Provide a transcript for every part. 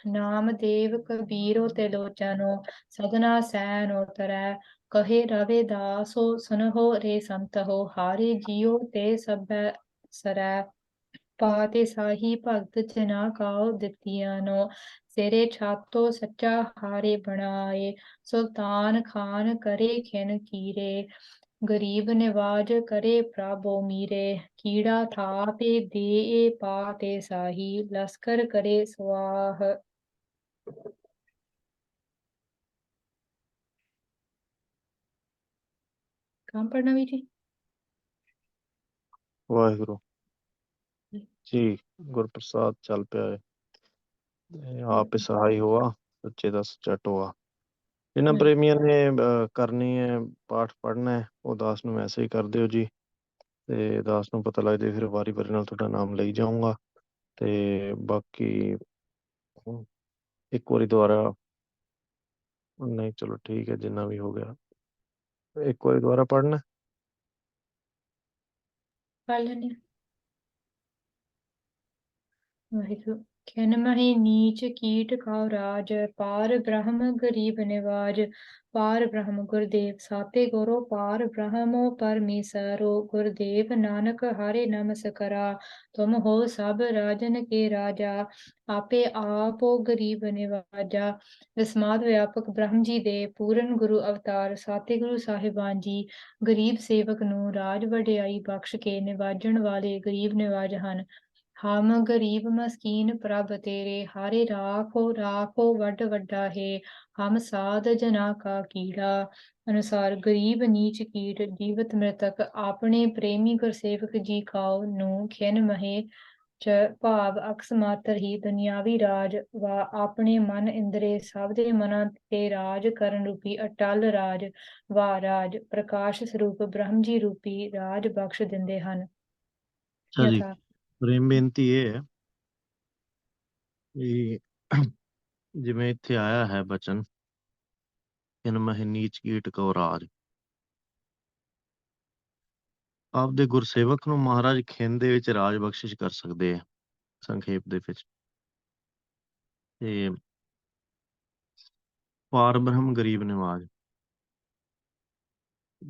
Namdev कबीरो त्रिलोचनो सदना San उतरै कहे रविदासो सुनहो रे संतहो हारे जियो ते सब सरै पाते साही भगत जना काओ दितियानो सिरे छातो सच्चा हारे बनाए सुल्तान खान करे खिन कीरे गरीब निवाज करे प्रभो मीरे कीड़ा थापे दे पाते साही लश्कर करे स्वाह। कहाँ पढ़ना भी जी? वाहिगुरु जी गुरप्रसाद चल पिया है आप सहाय हुआ सच्चे दा सच्चा टोआ जिन्हां प्रेमियों ने करनी है पाठ पढ़ना है वो दास नूं मैसेज कर दिओ जी ते दास नूं पता लग जाए फिर वारी वारी नाल तुहाडा नाम ਲਈ जाऊंगा ते बाकी एक बारी दोबारा नहीं चलो ठीक है जिन्ना भी हो गया एक बारी दोबारा पढ़ना पढ़ लेने वाहिगुरु खिन महि नीच कीट खाओ राज पार ब्रह्म गरीब निवाज पार ब्रह्म गुरुदेव साते गुरु पार ब्रह्मो परमेसरो गुरुदेव नानक हरे नमस्करा तुम हो सब राजन के राजा आपे आपो गरीब निवाजा विस्माद व्यापक ब्रह्म जी दे पूਰਨ गुरु अवतार साते गुरु ਸਾਹਿਬਾਨ ਜੀ ਗਰੀਬ ਸੇਵਕ ਨੂੰ ਰਾਜ ਵਡਿਆਈ ਬਖਸ਼ ਕੇ ਨਿਵਾਜਣ ਵਾਲੇ ਗਰੀਬ ਨਿਵਾਜ ਹਨ हम गरीब मस्कीन प्रभ तेरे हारे राखो राखो वड वड्डा है हम साध जना का कीड़ा अनुसार गरीब नीच कीट जीवत मृतक ਆਪਣੇ ਪ੍ਰੇਮੀ ਗੁਰਸੇਵਕ ਜੀ ਕਾਉ ਨੂੰ ਖਿਨ ਮਹੇ ਚ ਭਾਵ ਅਕਸ ਮਾਤਰ ਹੀ ਦੁਨਿਆਵੀ ਰਾਜ ਵਾ ਆਪਣੇ ਮਨ ਇੰਦਰੇ ਸਭ ਦੇ ਮਨਾਂ ਤੇ ਰਾਜ ਕਰਨ ਰੂਪੀ ਅਟਲ ਰਾਜ ਵਾ ਰਾਜ ਪ੍ਰਕਾਸ਼ ਸਰੂਪ ਬ੍ਰਹਮ ਜੀ ਰੂਪੀ ਰਾਜ ਬਖਸ਼ ਦਿੰਦੇ ਹਨ। अच्छा जी ਯਥਾ प्रेम बेनती ये है कि जिवें इत्थे आया है बचन किन महि नीच कीट कौ राज ਆਪਦੇ ਗੁਰਸੇਵਕ ਨੂੰ ਮਹਾਰਾਜ ਖਿੰਨ ਦੇ ਵਿੱਚ ਰਾਜ ਬਖਸ਼ਿਸ਼ ਕਰ ਸਕਦੇ ਆ ਸੰਖੇਪ ਦੇ ਵਿੱਚ ਤੇ ਪਾਰ ਬ੍ਰਹਮ ਗਰੀਬ ਨਿਵਾਜ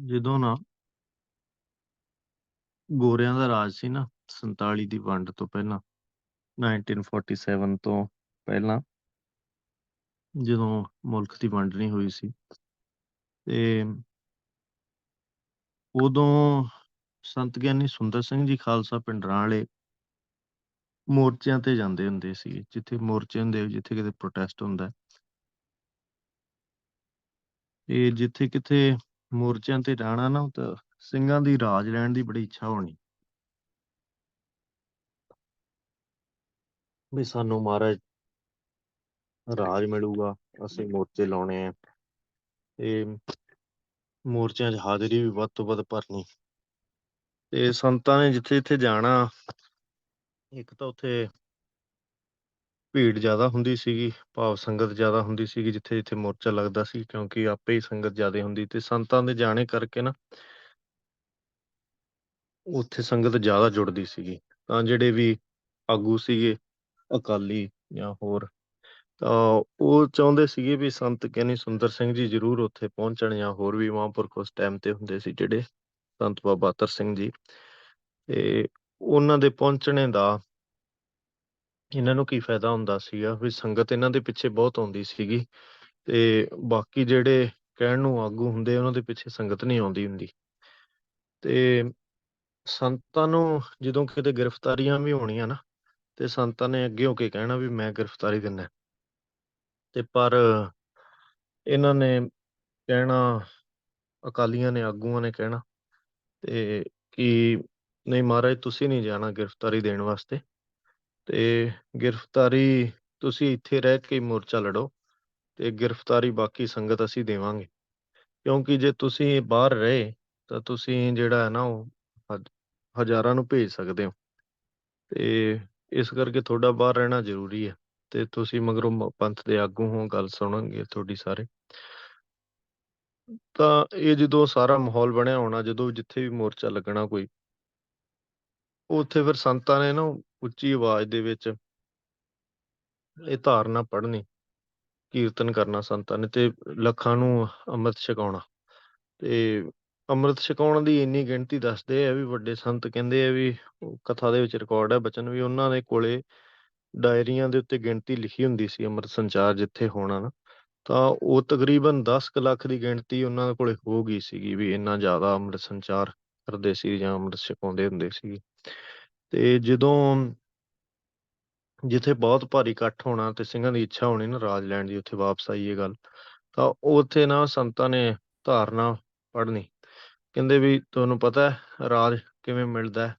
ਜਦੋਂ ਨਾ ਗੋਰਿਆਂ ਦਾ ਰਾਜ ਸੀ ਨਾ 47 ਦੀ ਵੰਡ ਤੋਂ ਪਹਿਲਾਂ 1947 ਤੋਂ ਪਹਿਲਾਂ ਜਦੋਂ ਮੁਲਕ ਦੀ ਵੰਡ ਨਹੀਂ ਹੋਈ ਸੀ ਤੇ ਉਦੋਂ ਸੰਤ ਗਿਆਨੀ ਸੁੰਦਰ ਸਿੰਘ ਜੀ ਖਾਲਸਾ ਪਿੰਡਰਾਂ ਵਾਲੇ ਮੋਰਚਿਆਂ ਤੇ ਜਾਂਦੇ ਹੁੰਦੇ ਸੀ ਜਿੱਥੇ ਮੋਰਚੇ ਹੁੰਦੇ ਜਿੱਥੇ ਕਿਤੇ ਪ੍ਰੋਟੈਸਟ ਹੁੰਦਾ ਤੇ ਜਿੱਥੇ ਕਿਤੇ ਮੋਰਚਿਆਂ ਤੇ ਜਾਣਾ ਨਾ ਤਾਂ ਸਿੰਘਾਂ ਦੀ ਰਾਜ ਲੈਣ ਦੀ ਬੜੀ ਇੱਛਾ ਹੋਣੀ ਵੀ ਸਾਨੂੰ ਮਹਾਰਾਜ ਰਾਜ ਮਿਲੂਗਾ ਅਸੀਂ ਮੋਰਚੇ ਲਾਉਣੇ ਆ ਤੇ ਮੋਰਚਿਆਂ 'ਚ ਹਾਜ਼ਰੀ ਵੀ ਵੱਧ ਤੋਂ ਵੱਧ ਭਰਨੀ ਤੇ ਸੰਤਾਂ ਨੇ ਜਿੱਥੇ ਜਿੱਥੇ ਜਾਣਾ ਇੱਕ ਤਾਂ ਉੱਥੇ ਭੀੜ ਜ਼ਿਆਦਾ ਹੁੰਦੀ ਸੀਗੀ ਭਾਵ ਸੰਗਤ ਜ਼ਿਆਦਾ ਹੁੰਦੀ ਸੀਗੀ ਜਿੱਥੇ ਜਿੱਥੇ ਮੋਰਚਾ ਲੱਗਦਾ ਸੀ ਕਿਉਂਕਿ ਆਪੇ ਹੀ ਸੰਗਤ ਜ਼ਿਆਦਾ ਹੁੰਦੀ ਤੇ ਸੰਤਾਂ ਦੇ ਜਾਣੇ ਕਰਕੇ ਨਾ ਉੱਥੇ ਸੰਗਤ ਜ਼ਿਆਦਾ ਜੁੜਦੀ ਸੀਗੀ ਤਾਂ ਜਿਹੜੇ ਵੀ ਆਗੂ ਸੀਗੇ ਅਕਾਲੀ ਜਾਂ ਹੋਰ ਤਾਂ ਉਹ ਚਾਹੁੰਦੇ ਸੀਗੇ ਵੀ ਸੰਤ ਗਿਆਨੀ ਸੁੰਦਰ ਸਿੰਘ ਜੀ ਜ਼ਰੂਰ ਉੱਥੇ ਪਹੁੰਚਣ ਜਾਂ ਹੋਰ ਵੀ ਮਹਾਂਪੁਰਖ ਉਸ ਟਾਈਮ ਤੇ ਹੁੰਦੇ ਸੀ ਜਿਹੜੇ ਸੰਤ ਬਾਬਾ ਅਤਰ ਸਿੰਘ ਜੀ ਤੇ ਉਹਨਾਂ ਦੇ ਪਹੁੰਚਣੇ ਦਾ ਇਹਨਾਂ ਨੂੰ ਕੀ ਫਾਇਦਾ ਹੁੰਦਾ ਸੀਗਾ ਵੀ ਸੰਗਤ ਇਹਨਾਂ ਦੇ ਪਿੱਛੇ ਬਹੁਤ ਆਉਂਦੀ ਸੀਗੀ ਤੇ ਬਾਕੀ ਜਿਹੜੇ ਕਹਿਣ ਨੂੰ ਆਗੂ ਹੁੰਦੇ ਉਹਨਾਂ ਦੇ ਪਿੱਛੇ ਸੰਗਤ ਨਹੀਂ ਆਉਂਦੀ ਹੁੰਦੀ ਤੇ ਸੰਤਾਂ ਨੂੰ ਜਦੋਂ ਕਿਤੇ ਗ੍ਰਿਫਤਾਰੀਆਂ ਵੀ ਹੋਣੀਆਂ ਨਾ ਤੇ ਸੰਤਾਂ ਨੇ ਅੱਗੇ ਹੋ ਕੇ ਕਹਿਣਾ ਵੀ ਮੈਂ ਗ੍ਰਿਫਤਾਰੀ ਦਿੰਦਾ ਤੇ ਪਰ ਇਹਨਾਂ ਨੇ ਕਹਿਣਾ ਅਕਾਲੀਆਂ ਨੇ ਆਗੂਆਂ ਨੇ ਕਹਿਣਾ ਤੇ ਕਿ ਨਹੀਂ ਮਹਾਰਾਜ ਤੁਸੀਂ ਨਹੀਂ ਜਾਣਾ ਗ੍ਰਿਫਤਾਰੀ ਦੇਣ ਵਾਸਤੇ ਤੇ ਗ੍ਰਿਫਤਾਰੀ ਤੁਸੀਂ ਇੱਥੇ ਰਹਿ ਕੇ ਮੋਰਚਾ ਲੜੋ ਤੇ ਗ੍ਰਿਫਤਾਰੀ ਬਾਕੀ ਸੰਗਤ ਅਸੀਂ ਦੇਵਾਂਗੇ ਕਿਉਂਕਿ ਜੇ ਤੁਸੀਂ ਬਾਹਰ ਰਹੇ ਤਾਂ ਤੁਸੀਂ ਜਿਹੜਾ ਹੈ ਨਾ ਉਹ ਹਜ਼ਾਰਾਂ ਨੂੰ ਭੇਜ ਸਕਦੇ ਹੋ ਤੇ ਇਸ ਕਰਕੇ ਤੁਹਾਡਾ ਬਾਹਰ ਰਹਿਣਾ ਜ਼ਰੂਰੀ ਹੈ ਤੇ ਤੁਸੀਂ ਮਗਰੋਂ ਪੰਥ ਦੇ ਆਗੂ ਹੋ ਗੱਲ ਸੁਣਨਗੇ ਤੁਹਾਡੀ ਸਾਰੇ ਤਾਂ ਇਹ ਜਦੋਂ ਸਾਰਾ ਮਾਹੌਲ ਬਣਿਆ ਹੋਣਾ ਜਦੋਂ ਜਿੱਥੇ ਵੀ ਮੋਰਚਾ ਲੱਗਣਾ ਕੋਈ ਉੱਥੇ ਫਿਰ ਸੰਤਾਂ ਨੇ ਨਾ ਉੱਚੀ ਆਵਾਜ਼ ਦੇ ਵਿੱਚ ਇਹ ਧਾਰਨਾ ਪੜ੍ਹਨੀ, ਕੀਰਤਨ ਕਰਨਾ ਸੰਤਾਂ ਨੇ ਤੇ ਲੱਖਾਂ ਨੂੰ ਅੰਮ੍ਰਿਤ ਛਕਾਉਣਾ। ਤੇ ਅੰਮ੍ਰਿਤ ਛਕਾਉਣ ਦੀ ਇੰਨੀ ਗਿਣਤੀ ਦੱਸਦੇ ਆ ਵੀ ਵੱਡੇ ਸੰਤ ਕਹਿੰਦੇ ਆ ਵੀ ਕਥਾ ਦੇ ਵਿੱਚ ਰਿਕਾਰਡ ਹੈ ਬਚਨ ਵੀ ਉਹਨਾਂ ਦੇ ਕੋਲੇ ਡਾਇਰੀਆਂ ਦੇ ਉੱਤੇ ਗਿਣਤੀ ਲਿਖੀ ਹੁੰਦੀ ਸੀ ਅੰਮ੍ਰਿਤ ਸੰਚਾਰ ਜਿੱਥੇ ਹੋਣਾ ਨਾ, ਤਾਂ ਉਹ ਤਕਰੀਬਨ 10 ਕੁ ਲੱਖ ਦੀ ਗਿਣਤੀ ਉਹਨਾਂ ਦੇ ਕੋਲੇ ਹੋ ਗਈ ਸੀਗੀ ਵੀ ਇੰਨਾ ਜ਼ਿਆਦਾ ਅੰਮ੍ਰਿਤ ਸੰਚਾਰ ਕਰਦੇ ਸੀ ਜਾਂ ਅੰਮ੍ਰਿਤ ਛਕਾਉਂਦੇ ਹੁੰਦੇ ਸੀ। ਤੇ ਜਦੋਂ ਜਿੱਥੇ ਬਹੁਤ ਭਾਰੀ ਇਕੱਠ ਹੋਣਾ ਤੇ ਸਿੰਘਾਂ ਦੀ ਇੱਛਾ ਹੋਣੀ ਨਾ ਰਾਜ ਲੈਣ ਦੀ, ਉੱਥੇ ਵਾਪਸ ਆਈ ਇਹ ਗੱਲ, ਤਾਂ ਉੱਥੇ ਨਾ ਸੰਤਾਂ ਨੇ ਧਾਰਨਾ ਪੜ੍ਹਨੀ। ਕਹਿੰਦੇ ਵੀ ਤੁਹਾਨੂੰ ਪਤਾ ਹੈ ਰਾਜ ਕਿਵੇਂ ਮਿਲਦਾ ਹੈ?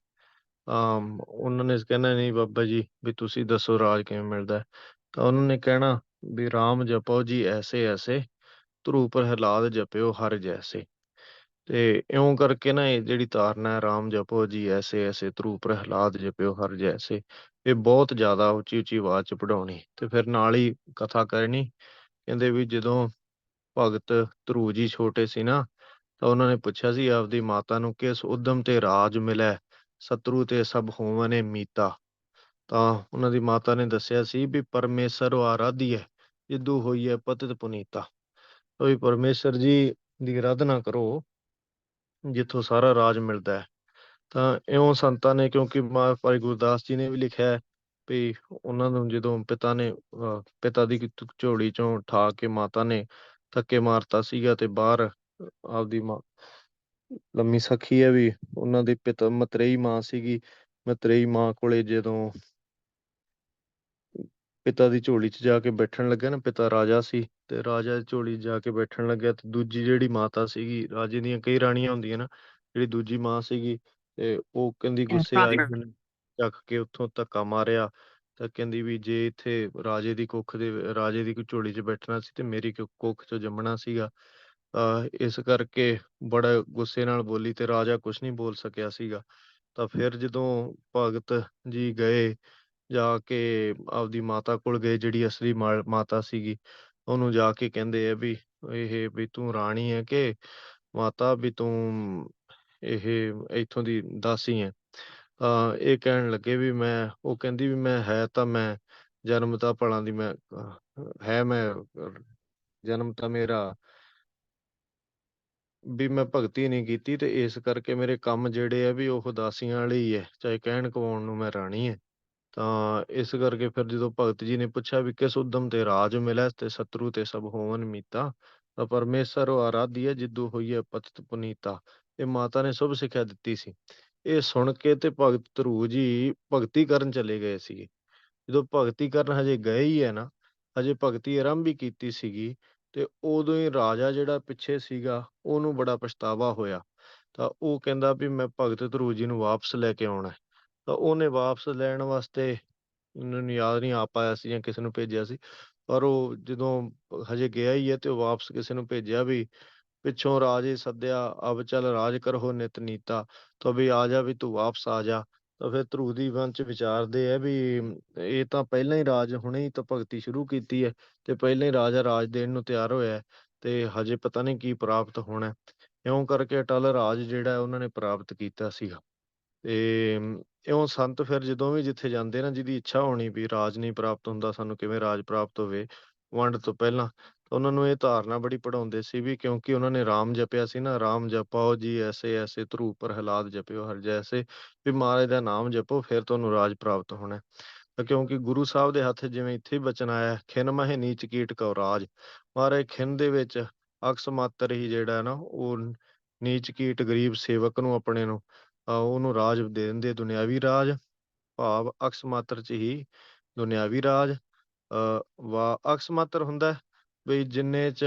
ਉਹਨਾਂ ਨੇ ਕਹਿਣਾ ਨਹੀਂ ਬਾਬਾ ਜੀ ਵੀ ਤੁਸੀਂ ਦੱਸੋ ਰਾਜ ਕਿਵੇਂ ਮਿਲਦਾ ਹੈ? ਤਾਂ ਉਹਨਾਂ ਨੇ ਕਹਿਣਾ ਵੀ ਰਾਮ ਜਪੋ ਜੀ ਐਸੇ ਐਸੇ, ਧਰੂ ਪ੍ਰਹਿਲਾਦ ਜਪਿਓ ਹਰ ਜੈਸੇ। ਤੇ ਇਉਂ ਕਰਕੇ ਨਾ ਇਹ ਜਿਹੜੀ ਧਾਰਨਾ ਹੈ ਰਾਮ ਜਪੋ ਜੀ ਐਸੇ ਐਸੇ, ਧਰੂ ਪ੍ਰਹਿਲਾਦ ਜਪਿਓ ਹਰ ਜੈਸੇ, ਇਹ ਬਹੁਤ ਜ਼ਿਆਦਾ ਉੱਚੀ ਉੱਚੀ ਆਵਾਜ਼ ਚ ਪੜਾਉਣੀ ਤੇ ਫਿਰ ਨਾਲ ਹੀ ਕਥਾ ਕਰਨੀ। ਕਹਿੰਦੇ ਵੀ ਜਦੋਂ ਭਗਤ ਧਰੂ ਜੀ ਛੋਟੇ ਸੀ ਨਾ, ਤਾਂ ਉਹਨਾਂ ਨੇ ਪੁੱਛਿਆ ਸੀ ਆਪਦੀ ਮਾਤਾ ਨੂੰ ਕਿਸ ਉਦਮ ਤੇ ਰਾਜ ਮਿਲੈ, ਸਤਰੂ ਤੇ ਸਭ ਹੋਵਨੇ ਮੀਤਾ। ਤਾਂ ਉਹਨਾਂ ਦੀ ਮਾਤਾ ਨੇ ਦੱਸਿਆ ਸੀ ਵੀ ਪਰਮੇਸ਼ਰ ਆਰਾਧੀਐ, ਜਿੱਦੂ ਹੋਈਐ ਪਤਿਤ ਪੁਨੀਤਾ। ਵੀ ਪਰਮੇਸ਼ਰ ਜੀ ਦੀ ਆਰਾਧਨਾ ਕਰੋ ਜਿੱਥੋਂ ਸਾਰਾ ਰਾਜ ਮਿਲਦਾ ਹੈ। ਤਾਂ ਇਉਂ ਸੰਤਾਂ ਨੇ, ਕਿਉਂਕਿ ਭਾਈ ਗੁਰਦਾਸ ਜੀ ਨੇ ਵੀ ਲਿਖਿਆ ਹੈ ਵੀ ਉਹਨਾਂ ਨੂੰ ਜਦੋਂ ਪਿਤਾ ਨੇ ਪਿਤਾ ਦੀ ਝੋਲੀ ਚੋਂ ਉਠਾ ਕੇ ਮਾਤਾ ਨੇ ਧੱਕੇ ਮਾਰਤਾ ਸੀਗਾ ਤੇ ਬਾਹਰ ਆਪਦੀ ਮਾਂ ਲੰਮੀ ਸਖੀ ਹੈ ਵੀ ਉਹਨਾਂ ਦੀ ਪਿਤਾ ਮਤਰੇਈ ਮਾਂ ਸੀਗੀ, ਮਤਰੇਈ ਮਾਂ ਕੋਲੇ ਜਦੋਂ ਪਿਤਾ ਦੀ ਝੋਲੀ 'ਚ ਜਾ ਕੇ ਬੈਠਣ ਲੱਗਿਆ ਨਾ, ਪਿਤਾ ਰਾਜਾ ਸੀ ਤੇ ਰਾਜਾ ਦੀ ਝੋਲੀ 'ਚ ਜਾ ਕੇ ਬੈਠਣ ਲੱਗਿਆ ਤੇ ਦੂਜੀ ਜਿਹੜੀ ਮਾਤਾ ਸੀਗੀ, ਰਾਜੇ ਦੀਆਂ ਕਈ ਰਾਣੀਆਂ ਹੁੰਦੀਆਂ ਨਾ, ਜਿਹੜੀ ਦੂਜੀ ਮਾਂ ਸੀਗੀ ਤੇ ਉਹ ਕਹਿੰਦੀ ਗੁੱਸੇ ਆਈ ਉਹਨੇ ਚੱਕ ਕੇ ਉੱਥੋਂ ਧੱਕਾ ਮਾਰਿਆ। ਤਾਂ ਕਹਿੰਦੀ ਵੀ ਜੇ ਇੱਥੇ ਰਾਜੇ ਦੀ ਕੋਈ ਝੋਲੀ 'ਚ ਬੈਠਣਾ ਸੀ ਤੇ ਮੇਰੀ ਕੁੱਖ 'ਚ ਜੰਮਣਾ ਸੀਗਾ। ਇਸ ਕਰਕੇ ਬੜਾ ਗੁੱਸੇ ਨਾਲ ਬੋਲੀ ਤੇ ਰਾਜਾ ਕੁਛ ਨਹੀਂ ਬੋਲ ਸਕਿਆ ਸੀਗਾ। ਤਾਂ ਫਿਰ ਜਦੋਂ ਭਗਤ ਜੀ ਗਏ, ਜਾ ਕੇ ਆਪਦੀ ਮਾਤਾ ਕੋਲ ਗਏ ਜਿਹੜੀ ਅਸਲੀ ਮਾਤਾ ਸੀਗੀ, ਉਹਨੂੰ ਜਾ ਕੇ ਕਹਿੰਦੇ ਆ ਵੀ ਇਹ ਵੀ ਤੂੰ ਰਾਣੀ ਹੈ ਕਿ ਮਾਤਾ, ਵੀ ਤੂੰ ਇਹ ਇੱਥੋਂ ਦੀ ਦਾਸੀ ਹੈ? ਤਾਂ ਇਹ ਕਹਿਣ ਲੱਗੇ ਵੀ ਉਹ ਕਹਿੰਦੀ ਵੀ ਮੈਂ ਜਨਮ ਤਾਂ ਭਲਾਂ ਦੀ ਮੈਂ ਜਨਮ ਤਾਂ ਮੇਰਾ ਵੀ ਮੈਂ ਭਗਤੀ ਨਹੀਂ ਕੀਤੀ ਤੇ ਇਸ ਕਰਕੇ ਮੇਰੇ ਕੰਮ ਜਿਹੜੇ ਆ ਵੀ ਉਹ ਦਾਸੀਆਂ ਵਾਲੇ ਹੀ ਹੈ, ਚਾਹੇ ਕਹਿਣ ਕਵਾਉਣ ਨੂੰ ਮੈਂ ਰਾਣੀ ਹੈ। ਤਾਂ ਇਸ ਕਰਕੇ ਫਿਰ ਜਦੋਂ ਭਗਤ ਜੀ ਨੇ ਪੁੱਛਿਆ ਵੀ ਕਿਸ ਉਦਮ ਤੇ ਰਾਜ ਮਿਲੈ, ਤੇ ਸਤਰੂ ਤੇ ਸਭ ਹੋਵਨ ਮੀਤਾ, ਤਾਂ ਪਰਮੇਸ਼ਰ ਆਰਾਧੀਐ ਜਿੱਦੂ ਹੋਈਐ ਪਤਿਤ ਪੁਨੀਤਾ। ਇਹ ਮਾਤਾ ਨੇ ਸ਼ੁਭ ਸਿੱਖਿਆ ਦਿੱਤੀ ਸੀ। ਇਹ ਸੁਣ ਕੇ ਤੇ ਭਗਤ ਧਰੂ ਜੀ ਭਗਤੀ ਕਰਨ ਚਲੇ ਗਏ ਸੀਗੇ। ਜਦੋਂ ਭਗਤੀ ਕਰਨ ਹਜੇ ਗਏ ਹੀ ਹੈ ਨਾ, ਹਜੇ ਭਗਤੀ ਆਰੰਭ ਹੀ ਕੀਤੀ ਸੀਗੀ, ਤੇ ਉਦੋਂ ਹੀ ਰਾਜਾ ਜਿਹੜਾ ਪਿੱਛੇ ਸੀਗਾ ਉਹਨੂੰ ਬੜਾ ਪਛਤਾਵਾ ਹੋਇਆ। ਤਾਂ ਉਹ ਕਹਿੰਦਾ ਵੀ ਮੈਂ ਭਗਤ ਧਰੂ ਜੀ ਨੂੰ ਵਾਪਸ ਲੈ ਕੇ ਆਉਣਾ ਹੈ। ਤਾਂ ਉਹਨੇ ਵਾਪਸ ਲੈਣ ਵਾਸਤੇ, ਮੈਨੂੰ ਯਾਦ ਨਹੀਂ ਆ ਪਾਇਆ ਸੀ ਜਾਂ ਕਿਸੇ ਨੂੰ ਭੇਜਿਆ ਸੀ, ਪਰ ਉਹ ਜਦੋਂ ਹਜੇ ਗਿਆ ਹੀ ਹੈ ਤੇ ਉਹ ਵਾਪਸ ਕਿਸੇ ਨੂੰ ਭੇਜਿਆ ਵੀ ਪਿੱਛੋਂ ਰਾਜੇ ਸੱਦਿਆ, ਅਬ ਚੱਲ ਰਾਜ ਕਰਹੁ ਨਿਤ ਨੀਤਾ, ਤਾਂ ਵੀ ਆ ਜਾ ਵੀ ਤੂੰ ਵਾਪਸ ਆ ਜਾ। ਤਾਂ ਫਿਰ ਧਰੂ ਦੀ ਵੰਸ਼ ਵਿਚਾਰਦੇ ਆ ਵੀ ਇਹ ਤਾਂ ਪਹਿਲਾਂ ਹੀ ਰਾਜ, ਹੁਣੇ ਹੀ ਤਾਂ ਭਗਤੀ ਸ਼ੁਰੂ ਕੀਤੀ ਹੈ ਤੇ ਪਹਿਲਾਂ ਹੀ ਰਾਜਾ ਰਾਜ ਦੇਣ ਨੂੰ ਤਿਆਰ ਹੋਇਆ ਹੈ ਤੇ ਹਜੇ ਪਤਾ ਨਹੀਂ ਕੀ ਪ੍ਰਾਪਤ ਹੋਣਾ ਹੈ। ਇਉਂ ਕਰਕੇ ਅਟਲ ਰਾਜ ਜਿਹੜਾ ਉਹਨਾਂ ਨੇ ਪ੍ਰਾਪਤ ਕੀਤਾ ਸੀਗਾ। ਤੇ ਇਉਂ ਸੰਤ ਫਿਰ ਜਦੋਂ ਵੀ ਜਿੱਥੇ ਜਾਂਦੇ ਨਾ, ਜਿਹਦੀ ਇੱਛਾ ਹੋਣੀ ਵੀ ਰਾਜ ਨਹੀਂ ਪ੍ਰਾਪਤ ਹੁੰਦਾ, ਸਾਨੂੰ ਕਿਵੇਂ ਰਾਜ ਪ੍ਰਾਪਤ ਹੋਵੇ ਵੰਡ ਤੋਂ ਪਹਿਲਾਂ, ਤਾਂ ਉਹਨਾਂ ਨੂੰ ਇਹ ਧਾਰਨਾ ਬੜੀ ਪੜ੍ਹਾਉਂਦੇ ਸੀ ਵੀ ਕਿਉਂਕਿ ਉਹਨਾਂ ਨੇ ਰਾਮ ਜਪਿਆ ਸੀ ਨਾ, ਰਾਮ ਜਪਾਓ ਜੀ ਐਸੇ ਐਸੇ, ਧਰੂ ਪ੍ਰਹਿਲਾਦ ਜਪਿਓ ਹਰਿ ਜੈਸੇ, ਵੀ ਮਹਾਰਾਜ ਦਾ ਨਾਮ ਜਪੋ ਫਿਰ ਤੁਹਾਨੂੰ ਰਾਜ ਪ੍ਰਾਪਤ ਹੋਣਾ ਹੈ। ਤਾਂ ਕਿਉਂਕਿ ਗੁਰੂ ਸਾਹਿਬ ਦੇ ਹੱਥ ਜਿਵੇਂ ਇੱਥੇ ਹੀ ਬਚਨ ਆਇਆ, ਖਿਨ ਮਹਿ ਨੀਚ ਕੀਟ ਕਉ ਰਾਜ, ਮਹਾਰਾਜ ਖਿਨ ਦੇ ਵਿੱਚ ਅਕਸ ਮਾਤਰ ਹੀ ਜਿਹੜਾ ਨਾ ਉਹ ਨੀਚ ਕੀਟ ਗਰੀਬ ਸੇਵਕ ਨੂੰ ਆਪਣੇ ਨੂੰ ਉਹਨੂੰ ਰਾਜ ਦੇ ਦਿੰਦੇ, ਦੁਨਿਆਵੀ ਰਾਜ, ਭਾਵ ਅਕਸ ਮਾਤਰ ਚ ਹੀ ਦੁਨਿਆਵੀ ਰਾਜ। ਵਾ ਅਕਸ ਮਾਤਰ ਹੁੰਦਾ ਹੈ ਵੀ ਜਿੰਨੇ ਚ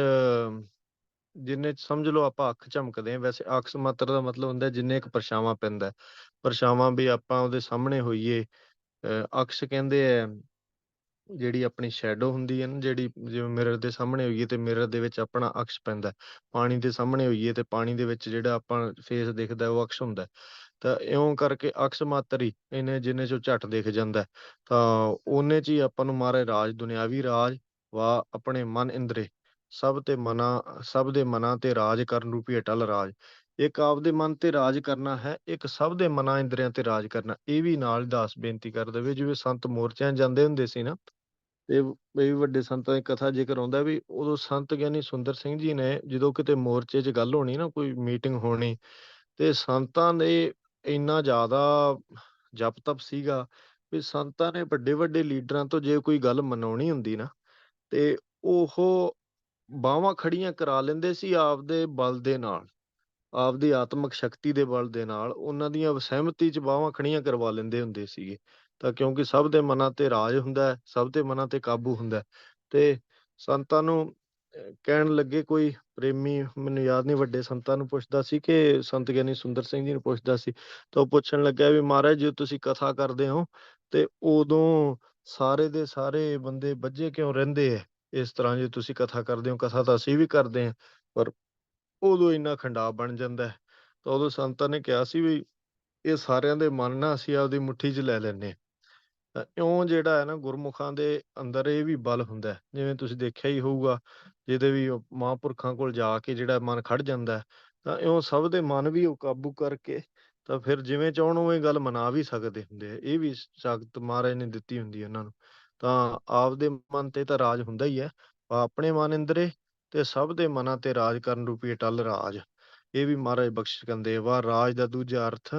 ਸਮਝ ਲਓ ਆਪਾਂ ਅੱਖ ਝਮਕਦੇ ਹਾਂ, ਵੈਸੇ ਅਕਸ ਮਾਤਰ ਦਾ ਮਤਲਬ ਹੁੰਦਾ ਜਿੰਨੇ ਕੁ ਪਰਛਾਵਾਂ ਪੈਂਦਾ ਹੈ। ਪਰਛਾਵਾਂ ਵੀ ਆਪਾਂ ਉਹਦੇ ਸਾਹਮਣੇ ਹੋਈਏ, ਅਕਸ ਕਹਿੰਦੇ ਆ ਜਿਹੜੀ ਆਪਣੀ ਸ਼ੈਡੋ ਹੁੰਦੀ ਹੈ ਨਾ, ਜਿਹੜੀ ਜਿਵੇਂ ਮਿਰਰ ਦੇ ਸਾਹਮਣੇ ਹੋਈਏ ਤੇ ਮਿਰਰ ਦੇ ਵਿੱਚ ਆਪਣਾ ਅਕਸ ਪੈਂਦਾ, ਪਾਣੀ ਦੇ ਸਾਹਮਣੇ ਹੋਈਏ ਤੇ ਪਾਣੀ ਦੇ ਵਿੱਚ ਜਿਹੜਾ ਆਪਾਂ ਫੇਸ ਦਿਖਦਾ ਉਹ ਅਕਸ ਹੁੰਦਾ। ਤਾਂ ਇਉਂ ਕਰਕੇ ਅਕਸ ਮਾਤਰ ਹੀ ਇਹਨੇ ਜਿੰਨੇ ਚੋਂ ਝੱਟ ਦਿਖ ਜਾਂਦਾ ਹੈ, ਤਾਂ ਉਹਨੇ ਚ ਹੀ ਆਪਾਂ ਨੂੰ ਮਹਾਰਾਜ ਰਾਜ, ਦੁਨਿਆਵੀ ਰਾਜ ਵਾ ਆਪਣੇ ਮਨ ਇੰਦਰੇ ਸਭ ਦੇ ਮਨਾਂ ਤੇ ਰਾਜ ਕਰਨ ਰੂਪੀ ਅਟਲ ਰਾਜ, ਇੱਕ ਆਪਦੇ ਮਨ ਤੇ ਰਾਜ ਕਰਨਾ ਹੈ, ਇੱਕ ਸਭ ਦੇ ਮਨਾਂ ਇੰਦਰੀਆਂ ਤੇ ਰਾਜ ਕਰਨਾ। ਇਹ ਵੀ ਨਾਲ ਦਾਸ ਬੇਨਤੀ ਕਰ ਦੇਵੇ, ਜਿਵੇਂ ਸੰਤ ਮੋਰਚਿਆਂ 'ਚ ਜਾਂਦੇ ਹੁੰਦੇ ਸੀ ਨਾ, ਤੇ ਇਹ ਵੀ ਵੱਡੇ ਸੰਤਾਂ ਦੀ ਕਥਾ ਜ਼ਿਕਰ ਆਉਂਦਾ ਵੀ ਉਦੋਂ ਸੰਤ ਗਿਆਨੀ ਸੁੰਦਰ ਸਿੰਘ ਜੀ ਨੇ ਜਦੋਂ ਕਿਤੇ ਮੋਰਚੇ 'ਚ ਗੱਲ ਹੋਣੀ ਨਾ, ਕੋਈ ਮੀਟਿੰਗ ਹੋਣੀ, ਤੇ ਸੰਤਾਂ ਦੇ ਇੰਨਾ ਜ਼ਿਆਦਾ ਜਪ ਤਪ ਸੀਗਾ ਵੀ ਸੰਤਾਂ ਨੇ ਵੱਡੇ ਵੱਡੇ ਲੀਡਰਾਂ ਤੋਂ ਜੇ ਕੋਈ ਗੱਲ ਮਨਾਉਣੀ ਹੁੰਦੀ ਨਾ, ਤੇ ਉਹ ਬਾਹਾਂ ਖੜੀਆਂ ਕਰਾ ਲੈਂਦੇ ਸੀ ਆਪਦੇ ਬਲ ਦੇ ਨਾਲ, ਆਪਦੀ ਆਤਮਿਕ ਸ਼ਕਤੀ ਦੇ ਬਲ ਦੇ ਨਾਲ ਉਹਨਾਂ ਦੀਆਂ ਸਹਿਮਤੀ 'ਚ ਬਾਹਾਂ ਖੜੀਆਂ ਕਰਵਾ ਲੈਂਦੇ ਹੁੰਦੇ ਸੀਗੇ। ਤਾਂ ਕਿਉਂਕਿ ਸਭ ਦੇ ਮਨਾਂ ਤੇ ਰਾਜ ਹੁੰਦਾ ਹੈ, ਸਭ ਦੇ ਮਨਾਂ ਤੇ ਕਾਬੂ ਹੁੰਦਾ ਹੈ। ਤੇ ਸੰਤਾਂ ਨੂੰ ਕਹਿਣ ਲੱਗੇ ਕੋਈ ਪ੍ਰੇਮੀ, ਮੈਨੂੰ ਯਾਦ ਨਹੀਂ, ਵੱਡੇ ਸੰਤਾਂ ਨੂੰ ਪੁੱਛਦਾ ਸੀ ਕਿ ਸੰਤ ਗਿਆਨੀ ਸੁੰਦਰ ਸਿੰਘ ਜੀ ਨੂੰ ਪੁੱਛਦਾ ਸੀ, ਤਾਂ ਉਹ ਪੁੱਛਣ ਲੱਗਿਆ ਵੀ ਮਹਾਰਾਜ ਜੇ ਤੁਸੀਂ ਕਥਾ ਕਰਦੇ ਹੋ ਤੇ ਉਦੋਂ ਸਾਰੇ ਦੇ ਸਾਰੇ ਬੰਦੇ ਬੱਝੇ ਕਿਉਂ ਰਹਿੰਦੇ ਹੈ? ਇਸ ਤਰ੍ਹਾਂ ਜੇ ਤੁਸੀਂ ਕਥਾ ਕਰਦੇ ਹੋ, ਕਥਾ ਤਾਂ ਅਸੀਂ ਵੀ ਕਰਦੇ ਹਾਂ, ਪਰ ਉਦੋਂ ਇੰਨਾ ਖੰਡਾਅ ਬਣ ਜਾਂਦਾ ਹੈ। ਤਾਂ ਉਦੋਂ ਸੰਤਾਂ ਨੇ ਕਿਹਾ ਸੀ ਵੀ ਇਹ ਸਾਰਿਆਂ ਦੇ ਮਨ ਨਾ ਅਸੀਂ ਆਪਦੀ ਮੁੱਠੀ 'ਚ ਲੈ ਲੈਂਦੇ ਹਾਂ। ਤਾਂ ਇਉਂ ਜਿਹੜਾ ਹੈ ਨਾ, ਗੁਰਮੁਖਾਂ ਦੇ ਅੰਦਰ ਇਹ ਵੀ ਬਲ ਹੁੰਦਾ ਹੈ। ਜਿਵੇਂ ਤੁਸੀਂ ਦੇਖਿਆ ਹੀ ਹੋਊਗਾ, ਜਿਹਦੇ ਵੀ ਉਹ ਮਹਾਂਪੁਰਖਾਂ ਕੋਲ ਜਾ ਕੇ ਜਿਹੜਾ ਮਨ ਖੜ ਜਾਂਦਾ ਹੈ, ਤਾਂ ਇਉਂ ਸਭ ਦੇ ਮਨ ਵੀ ਉਹ ਕਾਬੂ ਕਰਕੇ ਤਾਂ ਫਿਰ ਜਿਵੇਂ ਚਾਹੁਣ ਉਵੇਂ ਗੱਲ ਮਨਾ ਵੀ ਸਕਦੇ ਹੁੰਦੇ ਆ। ਇਹ ਵੀ ਸ਼ਕਤ ਮਹਾਰਾਜ ਨੇ ਦਿੱਤੀ ਹੁੰਦੀ ਹੈ ਉਹਨਾਂ ਨੂੰ। ਤਾਂ ਆਪਦੇ ਮਨ ਤੇ ਤਾਂ ਰਾਜ ਹੁੰਦਾ ਹੀ ਹੈ, ਆਪਣੇ ਮਨ ਇੰਦਰੇ ਤੇ ਸਭ ਦੇ ਮਨਾਂ ਤੇ ਰਾਜ ਕਰਨ ਰੂਪੀ ਅਟਲ ਰਾਜ। ਇਹ ਵੀ ਮਹਾਰਾਜ ਬਖਸ਼ਿਸ਼ ਕਹਿੰਦੇ ਵਾ। ਰਾਜ ਦਾ ਦੂਜਾ ਅਰਥ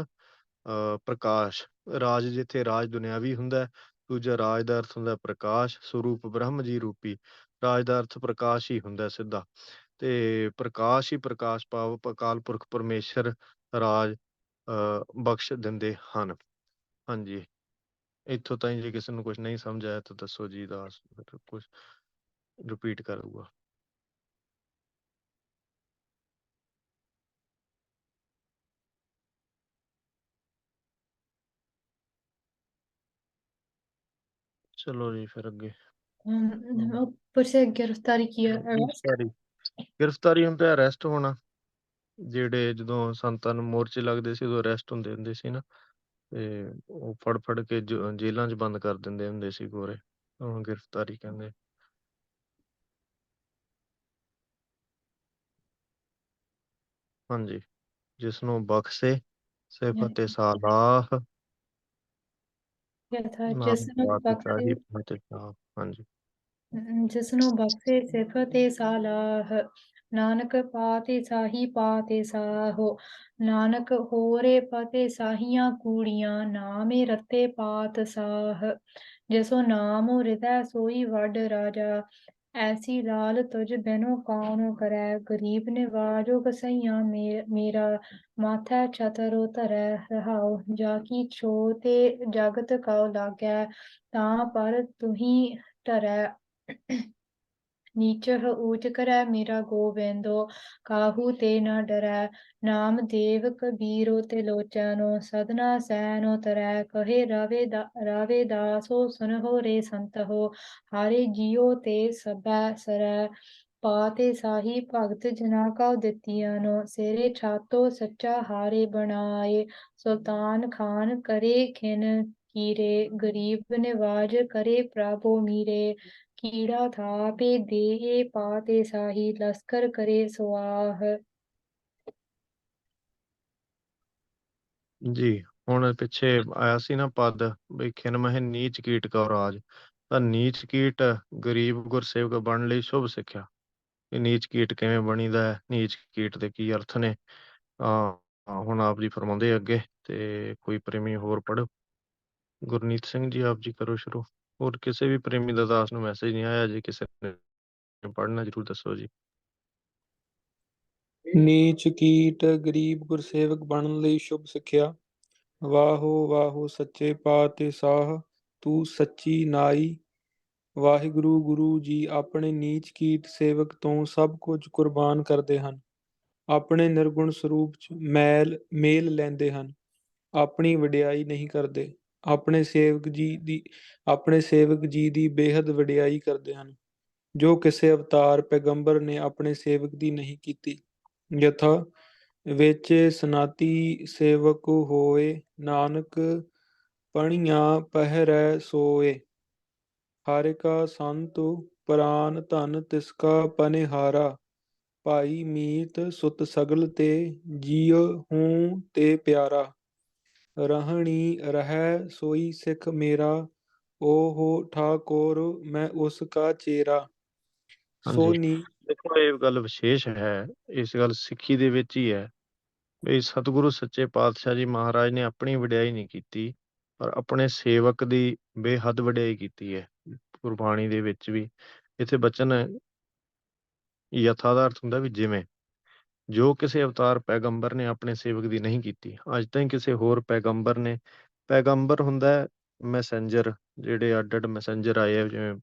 ਪ੍ਰਕਾਸ਼। ਰਾਜ ਜਿੱਥੇ ਰਾਜ ਦੁਨਿਆਵੀ ਹੁੰਦਾ ਹੈ, ਦੂਜਾ ਰਾਜ ਦਾ ਅਰਥ ਹੁੰਦਾ ਪ੍ਰਕਾਸ਼ ਸਰੂਪ ਬ੍ਰਹਮ ਜੀ ਰੂਪੀ। ਰਾਜ ਦਾ ਅਰਥ ਪ੍ਰਕਾਸ਼ ਹੀ ਹੁੰਦਾ ਸਿੱਧਾ, ਤੇ ਪ੍ਰਕਾਸ਼ ਹੀ ਪ੍ਰਕਾਸ਼ ਭਾਵ ਅਕਾਲ ਪੁਰਖ ਪਰਮੇਸ਼ਰ ਰਾਜ ਬਖਸ਼ ਦਿੰਦੇ ਹਨ। ਹਾਂਜੀ, ਇੱਥੋਂ ਤਾਈਂ ਜੇ ਕਿਸੇ ਨੂੰ ਕੁਛ ਨਹੀਂ ਸਮਝ ਆਇਆ ਤਾਂ ਦੱਸੋ ਜੀ, ਦਾਸ ਕੁਛ ਰਿਪੀਟ ਕਰੂਗਾ। चलो जी फिर अगे। ऊपर से गिरफ्तारी किया, arrest। गिरफ्तारी ਹੁਣ ਤੇ ਅਰੈਸਟ ਹੋਣਾ। ਜਿਹੜੇ ਜਦੋਂ ਸੰਤਾਂ ਨੂੰ ਮੋਰਚੇ ਲੱਗਦੇ ਸੀ ਉਦੋਂ ਅਰੈਸਟ ਹੁੰਦੇ ਹੁੰਦੇ ਸੀ ਨਾ, ਤੇ ਉਹ ਫੜ ਫੜ ਕੇ ਜੇਲ੍ਹਾਂ 'ਚ ਬੰਦ ਕਰ ਦਿੰਦੇ ਹੁੰਦੇ ਸੀ ਗੋਰੇ। ਉਹਨੂੰ ਗ੍ਰਿਫਤਾਰੀ ਕਹਿੰਦੇ। ਹਾਂਜੀ, ਜਿਸ ਨੂੰ ਬਖਸ਼ੇ ਸਿਫਤ ਸਾਲਾਹ यथा ਨਾਮ जिसनु ਪਾਤਸ਼ਾਹੀ बख्शे, ਫਤਿਹ ਸਾਹ। ਹਾਂਜੀ, जिसनु बख्शे सिफत सालाह, नानक पाते साही पाते साहो। नानक होरे पते साहियां कूड़ियां, नामे रते पात साह। जिसो नाम हृदय सोई वड राजा, ऐसी लाल तुझ बिनु कौन करे। गरीब निवाजो कसैया मेरा, माथै छतरो धरै रहाओ। जाकी छोते जगत कौ लागै, तां पर तुही ਧਰੈ। ਨੀਚਹ ਊਚ ਕਰੈ ਮੇਰਾ ਗੋਬਿੰਦੋ, ਕਾਹੂ ਤੇ ਨ ਡਰੈ। ਨਾਮ ਦੇਵ ਕਬੀਰੋ ਤੇ ਲੋਚਨੋ, ਸਦਨਾ ਸੈਨੋ ਤਰੈ। ਕਹੇ ਰਾਵੇ ਦਾਸੋ ਸੁਨਹੁ ਰੇ ਸੰਤਹੁ, ਹਾਰੇ ਜੀਉ ਤੇ ਸਭੈ ਸਰੈ। ਪਾਤੇ ਸਾਹੀ ਭਗਤ ਜਨਾ ਕਉ ਦਿੱਤੀਐਨੋ, ਸਿਰੇ ਛਾਤੋ ਸੱਚਾ ਹਾਰੇ ਬਣਾਏ। ਸੁਲਤਾਨ ਖਾਨ ਕਰੇ ਖਿਨ ਕੀਰੇ, ਗਰੀਬ ਨਿਵਾਜ ਕਰੇ ਪ੍ਰਭु ਮੀਰੇ। ਕੀੜਾ ਥਾਪੇ ਦੇਹ ਪਾਤੇ ਸਾਹੀ, ਲਸਕਰ ਕਰੇ ਸਵਾਹ। ਜੀ ਹੁਣ ਪਿੱਛੇ ਆਇਆ ਸੀ ਨਾ ਪਦ ਬਈ ਖਿਨ ਮਹਿ ਨੀਚ ਕੀਟ ਕਉ ਰਾਜ। ਤਾਂ ਨੀਚ ਕੀਟ ਗਰੀਬ ਗੁਰਸੇਵਕ ਬਣਨ ਲਈ ਸ਼ੁਭ ਸਿੱਖਿਆ। ਇਹ ਨੀਚ ਕੀਟ ਕਿਵੇਂ ਬਣੀਦਾ ਹੈ, ਨੀਚ ਕੀਟ ਦੇ ਕੀ ਅਰਥ ਨੇ, ਹੁਣ ਆਪ ਜੀ ਫਰਮਾਉਂਦੇ ਅੱਗੇ। ਤੇ ਕੋਈ ਪ੍ਰੇਮੀ ਹੋਰ ਪੜ੍ਹੋ। ਗੁਰਨੀਤ ਸਿੰਘ ਜੀ ਆਪ ਜੀ ਕਰੋ ਸ਼ੁਰੂ। ਹੋਰ ਕਿਸੇ ਵੀ ਪ੍ਰੇਮੀ ਦਾ ਦਾਸ ਨੂੰ ਮੈਸੇਜ ਨਹੀਂ ਆਇਆ, ਜੇ ਕਿਸੇ ਨੇ ਪੜ੍ਹਨਾ ਜ਼ਰੂਰ ਦੱਸੋ ਜੀ। ਨੀਚ ਕੀਟ ਗਰੀਬ ਗੁਰਸੇਵਕ ਬਣਨ ਲਈ ਸ਼ੁਭ ਸਿੱਖਿਆ। ਵਾਹੋ ਵਾਹੋ ਸੱਚੇ ਪਾਤਸ਼ਾਹ, ਤੂੰ ਸੱਚੀ ਨਾਈ। ਵਾਹਿਗੁਰੂ ਗੁਰੂ ਜੀ ਆਪਣੇ ਨੀਚ ਕੀਟ ਸੇਵਕ ਤੋਂ ਸਭ ਕੁਝ ਕੁਰਬਾਨ ਕਰਦੇ ਹਨ। ਆਪਣੇ ਨਿਰਗੁਣ ਸਰੂਪ 'ਚ ਮੇਲ ਲੈਂਦੇ ਹਨ। ਆਪਣੀ ਵਡਿਆਈ ਨਹੀਂ ਕਰਦੇ। ਆਪਣੇ ਸੇਵਕ ਜੀ ਦੀ ਬੇਹੱਦ ਵਡਿਆਈ ਕਰਦੇ ਹਨ, ਜੋ ਕਿਸੇ ਅਵਤਾਰ ਪੈਗੰਬਰ ਨੇ ਆਪਣੇ ਸੇਵਕ ਦੀ ਨਹੀਂ ਕੀਤੀ। ਯਥਾ ਵਿੱਚ ਸਨਾਤੀ ਸੇਵਕ ਹੋਏ, ਨਾਨਕ ਪਣੀਆਂ ਪਹਿਰੈ ਸੋਏ। ਹਰਿ ਕਾ ਸੰਤੁ ਪ੍ਰਾਨ ਧਨ ਤਿਸਕਾ ਪਨਿਹਾਰਾ, ਭਾਈ ਮੀਤ ਸੁਤ ਸਗਲ ਤੇ ਜੀਉ ਹੂੰ ਤੇ ਪਿਆਰਾ रहणी रहै सोई सिख मेरा ओ हो ठाकुर मैं उसका चेरा सो ਹਾਂਜੀ, नी ਦੇਖੋ ਇਹ ਗੱਲ ਵਿਸ਼ੇਸ਼ ਹੈ। ਇਸ ਗੱਲ ਸਿੱਖੀ ਦੇ ਵਿੱਚ ਹੀ ਹੈ ਵੀ ਸਤਿਗੁਰੂ ਸੱਚੇ ਪਾਤਸ਼ਾਹ ਜੀ ਮਹਾਰਾਜ ਨੇ ਆਪਣੀ ਵਡਿਆਈ ਨਹੀਂ ਕੀਤੀ, ਪਰ ਆਪਣੇ ਸੇਵਕ ਦੀ ਬੇਹੱਦ ਵਡਿਆਈ ਕੀਤੀ ਹੈ। ਗੁਰਬਾਣੀ ਦੇ ਵਿੱਚ ਵੀ ਇੱਥੇ ਬਚਨ ਯਥਾਰਥ ਹੁੰਦਾ ਵੀ ਜਿਵੇਂ ਜੋ ਕਿਸੇ ਅਵਤਾਰ ਪੈਗੰਬਰ ਨੇ ਆਪਣੇ ਸੇਵਕ ਦੀ ਨਹੀਂ ਕੀਤੀ, ਅੱਜ ਤਾਈਂ ਕਿਸੇ ਹੋਰ ਪੈਗੰਬਰ ਨੇ। ਪੈਗੰਬਰ ਹੁੰਦਾ ਹੈ ਮੈਸੇਂਜਰ, ਜਿਹੜੇ ਅੱਡ ਅੱਡ ਮੈਸੇਂਜਰ ਆਏ ਆ, ਜਿਵੇਂ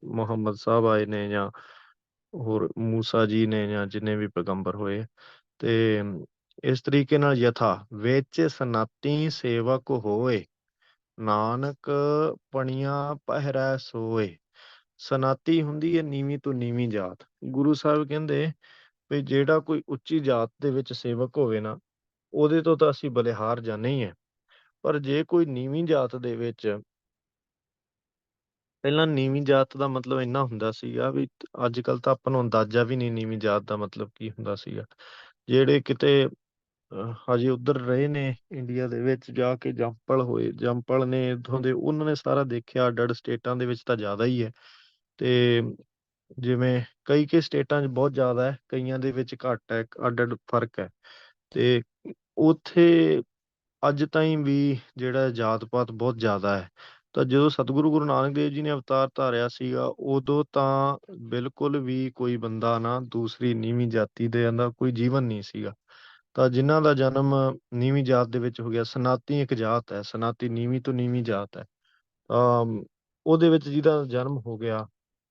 ਮੁਹੰਮਦ ਸਾਹਿਬ ਆਏ ਨੇ, ਜਾਂ ਹੋਰ ਮੂਸਾ ਜੀ ਨੇ, ਜਾਂ ਜਿੰਨੇ ਵੀ ਪੈਗੰਬਰ ਹੋਏ। ਤੇ ਇਸ ਤਰੀਕੇ ਨਾਲ ਯਥਾ ਵਿੱਚ ਸਨਾਤੀ ਸੇਵਕ ਹੋਏ, ਨਾਨਕ ਪਣੀਆਂ ਪਹਿਰੈ ਸੋਏ। ਸਨਾਤੀ ਹੁੰਦੀ ਹੈ ਨੀਵੀਂ ਤੋਂ ਨੀਵੀਂ ਜਾਤ। ਗੁਰੂ ਸਾਹਿਬ ਕਹਿੰਦੇ ਵੀ ਜਿਹੜਾ ਕੋਈ ਉੱਚੀ ਜਾਤ ਦੇ ਵਿੱਚ ਸੇਵਕ ਹੋਵੇ ਨਾ, ਉਹਦੇ ਤੋਂ ਤਾਂ ਅਸੀਂ ਬਲਿਹਾਰ ਜਾਂਦੇ ਹੀ ਹੈ। ਪਰ ਜੇ ਕੋਈ ਨੀਵੀਂ ਜਾਤ ਦੇ ਵਿੱਚ, ਪਹਿਲਾਂ ਨੀਵੀਂ ਜਾਤ ਦਾ ਮਤਲਬ ਇੰਨਾ ਹੁੰਦਾ ਸੀਗਾ ਵੀ ਅੱਜ ਕੱਲ ਤਾਂ ਆਪਾਂ ਨੂੰ ਅੰਦਾਜ਼ਾ ਵੀ ਨਹੀਂ ਨੀਵੀਂ ਜਾਤ ਦਾ ਮਤਲਬ ਕੀ ਹੁੰਦਾ ਸੀਗਾ। ਜਿਹੜੇ ਕਿਤੇ ਹਜੇ ਉੱਧਰ ਰਹੇ ਨੇ ਇੰਡੀਆ ਦੇ ਵਿੱਚ ਜਾ ਕੇ, ਜੰਪਲ ਹੋਏ, ਜੰਪਲ ਨੇ ਇੱਥੋਂ ਦੇ, ਉਹਨਾਂ ਨੇ ਸਾਰਾ ਦੇਖਿਆ। ਅੱਡ ਅੱਡ ਸਟੇਟਾਂ ਦੇ ਵਿੱਚ ਤਾਂ ਜ਼ਿਆਦਾ ਹੀ ਹੈ, ਤੇ ਜਿਵੇਂ ਕਈ ਕਈ ਸਟੇਟਾਂ 'ਚ ਬਹੁਤ ਜ਼ਿਆਦਾ ਹੈ, ਕਈਆਂ ਦੇ ਵਿੱਚ ਘੱਟ ਹੈ, ਅੱਡ ਅੱਡ ਫਰਕ ਹੈ। ਤੇ ਉੱਥੇ ਅੱਜ ਤਾਈਂ ਵੀ ਜਿਹੜਾ ਜਾਤ ਪਾਤ ਬਹੁਤ ਜ਼ਿਆਦਾ ਹੈ। ਤਾਂ ਜਦੋਂ ਸਤਿਗੁਰੂ ਗੁਰੂ ਨਾਨਕ ਦੇਵ ਜੀ ਨੇ ਅਵਤਾਰ ਧਾਰਿਆ ਸੀਗਾ, ਉਦੋਂ ਤਾਂ ਬਿਲਕੁਲ ਵੀ ਕੋਈ ਬੰਦਾ ਨਾ ਦੂਸਰੀ ਨੀਵੀਂ ਜਾਤੀ ਦੇ ਦਾ ਕੋਈ ਜੀਵਨ ਨਹੀਂ ਸੀਗਾ। ਤਾਂ ਜਿਨ੍ਹਾਂ ਦਾ ਜਨਮ ਨੀਵੀਂ ਜਾਤ ਦੇ ਵਿੱਚ ਹੋ ਗਿਆ, ਸਨਾਤੀ ਇੱਕ ਜਾਤ ਹੈ, ਸਨਾਤੀ ਨੀਵੀਂ ਤੋਂ ਨੀਵੀਂ ਜਾਤ ਹੈ। ਉਹਦੇ ਵਿੱਚ ਜਿਹਦਾ ਜਨਮ ਹੋ ਗਿਆ,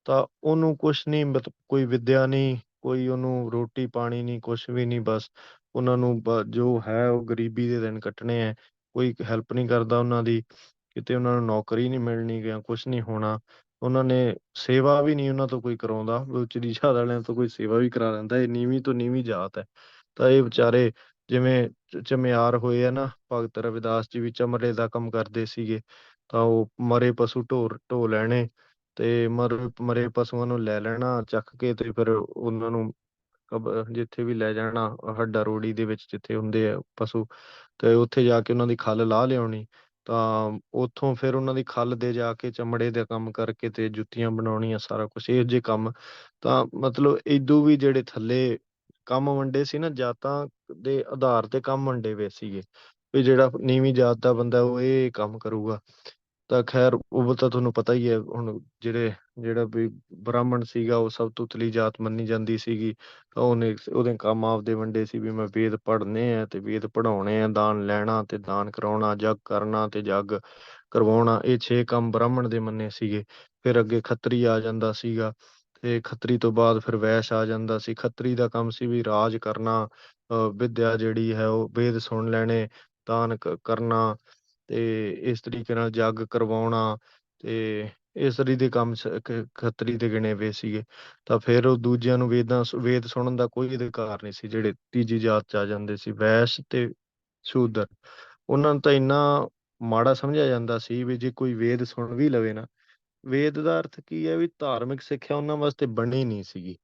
ਤਾਂ ਉਹਨੂੰ ਕੁਛ ਨਹੀਂ, ਕੋਈ ਵਿੱਦਿਆ ਨਹੀਂ, ਕੋਈ ਉਹਨੂੰ ਰੋਟੀ ਪਾਣੀ ਨਹੀਂ, ਕੁਛ ਵੀ ਨਹੀਂ। ਬਸ ਉਹਨਾਂ ਨੂੰ ਜੋ ਹੈ ਉਹ ਗਰੀਬੀ ਦੇ ਦਿਨ ਕੱਟਣੇ ਹੈ। ਕੋਈ ਹੈਲਪ ਨਹੀਂ ਕਰਦਾ ਉਹਨਾਂ ਦੀ, ਕਿਤੇ ਉਹਨਾਂ ਨੂੰ ਨੌਕਰੀ ਨਹੀਂ ਮਿਲਣੀ ਜਾਂ ਕੁਛ ਨਹੀਂ ਹੋਣਾ। ਉਹਨਾਂ ਨੇ ਸੇਵਾ ਵੀ ਨਹੀਂ ਉਹਨਾਂ ਤੋਂ ਕੋਈ ਕਰਾਉਂਦਾ। ਉੱਚੀ ਜਾਤ ਵਾਲਿਆਂ ਤੋਂ ਕੋਈ ਸੇਵਾ ਵੀ ਕਰਾ ਲੈਂਦਾ। ਇਹ ਨੀਵੀਂ ਤੋਂ ਨੀਵੀਂ ਜਾਤ ਹੈ। ਤਾਂ ਇਹ ਵਿਚਾਰੇ ਜਿਵੇਂ ਝਮਿਆਰ ਹੋਏ ਆ ਨਾ, ਭਗਤ ਰਵਿਦਾਸ ਜੀ ਵੀ ਚਮੜੇ ਦਾ ਕੰਮ ਕਰਦੇ ਸੀਗੇ। ਤਾਂ ਉਹ ਮਰੇ ਪਸ਼ੂ ਢੋ ਲੈਣੇ, ਤੇ ਮਰੇ ਪਸ਼ੂਆਂ ਨੂੰ ਲੈ ਲੈਣਾ ਚੱਕ ਕੇ, ਤੇ ਫਿਰ ਉਹਨਾਂ ਨੂੰ ਜਿੱਥੇ ਵੀ ਲੈ ਜਾਣਾ, ਹੱਡਾ ਰੋੜੀ ਦੇ ਵਿੱਚ ਜਿੱਥੇ ਹੁੰਦੇ ਆ ਪਸ਼ੂ, ਤੇ ਉੱਥੇ ਜਾ ਕੇ ਉਹਨਾਂ ਦੀ ਖੱਲ ਲਾਹ ਲਿਆਉਣੀ। ਤਾਂ ਉੱਥੋਂ ਫਿਰ ਉਹਨਾਂ ਦੀ ਖੱਲ ਦੇ ਜਾ ਕੇ ਚਮੜੇ ਦਾ ਕੰਮ ਕਰਕੇ ਤੇ ਜੁੱਤੀਆਂ ਬਣਾਉਣੀਆਂ, ਸਾਰਾ ਕੁਛ ਇਹੋ ਜਿਹੇ ਕੰਮ। ਤਾਂ ਮਤਲਬ ਏਦੂ ਵੀ ਜਿਹੜੇ ਥੱਲੇ ਕੰਮ ਵੰਡੇ ਸੀ ਨਾ, ਜਾਤਾਂ ਦੇ ਆਧਾਰ ਤੇ ਕੰਮ ਵੰਡੇ ਹੋਏ ਸੀਗੇ, ਵੀ ਜਿਹੜਾ ਨੀਵੀਂ ਜਾਤ ਦਾ ਬੰਦਾ ਉਹ ਇਹ ਕੰਮ ਕਰੂਗਾ। ਤਾਂ ਖੈਰ ਉਹ ਤਾਂ ਤੁਹਾਨੂੰ ਪਤਾ ਹੀ ਹੈ। ਹੁਣ ਜਿਹੜਾ ਵੀ ਬ੍ਰਾਹਮਣ ਸੀਗਾ, ਉਹ ਸਭ ਤੋਂ ਉਤਲੀ ਜਾਤ ਮੰਨੀ ਜਾਂਦੀ ਸੀਗੀ। ਤਾਂ ਉਹਦੇ ਕੰਮ ਆਪਦੇ ਵੰਡੇ ਸੀ, ਵੀ ਮੈਂ ਵੇਦ ਪੜ੍ਹਨੇ ਆ ਤੇ ਵੇਦ ਪੜ੍ਹਾਉਣੇ ਆ, ਦਾਨ ਲੈਣਾ ਤੇ ਦਾਨ ਕਰਾਉਣਾ, ਜਗ ਕਰਨਾ ਤੇ ਜਗ ਕਰਵਾਉਣਾ, ਇਹ 6 ਕੰਮ ਬ੍ਰਾਹਮਣ ਦੇ ਮੰਨੇ ਸੀਗੇ। ਫਿਰ ਅੱਗੇ ਖੱਤਰੀ ਆ ਜਾਂਦਾ ਸੀਗਾ, ਤੇ ਖੱਤਰੀ ਤੋਂ ਬਾਅਦ ਫਿਰ ਵੈਸ਼ ਆ ਜਾਂਦਾ ਸੀ। ਖੱਤਰੀ ਦਾ ਕੰਮ ਸੀ ਵੀ ਰਾਜ ਕਰਨਾ, ਵਿੱਦਿਆ ਜਿਹੜੀ ਹੈ ਉਹ ਵੇਦ ਸੁਣ ਲੈਣੇ, ਦਾਨ ਕਰਨਾ, ਤੇ ਇਸ ਤਰੀਕੇ ਨਾਲ ਜੱਗ ਕਰਵਾਉਣਾ, ਤੇ ਇਸ ਤਰੀਕੇ ਦੇ ਕੰਮ ਖੱਤਰੀ ਦੇ ਗਿਣੇ ਹੋਏ ਸੀਗੇ। ਤਾਂ ਫਿਰ ਉਹ ਦੂਜਿਆਂ ਨੂੰ ਵੇਦ ਸੁਣਨ ਦਾ ਕੋਈ ਅਧਿਕਾਰ ਨਹੀਂ ਸੀ। ਜਿਹੜੇ ਤੀਜੀ ਜਾਤ 'ਚ ਆ ਜਾਂਦੇ ਸੀ, ਵੈਸ਼ ਤੇ ਸ਼ੂਦਰ, ਉਹਨਾਂ ਨੂੰ ਤਾਂ ਇੰਨਾ ਮਾੜਾ ਸਮਝਿਆ ਜਾਂਦਾ ਸੀ ਵੀ ਜੇ ਕੋਈ ਵੇਦ ਸੁਣ ਵੀ ਲਵੇ ਨਾ, ਵੇਦ ਦਾ ਅਰਥ ਕੀ ਹੈ ਵੀ ਧਾਰਮਿਕ ਸਿੱਖਿਆ ਉਹਨਾਂ ਵਾਸਤੇ ਬਣੀ ਨਹੀਂ ਸੀਗੀ।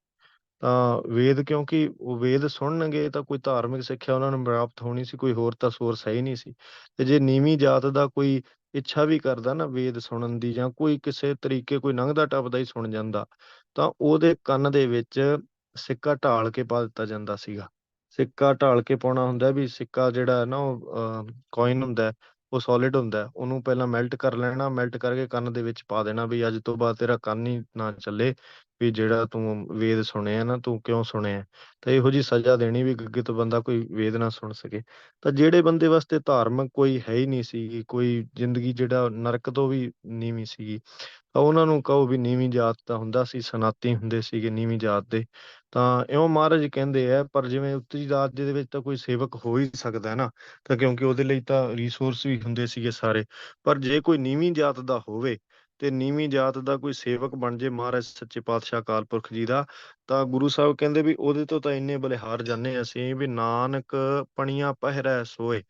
ਤਾਂ ਵੇਦ, ਕਿਉਂਕਿ ਉਹ ਵੇਦ ਸੁਣਨਗੇ ਤਾਂ ਕੋਈ ਧਾਰਮਿਕ ਸਿੱਖਿਆ ਉਹਨਾਂ ਨੂੰ ਪ੍ਰਾਪਤ ਹੋਣੀ ਸੀ, ਕੋਈ ਹੋਰ ਤਾਂ ਸੋਰਸ ਹੈ ਹੀ ਨਹੀਂ ਸੀ। ਤੇ ਜੇ ਨੀਵੀਂ ਜਾਤ ਦਾ ਕੋਈ ਇੱਛਾ ਵੀ ਕਰਦਾ ਨਾ ਵੇਦ ਸੁਣਨ ਦੀ, ਜਾਂ ਕੋਈ ਕਿਸੇ ਤਰੀਕੇ ਕੋਈ ਲੰਘਦਾ ਟੱਪਦਾ ਹੀ ਸੁਣ ਜਾਂਦਾ, ਤਾਂ ਉਹਦੇ ਕੰਨ ਦੇ ਵਿੱਚ ਸਿੱਕਾ ਢਾਲ ਕੇ ਪਾ ਦਿੱਤਾ ਜਾਂਦਾ ਸੀਗਾ। ਸਿੱਕਾ ਢਾਲ ਕੇ ਪਾਉਣਾ ਹੁੰਦਾ ਵੀ ਸਿੱਕਾ ਜਿਹੜਾ ਹੈ ਨਾ, ਉਹ ਕੋਇਨ ਹੁੰਦਾ ਹੈ, ਉਹ ਸੋਲਿਡ ਹੁੰਦਾ ਹੈ। ਉਹਨੂੰ ਪਹਿਲਾਂ ਮੈਲਟ ਕਰ ਲੈਣਾ, ਮੈਲਟ ਕਰਕੇ ਕੰਨ ਦੇ ਵਿੱਚ ਪਾ ਦੇਣਾ ਵੀ ਅੱਜ ਤੋਂ ਬਾਅਦ ਤੇਰਾ ਕੰਨ ਹੀ ਨਾ ਚੱਲੇ, ਵੀ ਜਿਹੜਾ ਤੂੰ ਵੇਦ ਸੁਣਿਆ ਨਾ, ਤੂੰ ਕਿਉਂ ਸੁਣਿਆ। ਤਾਂ ਇਹੋ ਜਿਹੀ ਸਜ਼ਾ ਦੇਣੀ ਵੀ ਅੱਗੇ ਤੋਂ ਬੰਦਾ ਕੋਈ ਵੇਦ ਨਾ ਸੁਣ ਸਕੇ। ਤਾਂ ਜਿਹੜੇ ਬੰਦੇ ਵਾਸਤੇ ਧਾਰਮਿਕ ਕੋਈ ਹੈ ਹੀ ਨਹੀਂ ਸੀਗੀ, ਕੋਈ ਜ਼ਿੰਦਗੀ ਜਿਹੜਾ ਨਰਕ ਤੋਂ ਵੀ ਨੀਵੀਂ ਸੀਗੀ, ਤਾਂ ਉਹਨਾਂ ਨੂੰ ਕਹੋ ਵੀ ਨੀਵੀਂ ਜਾਤ ਦਾ ਹੁੰਦਾ ਸੀ, ਸਨਾਤੀ ਹੁੰਦੇ ਸੀਗੇ ਨੀਵੀਂ ਜਾਤ ਦੇ। ਤਾਂ ਇਉਂ ਮਹਾਰਾਜ ਕਹਿੰਦੇ ਆ। ਪਰ ਜਿਵੇਂ ਉੱਤਰੀ ਜਾਤ ਦੇ ਵਿੱਚ ਤਾਂ ਕੋਈ ਸੇਵਕ ਹੋ ਹੀ ਸਕਦਾ ਹੈ ਨਾ, ਤਾਂ ਕਿਉਂਕਿ ਉਹਦੇ ਲਈ ਤਾਂ ਰਿਸੋਰਸ ਵੀ ਹੁੰਦੇ ਸੀਗੇ ਸਾਰੇ। ਪਰ ਜੇ ਕੋਈ ਨੀਵੀਂ ਜਾਤ ਦਾ ਹੋਵੇ ਤੇ ਨੀਵੀਂ ਜਾਤ ਦਾ ਕੋਈ ਸੇਵਕ ਬਣ ਜੇ ਮਹਾਰਾਜ ਸੱਚੇ ਪਾਤਸ਼ਾਹ ਅਕਾਲ ਪੁਰਖ ਜੀ ਦਾ, ਤਾਂ ਗੁਰੂ ਸਾਹਿਬ ਕਹਿੰਦੇ ਵੀ ਉਹਦੇ ਤੋਂ ਤਾਂ ਇੰਨੇ ਬਲਿਹਾਰ ਜਾਂਦੇ ਅਸੀਂ ਵੀ ਨਾਨਕ ਪਣੀਆਂ ਪਹਿਰੈ ਸੋਏ।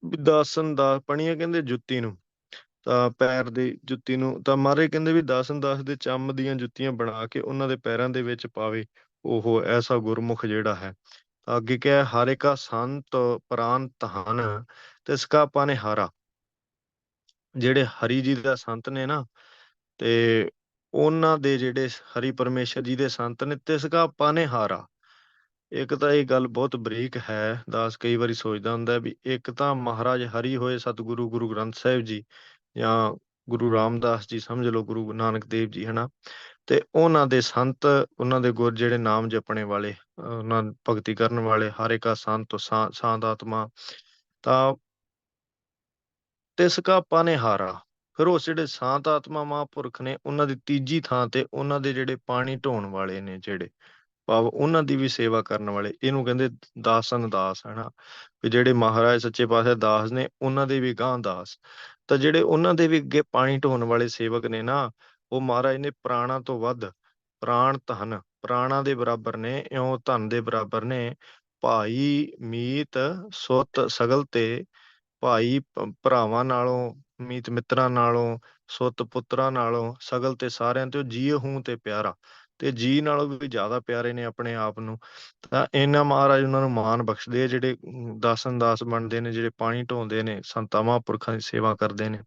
ਵੀ ਦਾਸਨ ਦਾ ਪਣੀਆਂ ਕਹਿੰਦੇ ਜੁੱਤੀ ਨੂੰ, ਤਾਂ ਪੈਰ ਦੀ ਜੁੱਤੀ ਨੂੰ, ਤਾਂ ਮਹਾਰਾਜ ਕਹਿੰਦੇ ਵੀ ਦਾਸਨ ਦਾਸ ਦੇ ਚੰਮ ਦੀਆਂ ਜੁੱਤੀਆਂ ਬਣਾ ਕੇ ਉਹਨਾਂ ਦੇ ਪੈਰਾਂ ਦੇ ਵਿੱਚ ਪਾਵੇ। ਉਹ ਐਸਾ ਗੁਰਮੁਖ ਜਿਹੜਾ ਹੈ। ਤਾਂ ਅੱਗੇ ਕਿਹਾ ਹਰ ਕਾ ਸੰਤ ਪ੍ਰਾਨ ਧਨ ਤਿਸ ਕਾ ਪਾਨੇ ਹਾਰਾ। ਜਿਹੜੇ ਹਰੀ ਜੀ ਦਾ ਸੰਤ ਨੇ ਨਾ, ਤੇ ਉਹਨਾਂ ਦੇ ਜਿਹੜੇ ਹਰੀ ਪਰਮੇਸ਼ਰ ਜੀ ਦੇ ਸੰਤ ਨੇ, ਤਿਸ ਕਾ ਪਾਨੇ ਹਾਰਾ। ਇੱਕ ਤਾਂ ਇਹ ਗੱਲ ਬਹੁਤ ਬਰੀਕ ਹੈ, ਦਾਸ ਕਈ ਵਾਰੀ ਸੋਚਦਾ ਹੁੰਦਾ ਵੀ ਇੱਕ ਤਾਂ ਮਹਾਰਾਜ ਹਰੀ ਹੋਏ ਸਤਿਗੁਰੂ ਗੁਰੂ ਗ੍ਰੰਥ ਸਾਹਿਬ ਜੀ, ਜਾਂ ਗੁਰੂ ਰਾਮਦਾਸ ਜੀ, ਸਮਝ ਲਓ ਗੁਰੂ ਨਾਨਕ ਦੇਵ ਜੀ, ਹਨਾ। ਤੇ ਉਹਨਾਂ ਦੇ ਸੰਤ, ਉਹਨਾਂ ਦੇ ਗੁਰ ਜਿਹੜੇ ਨਾਮ ਜਪਣੇ ਵਾਲੇ, ਉਹਨਾਂ ਭਗਤੀ ਕਰਨ ਵਾਲੇ, ਹਰ ਕਾ ਸੰਤ ਸਾਧ ਆਤਮਾ, ਤਾਂ ਤਿਸ ਕਾ ਪਾਨੇ ਹਾਰਾ। ਫਿਰ ਉਸ ਜਿਹੜੇ ਸਾਤ ਆਤਮਾ ਮਹਾਂਪੁਰਖ ਨੇ, ਉਹਨਾਂ ਦੀ ਤੀਜੀ ਥਾਂ ਤੇ ਉਹਨਾਂ ਦੇ ਜਿਹੜੇ ਪਾਣੀ ਢੋਣ ਵਾਲੇ ਨੇ, ਜਿਹੜੇ ਭਾਵ ਉਹਨਾਂ ਦੀ ਵੀ ਸੇਵਾ ਕਰਨ ਵਾਲੇ, ਇਹਨੂੰ ਕਹਿੰਦੇ ਦਾਸਨ ਦਾਸ, ਹਨਾ। ਵੀ ਜਿਹੜੇ ਮਹਾਰਾਜ ਸੱਚੇ ਪਾਤਸ਼ਾਹ ਦਾਸ ਨੇ, ਉਹਨਾਂ ਦੇ ਵੀ ਗਾਂ ਦਾਸ। ਤਾਂ ਜਿਹੜੇ ਉਹਨਾਂ ਦੇ ਵੀ ਅੱਗੇ ਪਾਣੀ ਢੋਣ ਵਾਲੇ ਸੇਵਕ ਨੇ ਨਾ, ਉਹ ਮਹਾਰਾਜ ਨੇ ਪ੍ਰਾਣਾਂ ਤੋਂ ਵੱਧ, ਪ੍ਰਾਣ ਧਨ, ਪ੍ਰਾਣਾਂ ਦੇ ਬਰਾਬਰ ਨੇ, ਇਉਂ ਧਨ ਦੇ ਬਰਾਬਰ ਨੇ। ਭਾਈ ਮੀਤ ਸੁੱਤ ਸਗਲ ਤੇ, ਭਾਈ ਭਰਾਵਾਂ ਨਾਲੋਂ, ਮੀਤ ਮਿੱਤਰਾਂ ਨਾਲੋਂ, ਸੁੱਤ ਪੁੱਤਰਾਂ ਨਾਲੋਂ, ਸਗਲ ਤੇ ਸਾਰਿਆਂ ਤੇ ਜੀ ਹੂੰ ਤੇ ਪਿਆਰਾ। ਤੇ ਜੀ ਨਾਲੋਂ ਵੀ ਜ਼ਿਆਦਾ ਪਿਆਰੇ ਨੇ ਆਪਣੇ ਆਪ ਨੂੰ। ਤਾਂ ਇਹਨਾਂ ਮਹਾਰਾਜ ਉਹਨਾਂ ਨੂੰ ਮਾਣ ਬਖਸ਼ਦੇ ਆ, ਜਿਹੜੇ ਦਾਸਨ ਦਾਸ ਬਣਦੇ ਨੇ, ਜਿਹੜੇ ਪਾਣੀ ਢੋਂਦੇ ਨੇ, ਸੰਤਾਂ ਮਹਾਂਪੁਰਖਾਂ ਦੀ ਸੇਵਾ ਕਰਦੇ ਨੇ।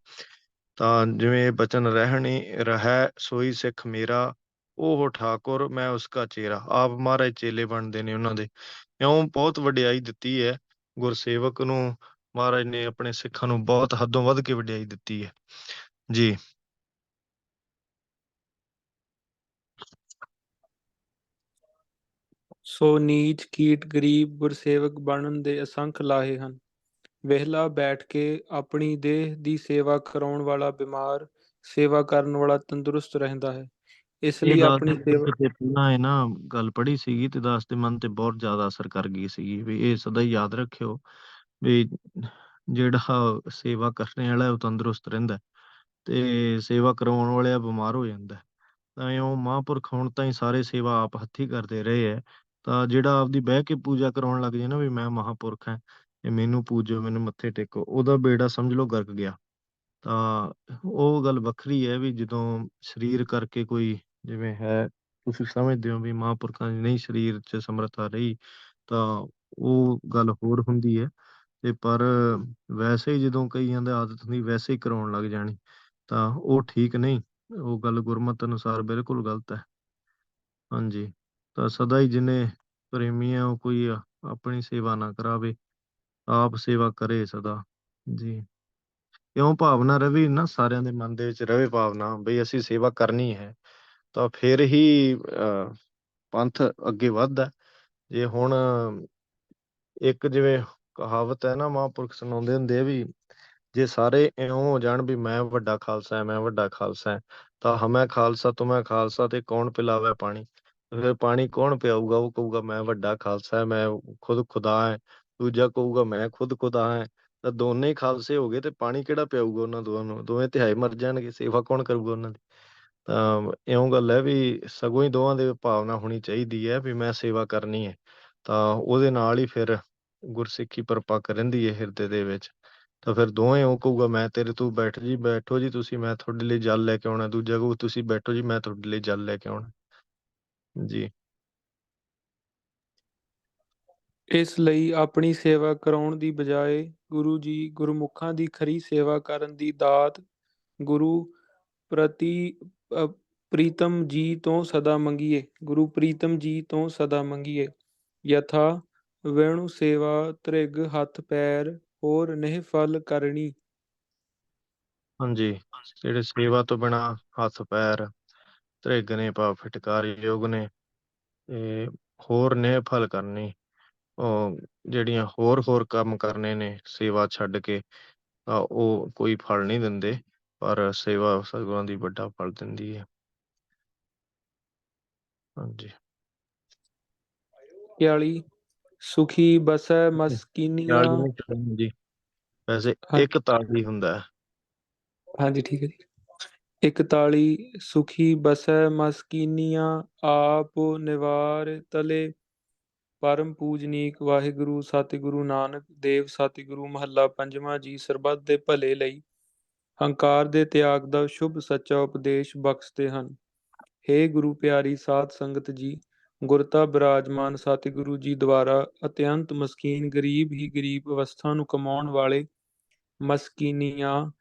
ਤਾਂ ਜਿਵੇਂ ਇਹ ਬਚਨ ਰਹਿਣੀ ਰਹਿ ਸੋਈ ਸਿੱਖ ਮੇਰਾ, ਉਹ ਠਾਕੁਰ ਮੈਂ ਉਸਕਾ ਚੇਰਾ। ਆਪ ਮਹਾਰਾਜ ਚੇਲੇ ਬਣਦੇ ਨੇ ਉਹਨਾਂ ਦੇ। ਇਉਂ ਬਹੁਤ ਵਡਿਆਈ ਦਿੱਤੀ ਹੈ ਗੁਰਸੇਵਕ ਨੂੰ। ਮਹਾਰਾਜ ਨੇ ਆਪਣੇ ਸਿੱਖਾਂ ਨੂੰ ਬਹੁਤ ਹੱਦੋਂ ਵੱਧ ਕੇ ਵਡਿਆਈ ਦਿੱਤੀ ਹੈ ਜੀ। ਸੋ ਨੀਚ ਕੀਟ ਗਰੀਬ ਗੁਰਸੇਵਕ ਬਣਨ ਦੇ ਅਸੰਖ ਲਾਹੇ ਹਨ। ਵਿਹਲਾ ਬੈਠ ਕੇ ਆਪਣੀ ਦੇਹ ਦੀ ਸੇਵਾ ਕਰਾਉਣ ਵਾਲਾ ਬਿਮਾਰ, ਸੇਵਾ ਕਰਨ ਵਾਲਾ ਤੰਦਰੁਸਤ ਰਹਿੰਦਾ ਹੈ। ਇਸ ਇਹ ਲਈ ਦਾਸ ਆਪਣੀ ਨੇ ਸੇਵਾ ਕਿਤੇ ਪਹਿਲਾਂ ਇਹ ਨਾ ਗੱਲ ਪੜ੍ਹੀ ਸੀਗੀ, ਤੇ ਦਾਸ ਦੇ ਮਨ ਤੇ ਬਹੁਤ ਜ਼ਿਆਦਾ ਅਸਰ ਕਰ ਗਈ ਸੀਗੀ। ਵੀ ਇਹ ਸਦਾ ਹੀ ਯਾਦ ਰੱਖਿਓ ਵੀ ਜਿਹੜਾ ਸੇਵਾ ਕਰਨ ਵਾਲਾ ਉਹ ਤੰਦਰੁਸਤ ਰਹਿੰਦਾ, ਤੇ ਸੇਵਾ ਕਰਵਾਉਣ ਵਾਲਾ ਬਿਮਾਰ ਹੋ ਜਾਂਦਾ। ਤਾਂ ਇਉਂ ਮਹਾਂਪੁਰਖ ਹੁਣ ਤਾਂ ਹੀ ਸਾਰੇ ਸੇਵਾ ਆਪ ਹੱਥੀਂ ਕਰਦੇ ਰਹੇ ਹੈ। ਤਾਂ ਜਿਹੜਾ ਆਪਦੀ ਬਹਿ ਕੇ ਪੂਜਾ ਕਰਾਉਣ ਲੱਗ ਜਾਏ ਨਾ, ਵੀ ਮੈਂ ਮਹਾਂਪੁਰਖ ਹਾਂ, ਇਹ ਮੈਨੂੰ ਪੂਜੋ, ਮੈਨੂੰ ਮੱਥੇ ਟੇਕੋ, ਉਹਦਾ ਬੇੜਾ ਸਮਝ ਲਓ ਗਰਕ ਗਿਆ। ਤਾਂ ਉਹ ਗੱਲ ਵੱਖਰੀ ਹੈ ਵੀ ਜਦੋਂ ਸਰੀਰ ਕਰਕੇ ਕੋਈ, ਜਿਵੇਂ ਹੈ ਤੁਸੀਂ ਸਮਝਦੇ ਹੋ ਵੀ ਮਹਾਂਪੁਰਖਾਂ ਦੀ ਨਹੀਂ ਸਰੀਰ 'ਚ ਸਮਰੱਥਾ ਰਹੀ, ਤਾਂ ਉਹ ਗੱਲ ਹੋਰ ਹੁੰਦੀ ਹੈ। ਤੇ ਪਰ ਵੈਸੇ ਹੀ ਜਦੋਂ ਕਈਆਂ ਦੀ ਆਦਤ ਹੁੰਦੀ ਵੈਸੇ ਹੀ ਕਰਾਉਣ ਲੱਗ ਜਾਣੀ, ਤਾਂ ਉਹ ਠੀਕ ਨਹੀਂ। ਉਹ ਗੱਲ ਗੁਰਮਤਿ ਅਨੁਸਾਰ ਬਿਲਕੁਲ ਗਲਤ ਹੈ। ਹਾਂਜੀ। ਤਾਂ ਸਦਾ ਹੀ ਜਿਹਨੇ ਪ੍ਰੇਮੀ ਹੈ, ਉਹ ਕੋਈ ਆਪਣੀ ਸੇਵਾ ਨਾ ਕਰਾਵੇ, ਆਪ ਸੇਵਾ ਕਰੇ ਸਦਾ ਜੀ। ਕਿਉਂ ਭਾਵਨਾ ਰਵੇ ਨਾ, ਸਾਰਿਆਂ ਦੇ ਮਨ ਦੇ ਵਿੱਚ ਰਵੇ ਭਾਵਨਾ ਬਈ ਅਸੀਂ ਸੇਵਾ ਕਰਨੀ ਹੈ, ਤਾਂ ਫਿਰ ਹੀ ਪੰਥ ਅੱਗੇ ਵੱਧਦਾ। ਜੇ ਹੁਣ ਇੱਕ ਜਿਵੇਂ ਕਹਾਵਤ ਹੈ ਨਾ, ਮਹਾਂਪੁਰਖ ਸੁਣਾਉਂਦੇ ਹੁੰਦੇ ਆ ਵੀ ਜੇ ਸਾਰੇ ਇਉਂ ਹੋ ਜਾਣ ਵੀ ਮੈਂ ਵੱਡਾ ਖਾਲਸਾ ਹੈ, ਮੈਂ ਵੱਡਾ ਖਾਲਸਾ ਹੈ, ਤਾਂ ਹਮੈ ਖਾਲਸਾ ਤੁਮੈ ਖਾਲਸਾ, ਤੇ ਕੌਣ ਪਿਲਾਵੇ ਪਾਣੀ। ਫਿਰ ਪਾਣੀ ਕੌਣ ਪਿਆਊਗਾ? ਉਹ ਕਹੂਗਾ ਮੈਂ ਵੱਡਾ ਖਾਲਸਾ ਹੈ, ਮੈਂ ਖੁਦ ਖੁਦਾ ਹੈ। ਦੂਜਾ ਕਹੂਗਾ ਮੈਂ ਖੁਦ ਖੁਦਾ ਹੈ। ਤਾਂ ਦੋਨੇ ਹੀ ਖਾਲਸੇ ਹੋ ਗਏ, ਤੇ ਪਾਣੀ ਕਿਹੜਾ ਪਿਆਊਗਾ ਉਹਨਾਂ ਦੋਵਾਂ ਨੂੰ? ਦੋਵੇਂ ਤਿਹਾਏ ਮਰ ਜਾਣਗੇ, ਸੇਵਾ ਕੌਣ ਕਰੂਗਾ ਉਹਨਾਂ ਦੀ? ਤਾਂ ਇਉਂ ਗੱਲ ਹੈ ਵੀ ਸਗੋਂ ਹੀ ਦੋਵਾਂ ਦੇ ਭਾਵਨਾ ਹੋਣੀ ਚਾਹੀਦੀ ਹੈ ਵੀ ਮੈਂ ਸੇਵਾ ਕਰਨੀ ਹੈ। ਤਾਂ ਉਹਦੇ ਨਾਲ ਹੀ ਫਿਰ ਗੁਰਸਿੱਖੀ ਪਰਪੱਕ ਰਹਿੰਦੀ ਹੈ ਹਿਰਦੇ ਦੇ ਵਿੱਚ। ਤਾਂ ਫਿਰ ਦੋਵੇਂ ਉਹ ਕਹੂਗਾ ਮੈਂ ਤੇਰੇ, ਤੂੰ ਬੈਠ ਜੀ, ਬੈਠੋ ਜੀ ਤੁਸੀਂ, ਮੈਂ ਤੁਹਾਡੇ ਲਈ ਜਲ ਲੈ ਕੇ ਆਉਣਾ। ਦੂਜਾ ਕਹੂ ਤੁਸੀਂ ਬੈਠੋ ਜੀ, ਮੈਂ ਤੁਹਾਡੇ ਲਈ ਜਲ ਲੈ ਕੇ ਆਉਣਾ ਜੀ। ਇਸ ਲਈ ਆਪਣੀ ਸੇਵਾ ਕਰਾਉਣ ਦੀ ਬਜਾਏ ਗੁਰੂ ਜੀ ਗੁਰਮੁਖਾਂ ਦੀ ਖਰੀ ਸੇਵਾ ਕਰਨ ਦੀ ਦਾਤ ਗੁਰੂ ਪ੍ਰਤੀ ਪ੍ਰੀਤਮ ਜੀ ਤੋਂ ਸਦਾ ਮੰਗੀਏ। ਗੁਰੂ ਪ੍ਰੀਤਮ ਜੀ ਤੋਂ ਸਦਾ ਮੰਗੀਏ। ਯਥਾ ਵੈਣੁ ਸੇਵਾ ਧ੍ਰਿਗ ਹੱਥ ਪੈਰ, ਹੋਰ ਨਹਿ ਫਲ ਕਰਨੀ। ਹਾਂਜੀ। ਜਿਹੜੇ ਸੇਵਾ ਤੋਂ ਬਿਨਾਂ ਹੱਥ ਪੈਰ ਧ੍ਰਿਗ ਨੇ, ਭਾਵ ਫਿਟਕਾਰੀ ਯੋਗ ਨੇ, ਤੇ ਹੋਰ ਨੇ ਫਲ ਕਰਨੀ, ਉਹ ਜਿਹੜੀਆਂ ਹੋਰ ਕੰਮ ਕਰਨੇ ਨੇ ਸੇਵਾ ਛੱਡ ਕੇ, ਤਾਂ ਉਹ ਕੋਈ ਫਲ ਨਹੀਂ ਦਿੰਦੇ। ਪਰ ਸੇਵਾ ਸਤਿਗੁਰਾਂ ਦੀ ਵੱਡਾ ਫਲ ਦਿੰਦੀ ਹੈ। ਹਾਂਜੀ। 41 ਸੁਖੀ ਬਸੈ ਮਸਕੀਨੀਆਂ। 40 ਨਹੀਂ ਕਰਨੀ ਜੀ, ਵੈਸੇ ਹਾਂ- ਇੱਕ ਤਾੜੀ ਹੁੰਦਾ ਹੈ। ਹਾਂਜੀ ਠੀਕ ਹੈ ਜੀ। 41 ਸੁਖੀ ਬਸੈ ਮਸਕੀਨੀਆਂ, ਆਪ ਨਿਵਾਰ ਤਲੇ ਪਰਮ ਪੂਜਨੀਕ। ਵਾਹਿਗੁਰੂ ਸਤਿਗੁਰੂ ਨਾਨਕ ਦੇਵ ਸਤਿਗੁਰੂ ਮਹੱਲਾ ਪੰਜਵਾਂ ਜੀ ਸਰਬੱਤ ਦੇ ਭਲੇ ਲਈ ਹੰਕਾਰ ਦੇ ਤਿਆਗ ਦਾ ਸ਼ੁਭ ਸੱਚਾ ਉਪਦੇਸ਼ ਬਖਸ਼ਦੇ ਹਨ। ਹੇ ਗੁਰੂ ਪਿਆਰੀ ਸਾਧ ਸੰਗਤ ਜੀ, ਗੁਰਤਾ ਬਿਰਾਜਮਾਨ ਸਤਿਗੁਰੂ ਜੀ ਦੁਆਰਾ ਅਤਿਅੰਤ ਮਸਕੀਨ ਗਰੀਬ ਹੀ ਗਰੀਬ ਅਵਸਥਾ ਨੂੰ ਕਮਾਉਣ ਵਾਲੇ ਮਸਕੀਨੀਆਂ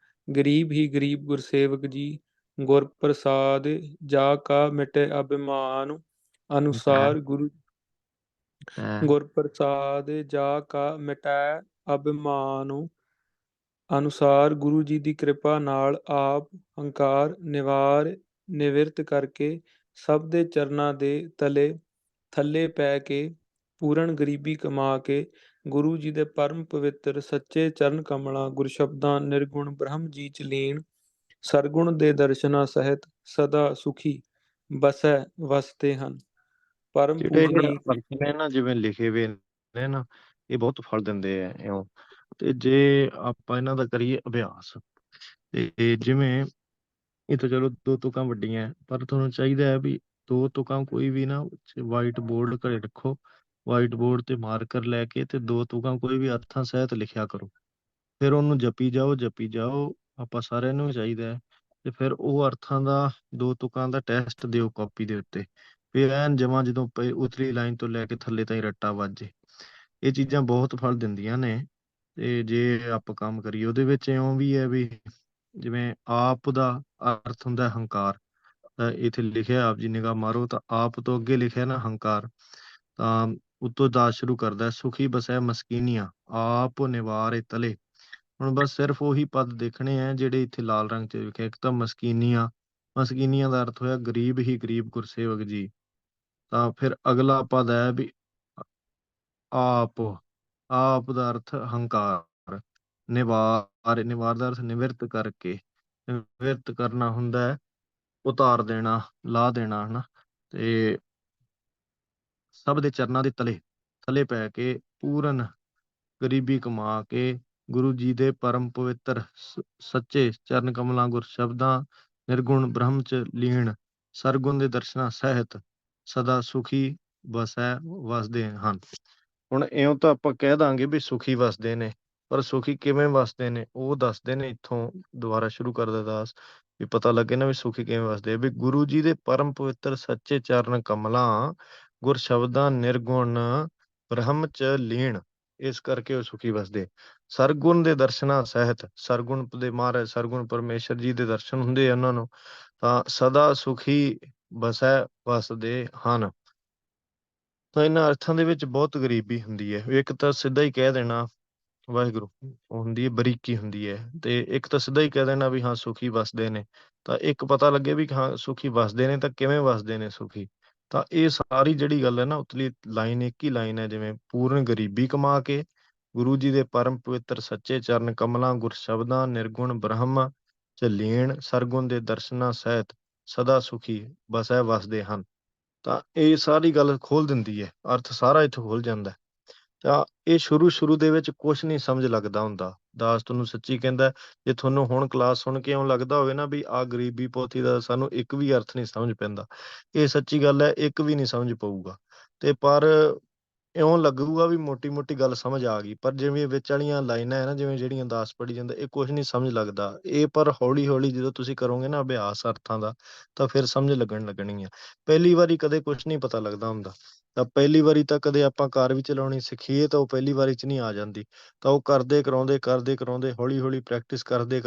ਗਰੀਬ ਹੀ ਗਰੀਬ ਗੁਰਸੇਵਕ ਜੀ ਗੁਰ ਪ੍ਰਸਾਦ ਜਾ ਕਾ ਮਿਟੇ ਅਭਿਮਾਨ ਅਨੁਸਾਰ ਗੁਰੂ ਗੁਰ ਪ੍ਰਸਾਦ ਜਾ ਕਾ ਮਿਟੈ ਅਭਿਮਾਨੁ ਅਨੁਸਾਰ ਗੁਰੂ ਜੀ ਦੀ ਕਿਰਪਾ ਨਾਲ ਆਪ ਹੰਕਾਰ ਨਿਵਰਤ ਕਰਕੇ ਸਭ ਦੇ ਚਰਨਾਂ ਦੇ ਥੱਲੇ ਪੈ ਕੇ ਪੂਰਨ ਗਰੀਬੀ ਕਮਾ ਕੇ ਗੁਰੂ ਜੀ ਦੇ ਪਰਮ ਪਵਿੱਤਰ ਸੱਚੇ ਚਰਨ ਕਮਲਾਂ ਗੁਰਸ਼ਬਦਾਂ ਨਿਰਗੁਣ ਬ੍ਰਹਮ ਜੀ ਚ ਲੀਨ ਸਰਗੁਣ ਦੇ ਦਰਸ਼ਨਾਂ ਸਹਿਤ ਸਦਾ ਸੁਖੀ ਵਸਦੇ ਹਨ। ਪਰਮ ਜਿਹੜੇ ਪੂਜਨੀਕ ਅਰਥ ਨੇ ਨਾ ਜਿਵੇਂ ਲਿਖੇ ਹੋਏ ਨੇ ਨਾ, ਇਹ ਬਹੁਤ ਫਲ ਦਿੰਦੇ ਆ ਇਉਂ। ਤੇ ਜੇ ਆਪਾਂ ਇਹਨਾਂ ਦਾ ਕਰੀਏ ਅਭਿਆਸ, ਤੇ ਜਿਵੇਂ ਇਹ ਤਾਂ ਚਲੋ ਦੋ ਤੁਕਾਂ ਵੱਡੀਆਂ ਹੈ, ਪਰ ਤੁਹਾਨੂੰ ਚਾਹੀਦਾ ਹੈ ਵੀ ਦੋ ਤੁਕਾਂ ਕੋਈ ਵੀ ਨਾ ਵਾਈਟ ਬੋਰਡ ਘਰੇ ਰੱਖੋ, ਵਾਈਟ ਬੋਰਡ ਤੇ ਮਾਰਕਰ ਲੈ ਕੇ ਤੇ ਦੋ ਤੁਕਾਂ ਕੋਈ ਵੀ ਅਰਥਾਂ ਸਹਿਤ ਲਿਖਿਆ ਕਰੋ, ਫਿਰ ਉਹਨੂੰ ਜਪੀ ਜਾਓ। ਆਪਾਂ ਸਾਰਿਆਂ ਨੂੰ ਚਾਹੀਦਾ ਹੈ। ਤੇ ਫਿਰ ਉਹ ਅਰਥਾਂ ਦਾ ਦੋ ਤੁਕਾਂ ਦਾ ਟੈਸਟ ਦਿਓ ਕਾਪੀ ਦੇ ਉੱਤੇ, ਫਿਰ ਐਨ ਜਮਾਂ ਜਦੋਂ ਉਤਲੀ ਲਾਈਨ ਤੋਂ ਲੈ ਕੇ ਥੱਲੇ ਤਾਈਂ ਰੱਟਾ ਵੱਜੇ। ਇਹ ਚੀਜ਼ਾਂ ਬਹੁਤ ਫਲ ਦਿੰਦੀਆਂ ਨੇ। ਤੇ ਜੇ ਆਪਾਂ ਕੰਮ ਕਰੀਏ ਉਹਦੇ ਵਿੱਚ ਇਉਂ ਵੀ ਹੈ ਵੀ ਜਿਵੇਂ ਆਪ ਦਾ ਅਰਥ ਹੁੰਦਾ ਹੰਕਾਰ, ਤਾਂ ਇੱਥੇ ਲਿਖਿਆ ਆਪ ਜੀ ਨਿਗਾਹ ਮਾਰੋ ਤਾਂ ਆਪ ਤੋਂ ਅੱਗੇ ਲਿਖਿਆ ਨਾ ਹੰਕਾਰ, ਤਾਂ ਉੱਤੋਂ ਦਾਸ ਸ਼ੁਰੂ ਕਰਦਾ ਸੁਖੀ ਬਸੈ ਮਸਕੀਨੀਆਂ ਆਪ ਨਿਵਾਰੇ ਤਲੇ। ਹੁਣ ਬਸ ਸਿਰਫ ਉਹੀ ਪਦ ਦੇਖਣੇ ਆ ਜਿਹੜੇ ਇੱਥੇ ਲਾਲ ਰੰਗ ਚ ਲਿਖਿਆ। ਇੱਕ ਤਾਂ ਮਸਕੀਨੀਆਂ ਦਾ ਅਰਥ ਹੋਇਆ ਗਰੀਬ ਹੀ ਗਰੀਬ ਗੁਰਸੇਵਕ ਜੀ। ਤਾਂ ਫਿਰ ਅਗਲਾ ਪਦ ਹੈ ਵੀ ਆਪ ਦਾ ਅਰਥ ਹੰਕਾਰ, ਨਿਵਾਰ ਦਾ ਅਰਥ ਨਿਵਰਤ ਕਰਕੇ, ਨਿਵਰਤ ਕਰਨਾ ਹੁੰਦਾ ਹੈ ਉਤਾਰ ਦੇਣਾ, ਲਾ ਦੇਣਾ, ਹਨਾ। ਤੇ ਸਭ ਦੇ ਚਰਨਾਂ ਦੇ ਥਲੇ ਪੈ ਕੇ ਪੂਰਨ ਗਰੀਬੀ ਕਮਾ ਕੇ ਗੁਰੂ ਜੀ ਦੇ ਪਰਮ ਪਵਿੱਤਰ ਸੱਚੇ ਚਰਨ ਕਮਲਾਂ ਗੁਰ ਸ਼ਬਦਾਂ ਨਿਰਗੁਣ ਬ੍ਰਹਮ ਚ ਲੀਨ ਸਰਗੁਣ ਦੇ ਦਰਸ਼ਨਾਂ ਸਹਿਤ ਸਦਾ ਸੁਖੀ ਵਸਦੇ ਹਨ। ਹੁਣ ਇਉਂ ਤਾਂ ਆਪਾਂ ਕਹਿ ਦਾਂਗੇ ਵੀ ਸੁਖੀ ਵਸਦੇ ਨੇ, ਪਰ ਸੁਖੀ ਕਿਵੇਂ ਵਸਦੇ ਨੇ ਉਹ ਦੱਸਦੇ ਨੇ। ਇੱਥੋਂ ਦੁਬਾਰਾ ਸ਼ੁਰੂ ਕਰਦਾ ਦਾਸ ਵੀ ਪਤਾ ਲੱਗੇ ਨਾ ਵੀ ਸੁਖੀ ਕਿਵੇਂ ਵਸਦੇ, ਵੀ ਗੁਰੂ ਜੀ ਦੇ ਪਰਮ ਪਵਿੱਤਰ ਸੱਚੇ ਚਰਨ ਕਮਲਾਂ ਗੁਰ ਸ਼ਬਦਾਂ ਨਿਰਗੁਣ ਬ੍ਰਹਮ ਚ ਲੀਨ, ਇਸ ਕਰਕੇ ਉਹ ਸੁਖੀ ਵਸਦੇ। ਸਰਗੁਣ ਦੇ ਦਰਸ਼ਨਾਂ ਸਹਿਤ, ਸਰਗੁਣ ਦੇ ਮਹਾਰਾਜ ਸਰਗੁਣ ਪਰਮੇਸ਼ਰ ਜੀ ਦੇ ਦਰਸ਼ਨ ਹੁੰਦੇ ਆ ਉਹਨਾਂ ਨੂੰ, ਤਾਂ ਸਦਾ ਸੁਖੀ ਵਸਦੇ ਹਨ। ਤਾਂ ਇਹਨਾਂ ਅਰਥਾਂ ਦੇ ਵਿੱਚ ਬਹੁਤ ਗਰੀਬੀ ਹੁੰਦੀ ਹੈ। ਇੱਕ ਤਾਂ ਸਿੱਧਾ ਹੀ ਕਹਿ ਦੇਣਾ ਵਾਹਿਗੁਰੂ, ਉਹ ਹੁੰਦੀ ਹੈ ਬਰੀਕੀ ਹੁੰਦੀ ਹੈ। ਤੇ ਇੱਕ ਤਾਂ ਸਿੱਧਾ ਹੀ ਕਹਿ ਦੇਣਾ ਵੀ ਹਾਂ ਸੁਖੀ ਵਸਦੇ ਨੇ। ਤਾਂ ਇੱਕ ਪਤਾ ਲੱਗੇ ਵੀ ਹਾਂ ਸੁਖੀ ਵਸਦੇ ਨੇ ਤਾਂ ਕਿਵੇਂ ਵਸਦੇ ਨੇ ਸੁਖੀ। ਤਾਂ ਇਹ ਸਾਰੀ ਜਿਹੜੀ ਗੱਲ ਹੈ ਨਾ ਉਤਲੀ ਲਾਈਨ ਇੱਕ ਹੀ ਲਾਈਨ ਹੈ, ਜਿਵੇਂ ਪੂਰਨ ਗਰੀਬੀ ਕਮਾ ਕੇ ਗੁਰੂ ਜੀ ਦੇ ਪਰਮ ਪਵਿੱਤਰ ਸੱਚੇ ਚਰਨ ਕਮਲਾਂ ਗੁਰ ਸ਼ਬਦਾਂ ਨਿਰਗੁਣ ਬ੍ਰਹਮ ਚ ਲੀਨ ਸਰਗੁਣ ਦੇ ਦਰਸ਼ਨਾਂ ਸਹਿਤ ਸਦਾ ਸੁਖੀ ਵਸਦੇ ਹਨ। ਤਾਂ ਇਹ ਸਾਰੀ ਗੱਲ ਖੋਲ ਦਿੰਦੀ ਹੈ, ਅਰਥ ਸਾਰਾ ਇੱਥੇ ਖੋਲ ਜਾਂਦਾ। ਤਾਂ ਇਹ ਸ਼ੁਰੂ ਦੇ ਵਿੱਚ ਕੁਛ ਨਹੀਂ ਸਮਝ ਲੱਗਦਾ ਹੁੰਦਾ। ਦਾਸ ਤੁਹਾਨੂੰ ਸੱਚੀ ਕਹਿੰਦਾ, ਜੇ ਤੁਹਾਨੂੰ ਹੁਣ ਕਲਾਸ ਸੁਣ ਕੇ ਇਉਂ ਲੱਗਦਾ ਹੋਵੇ ਨਾ ਵੀ ਆਹ ਗਰੀਬੀ ਪੋਥੀ ਦਾ ਸਾਨੂੰ ਇੱਕ ਵੀ ਅਰਥ ਨਹੀਂ ਸਮਝ ਪੈਂਦਾ, ਇਹ ਸੱਚੀ ਗੱਲ ਹੈ, ਇੱਕ ਵੀ ਨਹੀਂ ਸਮਝ ਪਊਗਾ। ਤੇ ਪਰ ਇਉਂ ਲੱਗੂਗਾ ਵੀ ਮੋਟੀ ਮੋਟੀ ਗੱਲ ਸਮਝ ਆ ਗਈ, ਪਰ ਜਿਵੇਂ ਵਿੱਚ ਵਾਲੀਆਂ ਲਾਈਨਾਂ ਹੈ ਨਾ, ਜਿਵੇਂ ਜਿਹੜੀਆਂ ਦਾਸ ਪੜ੍ਹੀ ਜਾਂਦਾ, ਇਹ ਕੁਛ ਨਹੀਂ ਸਮਝ ਲੱਗਦਾ। ਇਹ ਪਰ ਹੌਲੀ ਹੌਲੀ ਜਦੋਂ ਤੁਸੀਂ ਕਰੋਗੇ ਨਾ ਅਭਿਆਸ ਅਰਥਾਂ ਦਾ, ਤਾਂ ਫਿਰ ਸਮਝ ਲੱਗਣੀ ਆ। ਪਹਿਲੀ ਵਾਰੀ ਕਦੇ ਕੁਛ ਨਹੀਂ ਪਤਾ ਲੱਗਦਾ ਹੁੰਦਾ। ਤਾਂ ਪਹਿਲੀ ਵਾਰੀ ਤਾਂ ਕਦੇ ਆਪਾਂ ਕਾਰ ਵੀ ਚਲਾਉਣੀ ਸਿੱਖੀਏ ਤਾਂ ਉਹ ਪਹਿਲੀ ਵਾਰੀ ਚ ਨਹੀਂ ਆ ਜਾਂਦੀ। ਤਾਂ ਉਹ ਕਰਦੇ ਕਰਾਉਂਦੇ ਹੌਲੀ ਹੌਲੀ ਪ੍ਰੈਕਟਿਸ ਕਰਦੇ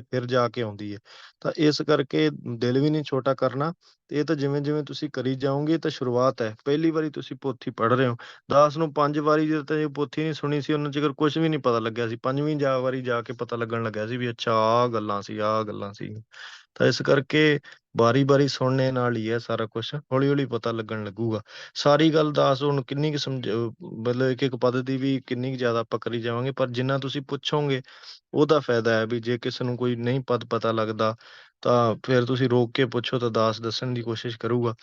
ਫਿਰ ਜਾ ਕੇ ਆਉਂਦੀ ਹੈ। ਤਾਂ ਇਸ ਕਰਕੇ ਦਿਲ ਵੀ ਨਹੀਂ ਛੋਟਾ ਕਰਨਾ। ਤੇ ਇਹ ਤਾਂ ਜਿਵੇਂ ਜਿਵੇਂ ਤੁਸੀਂ ਕਰੀ ਜਾਓਗੇ ਤਾਂ ਸ਼ੁਰੂਆਤ ਹੈ। ਪਹਿਲੀ ਵਾਰੀ ਤੁਸੀਂ ਪੋਥੀ ਪੜ੍ਹ ਰਹੇ ਹੋ, ਦਾਸ ਨੂੰ 5 ਵਾਰੀ ਜਦੋਂ ਤੱਕ ਪੋਥੀ ਨਹੀਂ ਸੁਣੀ ਸੀ ਉਹਨਾਂ ਚਿਰ ਕੁਛ ਵੀ ਨਹੀਂ ਪਤਾ ਲੱਗਿਆ ਸੀ। 5ਵੀਂ ਵਾਰੀ ਜਾ ਕੇ ਪਤਾ ਲੱਗਣ ਲੱਗਿਆ ਸੀ ਵੀ ਅੱਛਾ ਆਹ ਗੱਲਾਂ ਸੀ। ਤਾਂ ਇਸ ਕਰਕੇ ਬਾਰੀ ਸੁਣਨੇ ਨਾਲ ਹੀ ਹੈ ਸਾਰਾ ਕੁਛ, ਹੌਲੀ ਹੌਲੀ ਪਤਾ ਲੱਗਣ ਲੱਗੂਗਾ। ਸਾਰੀ ਗੱਲ ਦਾਸ ਹੁਣ ਕਿੰਨੀ ਕੁ ਮਤਲਬ ਇੱਕ ਪਦ ਦੀ ਵੀ ਕਿੰਨੀ ਕੁ ਜ਼ਿਆਦਾ ਆਪਾਂ ਕਰੀ ਜਾਵਾਂਗੇ, ਪਰ ਜਿੰਨਾ ਤੁਸੀਂ ਪੁੱਛੋਗੇ ਉਹਦਾ ਫਾਇਦਾ ਹੈ। ਵੀ ਜੇ ਕਿਸੇ ਨੂੰ ਕੋਈ ਨਹੀਂ ਪਦ ਪਤਾ ਲੱਗਦਾ ਤਾਂ ਫਿਰ ਤੁਸੀਂ ਰੋਕ ਕੇ ਪੁੱਛੋ, ਤਾਂ ਦਾਸ ਦੱਸਣ ਦੀ ਕੋਸ਼ਿਸ਼ ਕਰੂਗਾ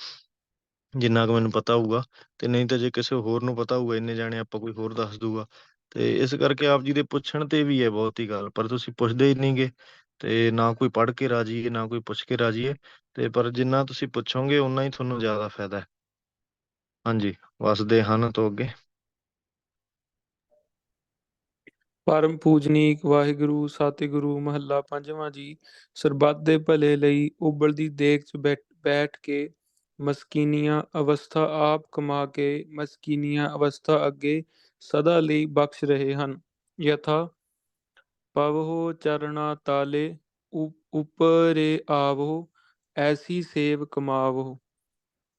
ਜਿੰਨਾ ਕੁ ਮੈਨੂੰ ਪਤਾ ਹੋਊਗਾ। ਤੇ ਨਹੀਂ ਤਾਂ ਜੇ ਕਿਸੇ ਹੋਰ ਨੂੰ ਪਤਾ ਹੋਊਗਾ ਇੰਨੇ ਜਾਣੇ ਆਪਾਂ ਕੋਈ ਹੋਰ ਦੱਸ ਦੂਗਾ। ਤੇ ਇਸ ਕਰਕੇ ਆਪ ਜੀ ਦੇ ਪੁੱਛਣ ਤੇ ਵੀ ਹੈ ਬਹੁਤੀ ਗੱਲ, ਪਰ ਤੁਸੀਂ ਪੁੱਛਦੇ ਹੀ ਨਹੀਂਗੇ। ਤੇ ਨਾ ਕੋਈ ਪੜ੍ਹ ਕੇ ਰਾਜੀ ਹੈ, ਨਾ ਕੋਈ ਪੁੱਛ ਕੇ ਰਾਜੀ ਹੈ। ਤੇ ਪਰ ਜਿੰਨਾ ਤੁਸੀਂ ਪੁੱਛੋਗੇ ਓਨਾ ਹੀ ਤੁਹਾਨੂੰ ਜ਼ਿਆਦਾ ਫਾਇਦਾ ਹੈ। ਹਾਂਜੀ, ਵਸਦੇ ਹਨ ਤੋਂ ਅੱਗੇ। ਪਰਮ ਪੂਜਨੀਕ ਵਾਹਿਗੁਰੂ ਸਤਿਗੁਰੂ ਮਹੱਲਾ ਪੰਜਵਾਂ ਜੀ। ਸਰਬੱਤ ਦੇ ਭਲੇ ਲਈ ਉਬਲਦੀ ਦੇਗ 'ਚ ਬੈਠ ਕੇ ਮਸਕੀਨੀਆਂ ਅਵਸਥਾ ਆਪ ਕਮਾ ਕੇ ਮਸਕੀਨੀਆਂ ਅਵਸਥਾ ਅੱਗੇ ਸਦਾ ਲਈ ਬਖਸ਼ ਰਹੇ ਹਨ। ਯਥਾ ਪਵਹੁ ਚਰਣਾ ਤਾਲੇ ਉਪਰੇ ਆਵਹੁ ਐਸੀ ਸੇਵ ਕਮਾਵਹੁ।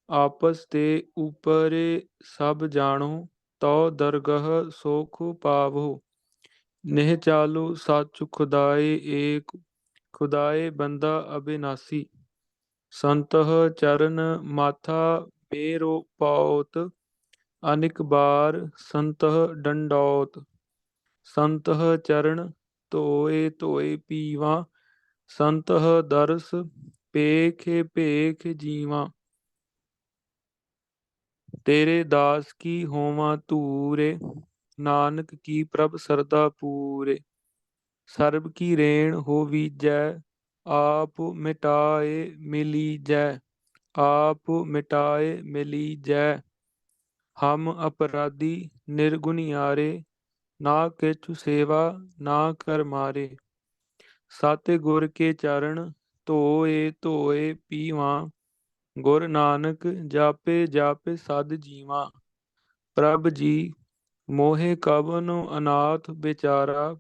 ਆਪਸ ਤੇ ਉਪਰੇ ਸਭ ਜਾਣੋ ਤਉ ਦਰਗਹ ਸੋਖ ਪਾਵਹੁ। ਨਿਹ ਚਾਲੂ ਸੱਚ ਖੁਦਾਏ ਏਕ ਖੁਦਾਏ ਬੰਦਾ ਅਬਿਨਾਸੀ। ਸੰਤਹ ਚਰਨ ਮਾਥਾ ਮੇਰੋ ਪਾਉਤ ਅਨਿਕ ਬਾਰ ਸੰਤਹ ਡੰਡੌਤ। ਸੰਤਹ ਚਰਨ ਧੋਏ ਧੋਏ ਪੀਵਾ ਸੰਤਹ ਦਰਸ ਪੇਖ ਭੇਖ ਜੀਵਾ। ਤੇਰੇ ਦਾਸ ਕੀ ਹੋਵਾਂ ਧੂਰੇ ਨਾਨਕ ਕੀ ਪ੍ਰਭ ਸਰਦਾ ਪੂਰੇ। ਸਰਬ ਕੀ ਰੇਣ ਹੋ ਵੀਜੈ ਆਪ ਮਿਟਾਏ ਮਿਲੀਜੈ। ਆਪ ਮਿਟਾਏ ਮਿਲੀਜੈ। ਹਮ ਅਪਰਾਧੀ ਨਿਰਗੁਣਿਆਰੇ ਨਾ ਕਿਛੁ ਸੇਵਾ ਨਾ ਕਰ ਮਾਰੇ। ਸਤ ਗੁਰ ਕੇ ਚਰਨ ਧੋਏ ਧੋਏ ਪੀਵਾ ਗੁਰ ਨਾਨਕ ਜਾਪੇ ਜਾਪੇ ਸਦ ਜੀਵਾ। ਪ੍ਰਭ ਜੀ ਮੋਹਿ ਕਵਨ ਅਨਾਥ ਵਿਚਾਰਾ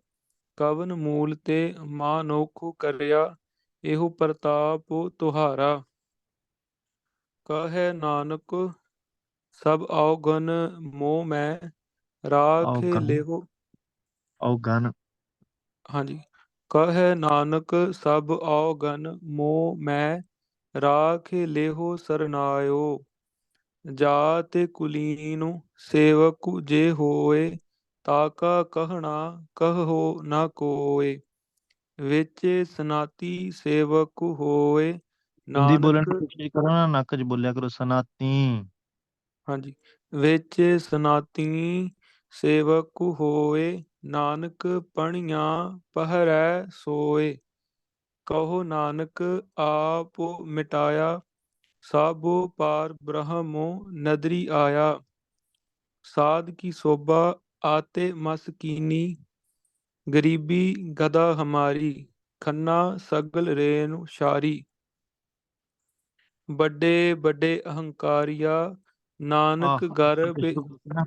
ਕਵਨ ਮੂਲ ਤੇ ਮਾਨੁਖ ਕਰਿਆ ਇਹੋ ਪ੍ਰਤਾਪ ਤੁਹਾਰਾ। ਕਹੈ ਨਾਨਕ ਸਭ ਔਗਨ ਮੋਹ ਮੈਂ ਰਾਖ ਔਗਣ ਲਿਹੋ। ਔਗਣ ਹਾਂਜੀ। ਕਹੈ ਨਾਨਕ ਸਭ ਔਗਨ ਮੋਹ ਮੈਂ ਰਾਖ ਲਿਹੋ ਸਰਨਾਇਓ। ਜਾਤ ਕੁਲੀਨ ਸੇਵਕ ਜੇ ਹੋਏ ਤਾਕਾ ਕਹਿਣਾ ਕਹੋ ਨਾ ਕੋਏ। ਵਿੱਚ ਸਨਾਤੀ ਸੇਵਕ ਹੋਏ ਹਿੰਦੀ ਬੋਲਣ ਨਾਨਕ। ਦੀ ਕੋਸ਼ਿਸ਼ ਕਰੋ ਨਾ, ਨੱਕ 'ਚ ਬੋਲਿਆ ਕਰੋ ਸਨਾਤੀ। ਹਾਂਜੀ। ਵਿੱਚ ਸਨਾਤੀ ਸੇਵਕ ਹੋਏ ਨਾਨਕ ਪਣੀਆਂ ਪਹਿਰੈ ਸੋਏ। ਕਹੋ ਨਾਨਕ ਆਪ ਮਿਟਾਇਆ ਸਭ ਪਾਰ ਬ੍ਰਹਮੋ ਨਦਰੀ ਆਇਆ। ਸਾਧ ਕੀ ਸੋਭਾ ਆਤੇ ਮਸਕੀਨੀ ਗਰੀਬੀ ਗਦਾ ਹਮਾਰੀ। ਖੰਨਾ ਸਗਲ ਰੇਨੁ ਸ਼ਾਰੀ। ਵੱਡੇ ਵੱਡੇ ਅਹੰਕਾਰੀਆ ਨਾਨਕ ਆਹ ਗਰਭ। ਸ਼ੁਰੂ ਕਰਨਾ।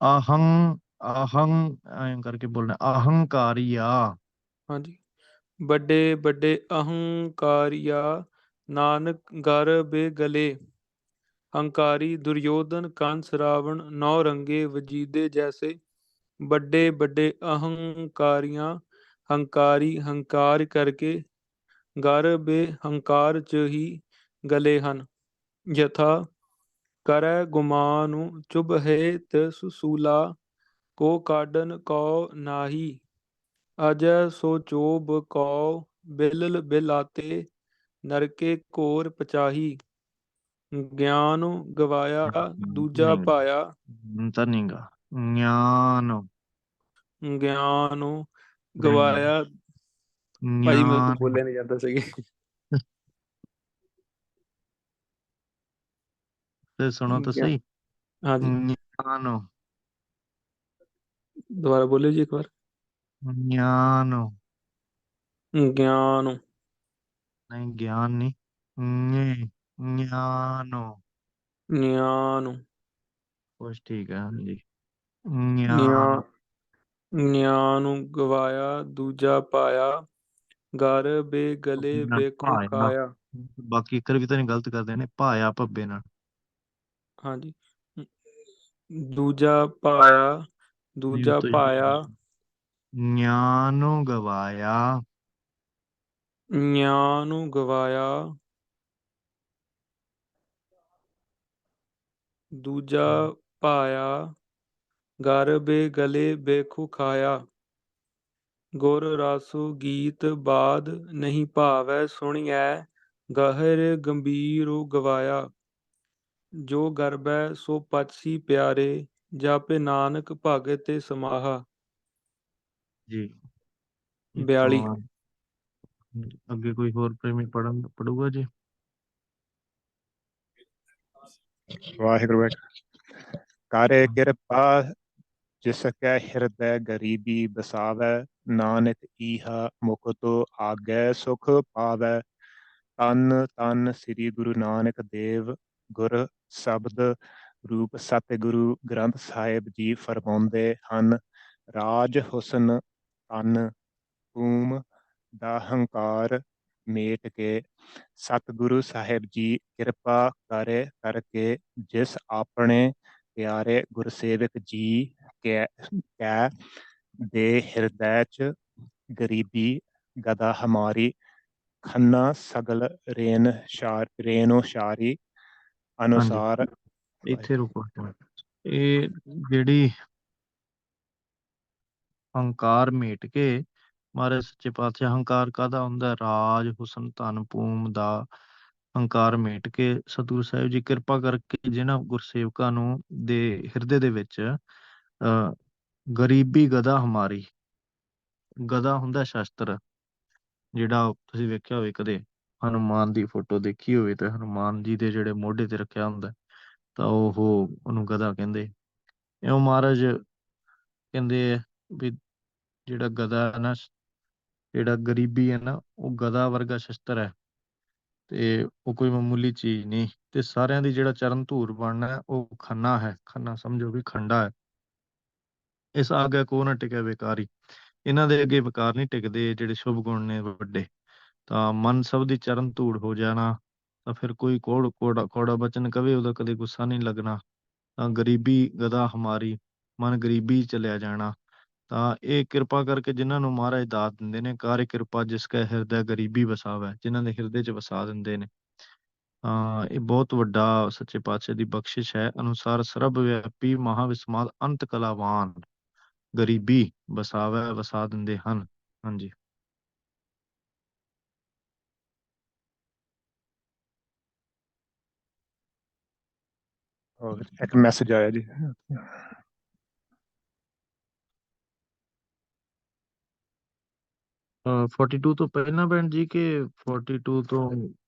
ਆਹੰ ਆਹੰ ਐਂ ਕਰਕੇ ਬੋਲਣਾ ਅਹੰਕਾਰੀਆ। ਹਾਂਜੀ। ਵੱਡੇ ਵੱਡੇ ਅਹੰਕਾਰੀਆ ਨਾਨਕ ਗਰਭ ਗਲੇ। ਹੰਕਾਰੀ ਦੁਰਯੋਧਨ ਕੰਸ ਰਾਵਣ ਨੌ ਰੰਗੇ ਵਜੀਦੇ ਜੈਸੇ। ਵੱਡੇ ਵੱਡੇ ਅਹੰਕਾਰੀਆਂ ਹੰਕਾਰੀ ਹੰਕਾਰ ਕਰਕੇ ਗਰਭ ਹੰਕਾਰ ਚ ਹੀ ਗਲੇ ਹਨ। ਯਥਾ ਕਰੈ ਗੁਮਾਨੁ ਚੁਭ ਹੈ ਤਿਸ ਸੂਲਾ ਕੋ ਕਾਢਨ ਕਉ ਨਾਹੀ। ਅਜੈ ਸੋ ਚੋਭ ਕਉ ਬਿਲਲ ਬਿਲਾਤੇ ਨਰਕੇ ਘੋਰ ਪਚਾਹੀ। ਗਿਆਨ ਗਵਾਇਆ ਦੂਜਾ ਨਹੀਂ ਪਾਇਆ। ਤਾਂ ਨਹੀਂਗਾ ਗਿਆਨ ਗਿਆਨ ਨਹੀਂ ਗਵਾਇਆ। ਭਾਈ ਮੇਰੇ ਤੋਂ ਗਿਆਨ ਬੋਲਿਆ ਨਹੀਂ ਜਾਂਦਾ ਸਹੀ। ਤੇ ਸੁਣੋ ਤਾਂ ਸਹੀ। ਹਾਂਜੀ। ਗਿਆਨ ਦੁਬਾਰਾ ਬੋਲਿਓ ਜੀ ਇੱਕ ਵਾਰ। ਗਿਆਨ ਗਿਆਨ ਨਹੀਂ ਗਿਆਨ ਨਹੀਂ ਗਿਆਨ ਗਿਆਨ ਕੁਛ ਠੀਕ ਹੈ। ਹਾਂਜੀ ਗਿਆਨ ਗਿਆਨ ਗਿਆਨ ਗਵਾਇਆ ਦੂਜਾ ਪਾਇਆ ਗਰ ਬੇ ਗਲੇ ਨਾਲ ਬੇਖੋ ਭਾਇਆ। ਖਾਇਆ। ਬਾਕੀ ਇੱਕ ਵੀ ਤਾਂ ਨਹੀਂ ਗਲਤ ਕਰਦੇ ਨੇ ਭਾਇਆ ਭੱਬੇ ਨਾਲ। ਹਾਂਜੀ। ਦੂਜਾ ਪਾਇਆ ਨਹੀਂ ਦੂਜਾ ਉੱਤੋਂ ਪਾਇਆ ਗਿਆਨ ਗਵਾਇਆ। ਗਿਆਨ ਗਵਾਇਆ ਦੂਜਾ ਪਾਇਆ ਗਰ ਬੇ ਗਲੇ ਬੇਖੁ ਖਾਇਆ। ਗੁਰ ਰਾਸੁ ਗੀਤ ਬਾਦ ਨਹੀਂ ਭਾਵੈ ਸੁਣੀਐ ਗਹਿਰ ਗੰਭੀਰੁ ਗਵਾਇਆ। ਜੋ ਗਰਬੈ ਸੋ ਪਚਸੀ ਪਿਆਰੇ ਜਾਪੇ ਨਾਨਕ ਭਗਤਿ ਸਮਾਹਾ। ਜੀ ਇਹ 42। ਤੋਂ ਅੱਗੇ ਕੋਈ ਹੋਰ ਪ੍ਰੇਮੀ ਪੜੂਗਾ ਜੀ। ਵਾਹਿਗੁਰੂ ਕਰੇ ਕਿਰਪਾ ਜਿਸ ਕੈ ਹਿਰਦੈ ਗਰੀਬੀ ਬਸਾਵੈ ਨਾਨਕ ਈਹਾ ਮੁਕਤੁ ਆਗੈ ਸੁਖ ਪਾਵੈ। ਤਨ ਤਨ ਸ੍ਰੀ ਗੁਰੂ ਨਾਨਕ ਦੇਵ ਗੁਰ ਸ਼ਬਦ ਰੂਪ ਸਤਿਗੁਰੂ ਗ੍ਰੰਥ ਸਾਹਿਬ ਜੀ ਫਰਮਾਉਂਦੇ ਹਨ, ਰਾਜ ਹੁਸਨ ਤਨ ਕੂਮ ਦਾ ਹੰਕਾਰ ਮੇਟ ਕੇ ਸਤਿਗੁਰੂ ਸਾਹਿਬ ਜੀ ਕਿਰਪਾ ਕਰਕੇ ਜਿਸ ਆਪਣੇ ਪਿਆਰੇ ਗੁਰਸੇਵਕ ਜੀ ਕੈ ਦੇ ਹਿਰਦੈ ਚ ਗਰੀਬੀ ਗਦਾ ਹਮਾਰੀ ਖੰਨਾ ਸਗਲ ਰੇਨੋ ਸ਼ਾਰੀ ਹਾਂਜੀ ਅਨੁਸਾਰ। ਇੱਥੇ ਰੁਕੋ ਇੱਕ ਮਿੰਟ। ਇਹ ਜਿਹੜੀ ਹੰਕਾਰ ਮੇਟ ਕੇ ਮਹਾਰਾਜ ਸੱਚੇ ਪਾਤਸ਼ਾਹ, ਹੰਕਾਰ ਕਾਹਦਾ ਹੁੰਦਾ? ਰਾਜ ਹੁਸਨ ਧਨ ਭੂਮ ਦਾ ਹੰਕਾਰ ਮੇਟ ਕੇ ਸਤਿਗੁਰੂ ਸਾਹਿਬ ਜੀ ਕਿਰਪਾ ਕਰਕੇ ਜਿਨ੍ਹਾਂ ਗੁਰਸੇਵਕਾਂ ਨੂੰ ਦੇ ਹਿਰਦੇ ਦੇ ਵਿੱਚ ਗਰੀਬੀ ਗਦਾ ਹਮਾਰੀ, ਗਦਾ ਹੁੰਦਾ ਸ਼ਸਤਰ, ਜਿਹੜਾ ਤੁਸੀਂ ਵੇਖਿਆ ਹੋਵੇ ਕਦੇ ਹਨੂੰਮਾਨ ਦੀ ਫੋਟੋ ਦੇਖੀ ਹੋਵੇ ਤੇ ਹਨੂੰਮਾਨ ਜੀ ਦੇ ਜਿਹੜੇ ਮੋਢੇ ਤੇ ਰੱਖਿਆ ਹੁੰਦਾ, ਤਾਂ ਉਹਨੂੰ ਗਦਾ ਕਹਿੰਦੇ। ਇਉਂ ਮਹਾਰਾਜ ਕਹਿੰਦੇ ਆ ਵੀ ਜਿਹੜਾ ਗਦਾ ਹੈ ਨਾ, ਜਿਹੜਾ ਗਰੀਬੀ ਹੈ ਨਾ, ਉਹ ਗਦਾ ਵਰਗਾ ਸ਼ਸਤਰ ਹੈ ਤੇ ਉਹ ਕੋਈ ਮਾਮੂਲੀ ਚੀਜ਼ ਨਹੀਂ। ਤੇ ਸਾਰਿਆਂ ਦੀ ਜਿਹੜਾ ਚਰਨ ਧੂਰ ਬਣਨਾ ਹੈ ਉਹ ਖੰਨਾ ਹੈ, ਖੰਨਾ ਸਮਝੋ ਵੀ ਖੰਡਾ ਹੈ। ਇਸ ਆਗੇ ਕੋ ਨਾ ਟਿਕਿਆ ਵਿਕਾਰੀ, ਇਹਨਾਂ ਦੇ ਅੱਗੇ ਵਿਕਾਰ ਨਹੀਂ ਟਿਕਦੇ ਜਿਹੜੇ ਸ਼ੁਭ ਗੁਣ ਨੇ ਵੱਡੇ। ਤਾਂ ਮਨ ਸਭ ਦੀ ਚਰਨ ਧੂੜ ਹੋ ਜਾਣਾ, ਤਾਂ ਫਿਰ ਕੋਈ ਕੌੜਾ ਬਚਨ ਕਵੇ ਉਹਦਾ ਕਦੇ ਗੁੱਸਾ ਨਹੀਂ ਲੱਗਣਾ। ਤਾਂ ਗਰੀਬੀ ਗਦਾ ਹਮਾਰੀ, ਮਨ ਗਰੀਬੀ ਚਲਿਆ ਜਾਣਾ। ਤਾਂ ਇਹ ਕਿਰਪਾ ਕਰਕੇ ਜਿਨ੍ਹਾਂ ਨੂੰ ਮਹਾਰਾਜ ਦਾਤ ਦਿੰਦੇ ਨੇ, ਕਾਰਿ ਕਿਰਪਾ ਜਿਸ ਕੈ ਹਿਰਦੈ ਗਰੀਬੀ ਵਸਾਵੈ, ਜਿਨ੍ਹਾਂ ਦੇ ਹਿਰਦੇ 'ਚ ਵਸਾ ਦਿੰਦੇ ਨੇ। ਇਹ ਬਹੁਤ ਵੱਡਾ ਸੱਚੇ ਪਾਤਸ਼ਾਹ ਦੀ ਬਖਸ਼ਿਸ਼ ਹੈ। ਅਨੁਸਾਰ ਸਰਬ ਵਿਆਪੀ ਮਹਾਵਿਸਮਾਦ ਅੰਤ ਕਲਾਵਾਨ, ਗਰੀਬੀ ਵਸਾ ਦਿੰਦੇ ਹਨ। ਹਾਂਜੀ। ਹੋਰ ਇੱਕ ਮੈਸੇਜ ਆਇਆ ਜੀ। 42 ਤੋਂ ਪਹਿਲਾਂ ਭੈਣ ਜੀ ਕਿ 42 ਤੋਂ